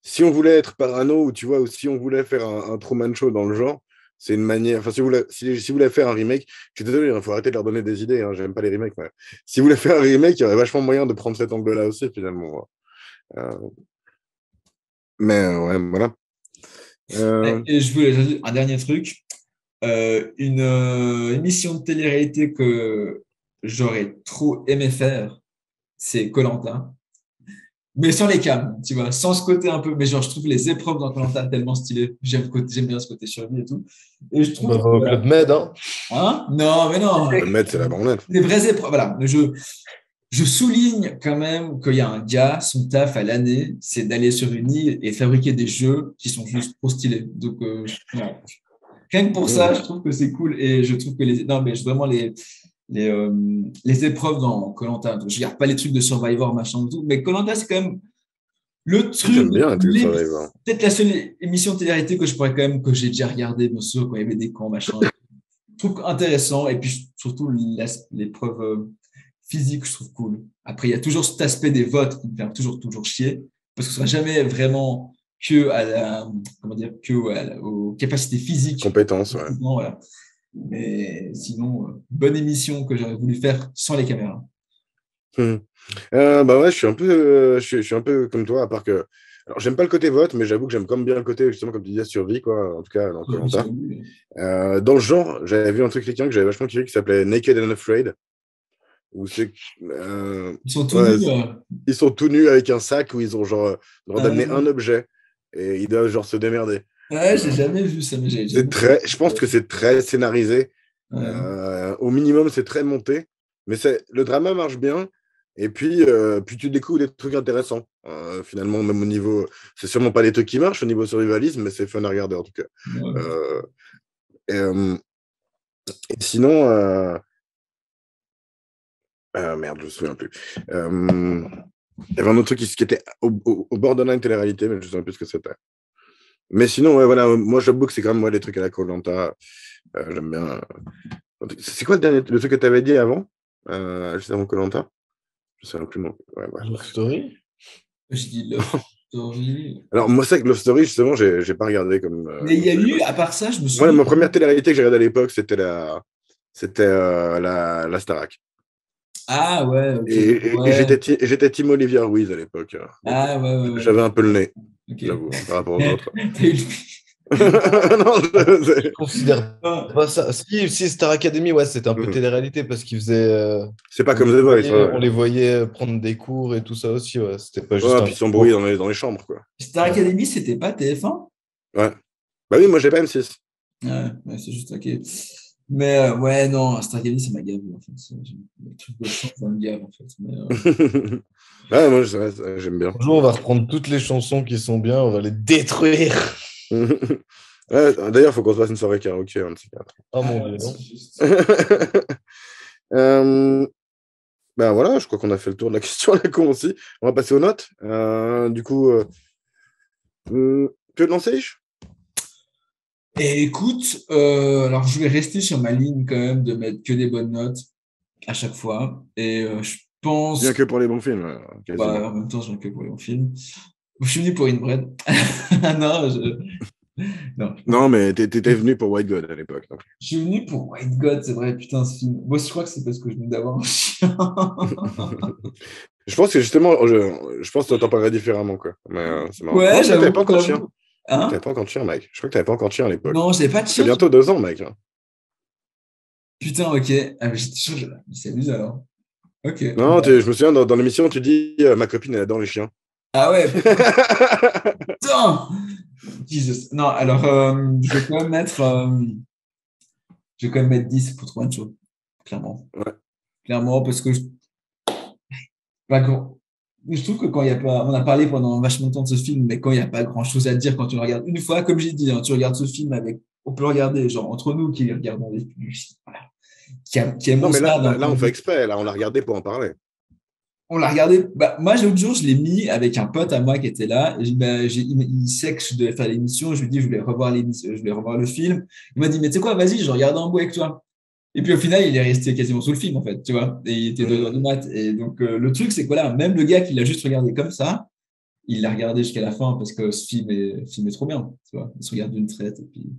Si on voulait être parano, ou tu vois, ou si on voulait faire un Truman Show dans le genre, c'est une manière. Enfin, si vous voulez faire un remake, je suis désolé, il faut arrêter de leur donner des idées, hein, j'aime pas les remakes. Mais si vous voulez faire un remake, il y aurait vachement moyen de prendre cet angle-là aussi, finalement. Euh, ouais, voilà. Et je voulais ajouter un dernier truc. Une émission de télé-réalité que j'aurais trop aimé faire, c'est koh. Mais sans les cams, tu vois, sans ce côté un peu. Mais genre, je trouve les épreuves dans koh tellement stylées. J'aime bien ce côté survie et tout. Et je Bah, trouve va que, au Club Med, hein. hein? Non, mais non. Le maître, c'est la branlette. Les vraies épreuves, voilà. Je souligne quand même qu'il y a un gars, son taf à l'année, c'est d'aller sur une île et fabriquer des jeux qui sont juste trop stylés. Donc, voilà. Rien que pour ça, je trouve que c'est cool. Et je trouve que non, mais vraiment les épreuves dans koh, je regarde pas les trucs de Survivor, machin et tout, mais koh, c'est quand même le truc, J'aime bien un truc de Survivor. peut-être la seule émission de télé-réalité que je pourrais quand même, que j'ai déjà regardé, bien sûr, quand il y avait des camps, machin. Je trouve intéressant. Et puis, surtout, l'épreuve physique, je trouve cool. Après, il y a toujours cet aspect des votes qui me fait toujours chier, parce que ce sera jamais vraiment que à la, comment dire, aux capacités physiques. Compétence, ouais. Non, voilà. Mais sinon, bonne émission que j'aurais voulu faire sans les caméras. Bah ouais, je suis un peu, je suis un peu comme toi, à part que. Alors, j'aime pas le côté vote, mais j'avoue que j'aime comme bien le côté, justement, comme tu disais, survie, quoi, en tout cas, dans koh. Dans le genre, j'avais vu un truc que j'avais vachement kiffé qui s'appelait Naked and Afraid, où c'est. Ils sont tous Ouais, nus. ils sont tout nus avec un sac où ils ont genre le droit d'amener un objet et ils doivent genre se démerder. Ouais, j'ai jamais vu ça, mais j'ai Je pense que c'est très scénarisé. ouais. Au minimum, c'est très monté, mais le drama marche bien. Et puis tu découvres des trucs intéressants. Finalement, même au niveau, c'est sûrement pas les trucs qui marchent au niveau survivalisme, mais c'est fun à regarder en tout cas. Ouais. Et sinon, merde, je me souviens plus. Il y avait un autre truc qui était au borderline télé-réalité, mais je ne sais plus ce que c'était. Mais sinon, ouais, voilà, moi j'avoue que c'est quand même les trucs à la koh. J'aime bien. C'est quoi le truc que tu avais dit avant, juste avant koh? Je sais plus. Ouais, Love Story. Je dis love. Story. Alors, moi, c'est que Love Story, justement, j'ai pas regardé comme. Mais il y a eu, à part ça, je me Moi, souviens. ma première télé-réalité que j'ai regardée à l'époque, c'était la Starac. Ah ouais, ok. Et Ouais. j'étais Team Olivia Ruiz à l'époque. Donc, Ah ouais, ouais, ouais. j'avais un peu le nez, Ok. j'avoue, hein, par rapport aux autres. T'as eu Non, Je considère pas ça. Si Star Academy, ouais, c'était un peu télé-réalité parce qu'ils faisaient. C'est pas comme The Voice. On les voyait prendre des cours et tout ça aussi, ouais. C'était pas juste Ouais, un puis ils s'embrouillent cours. dans les chambres, quoi. Star Academy, c'était pas TF1? Ouais. Bah oui, moi, j'ai pas M6. Ouais, c'est juste ok. Mais ouais, non, Star Academy, ça m'a gavé en fait. Le truc de chant, ça me gave en fait. Mais, Ouais, moi, j'aime bien. Un jour, on va reprendre toutes les chansons qui sont bien, on va les détruire. Ouais, d'ailleurs, il faut qu'on se fasse une soirée karaoké, un de ces quatre. Oh mon ouais, Dieu, non. c'est juste. Ben voilà, je crois qu'on a fait le tour de la question à la con aussi. On va passer aux notes. Du coup, que de lancer? Et écoute, alors je vais rester sur ma ligne quand même de mettre que des bonnes notes à chaque fois. Et je pense, Bien que pour les bons films, quasiment. bah, en même temps, je viens que pour les bons films. Je suis venu pour Inbred. Non, non, Non, mais t'étais venu pour White God à l'époque. Donc. je suis venu pour White God, c'est vrai, putain, ce film. Moi, je crois que c'est parce que je venais d'avoir un chien. Je pense que justement, je pense que t'en parlerais différemment, quoi. Mais c'est marrant. Non, Ouais, je crois que t'avais j'avoue, pas encore de chien. j'avoue. Hein? T'avais pas encore de chien, mec. Je crois que t'avais pas encore de chien à l'époque. Non, j'avais pas de Ça fait chien. bientôt 2 ans, mec. Putain, ok. Ah, mais j'étais sûr, c'est amusé alors. Ok. Non, je me souviens, dans l'émission, tu dis ma copine, elle adore les chiens. Ah ouais, putain! Jesus. Non, alors, je vais quand même mettre, je vais quand même mettre 10 pour Truman Show. Clairement. Ouais. Clairement, parce que pas grand- je trouve que quand il y a pas, on a parlé pendant vachement de temps de ce film, mais quand il n'y a pas grand chose à dire quand tu le regardes une fois, comme j'ai dit, hein, tu regardes ce film avec, on peut le regarder, genre, entre nous qui les regardons, voilà, qui aimons Non, mais ça d'un là, point on de fait vue. exprès. Là, on l'a regardé pour en parler. On l'a regardé. Bah, moi, l'autre jour, je l'ai mis avec un pote à moi qui était là. Il sait que je devais faire l'émission. Je lui dis, je voulais revoir l'émission, je voulais revoir le film. Il m'a dit, mais tu sais quoi, vas-y, je regarde un bout avec toi. Et puis au final, il est resté quasiment sous le film, en fait, tu vois. Et il était 2 heures du mat. Et donc, le truc, c'est que voilà, même le gars qui l'a juste regardé comme ça, il l'a regardé jusqu'à la fin parce que ce film est trop bien, tu vois. Il se regarde d'une traite et puis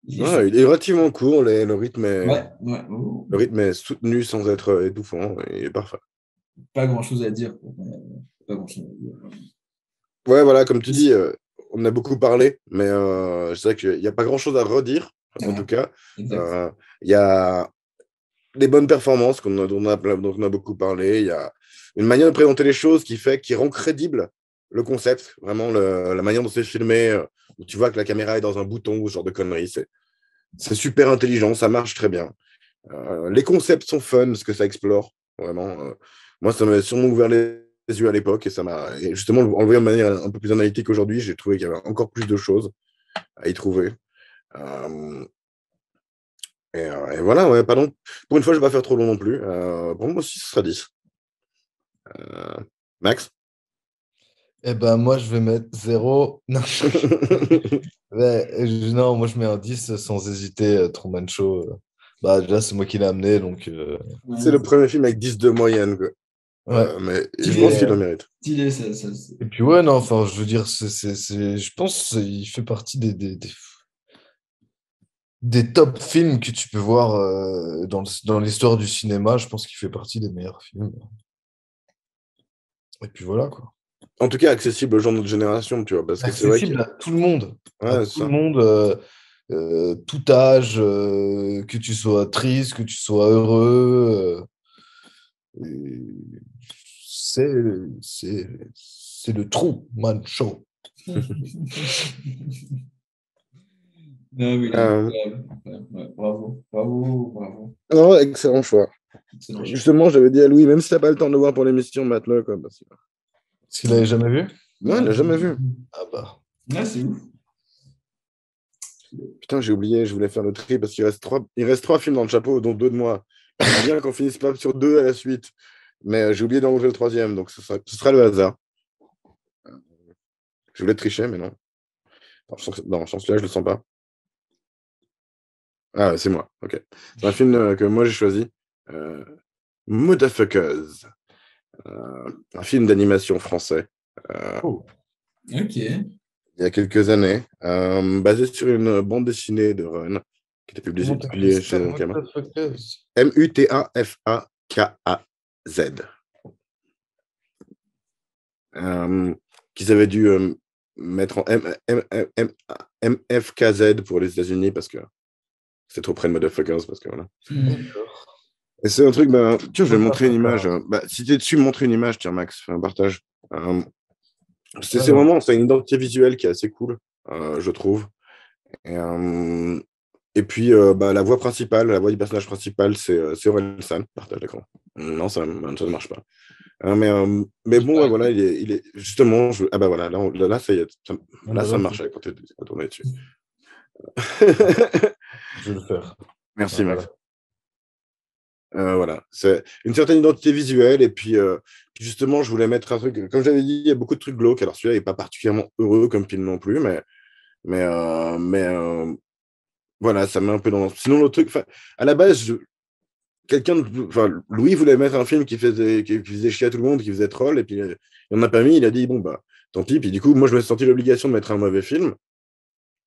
il est chaud. Ouais, il est relativement court. Ouais, ouais. Oh. Le rythme est soutenu sans être étouffant. Il est parfait. Pas grand-chose à dire, quoi. Pas grand-chose à dire. Ouais, voilà, comme tu dis, on a beaucoup parlé, mais c'est vrai qu'il n'y a pas grand-chose à redire, en tout cas. Exact. Il y a des bonnes performances dont on a beaucoup parlé. Il y a une manière de présenter les choses qui rend crédible le concept, vraiment la manière dont c'est filmé, où tu vois que la caméra est dans un bouton ou ce genre de conneries. C'est super intelligent, ça marche très bien. Les concepts sont fun parce que ça explore, vraiment. Moi, ça m'a sûrement ouvert les yeux à l'époque et justement, en le voyant de manière un peu plus analytique aujourd'hui, j'ai trouvé qu'il y avait encore plus de choses à y trouver. Euh, et voilà, ouais, pardon. Pour une fois, je ne vais pas faire trop long non plus. Pour moi aussi, ce sera 10. Max? Eh ben, moi, je vais mettre 0. Non, non, moi, je mets un 10 sans hésiter. Truman Show. Bah, déjà, c'est moi qui l'ai amené, donc. C'est le premier film avec 10 de moyenne, quoi. Ouais. Mais je pense qu'il le mérite. Stylé, ça. Et puis, ouais, non, enfin, je veux dire, je pense qu'il fait partie des top films que tu peux voir dans l'histoire du cinéma. Je pense qu'il fait partie des meilleurs films. Et puis voilà, quoi. En tout cas, accessible aux gens de notre génération, tu vois. Parce que c'est vrai Accessible à tout le monde. Ouais, À tout le monde, tout âge, que tu sois triste, que tu sois heureux. C'est le Truman Show. Non, oui, Euh, ouais, bravo, bravo, bravo. Non, excellent choix. Excellent choix. Justement, j'avais dit à Louis, même si t'as pas le temps de le voir pour l'émission, mate-le, quoi. Parce que... Est-ce qu'il l'avait jamais vu? Non, il l'a jamais vu. Ah bah. Ouais, c'est ouf. Putain, j'ai oublié, je voulais faire le tri parce il reste 3 films dans le chapeau, dont 2 de moi. C'est bien qu'on finisse pas sur 2 à la suite. Mais j'ai oublié d'enlever le 3e, donc ce sera le hasard. Je voulais tricher, mais non. Non, je pense que là, je le sens pas. Ah, ouais, c'est moi, ok. C'est un film que moi j'ai choisi. Motherfuckers. Un film d'animation français. Oh. Ok. il y a quelques années, basé sur une bande dessinée de Run qui était publiée chez Ankama. Mutafakaz. Qu'ils avaient dû mettre en MFKZ pour les États-Unis parce que c'est trop près de Motherfuckers. Parce que, voilà. Et c'est un truc, tiens, je vais montrer une image. Si tu es dessus, montre une image, tiens, Max, fais un partage. C'est vraiment, c'est une identité visuelle qui est assez cool, je trouve. Et puis, la voix principale, la voix du personnage principal, c'est Orelsan. Partage l'écran. Non, ça ne marche pas. Mais bon, ouais, voilà, il est justement. Ah bah voilà, là ça y est, ça marchait quand tu as tourné dessus. Je vais le faire. Merci, Max. Voilà, c'est une certaine identité visuelle. Et puis, justement, je voulais mettre un truc. Comme j'avais dit, il y a beaucoup de trucs glauques. Alors, celui-là n'est pas particulièrement heureux comme film non plus, mais voilà, ça met un peu dans. Sinon, le truc, à la base, Louis voulait mettre un film qui faisait chier à tout le monde, qui faisait troll, et puis il en a pas mis, il a dit, bon, bah, tant pis. Puis du coup, moi, je me suis senti l'obligation de mettre un mauvais film.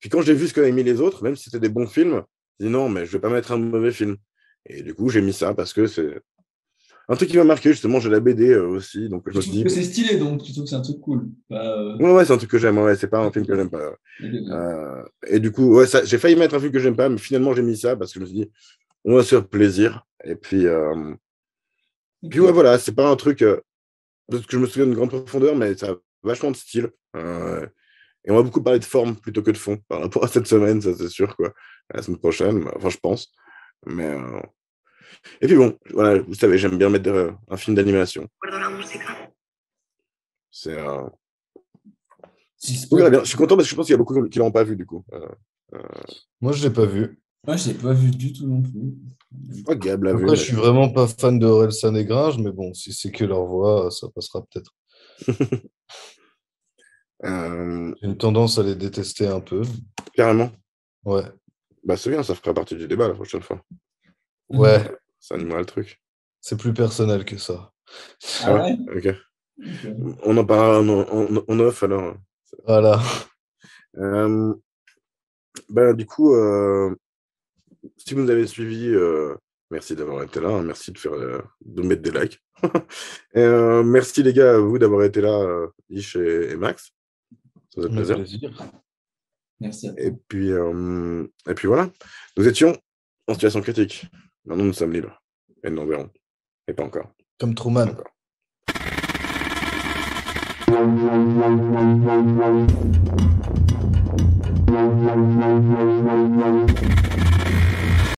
Puis quand j'ai vu ce qu'avaient mis les autres, même si c'était des bons films, j'ai dit, non, mais je vais pas mettre un mauvais film. Et du coup, j'ai mis ça parce que c'est un truc qui m'a marqué, justement, j'ai la BD aussi, donc je me suis dit... c'est stylé, donc tu trouves que c'est un truc cool. Ouais, c'est un truc que j'aime, ouais, c'est pas un film que j'aime pas. Et du coup, ouais, j'ai failli mettre un film que j'aime pas, mais finalement, j'ai mis ça parce que je me suis dit, on va se faire plaisir. Et puis, ouais, voilà, c'est pas un truc parce que je me souviens de grande profondeur, mais ça a vachement de style. Et on va beaucoup parler de forme plutôt que de fond par rapport à cette semaine, ça c'est sûr, quoi. La semaine prochaine, enfin, je pense. Mais et puis bon, voilà, vous savez, j'aime bien mettre un film d'animation. C'est oui, bien. Je suis content parce que je pense qu'il y a beaucoup qui l'ont pas vu du coup. Moi, je l'ai pas vu. Moi, je l'ai pas vu du tout non plus. Je crois que Gab l'a vu. Après, je suis vraiment pas fan de Orelsan et Gringe, mais bon, si c'est que leur voix, ça passera peut-être. J'ai une tendance à les détester un peu. Carrément. Ouais. Bah c'est bien, ça fera partie du débat la prochaine fois. Ouais. Ça animera le truc. C'est plus personnel que ça. Ah ouais. Ok. On en parlera en off alors. Voilà. Du coup, si vous nous avez suivis, merci d'avoir été là. Hein, merci de mettre des likes. Merci les gars à vous d'avoir été là, Ish et Max. Ça fait plaisir. Merci. Et puis voilà. Nous étions en situation critique. Maintenant, nous sommes libres. Et nous en verrons. Et pas encore. Comme Truman. Pas encore.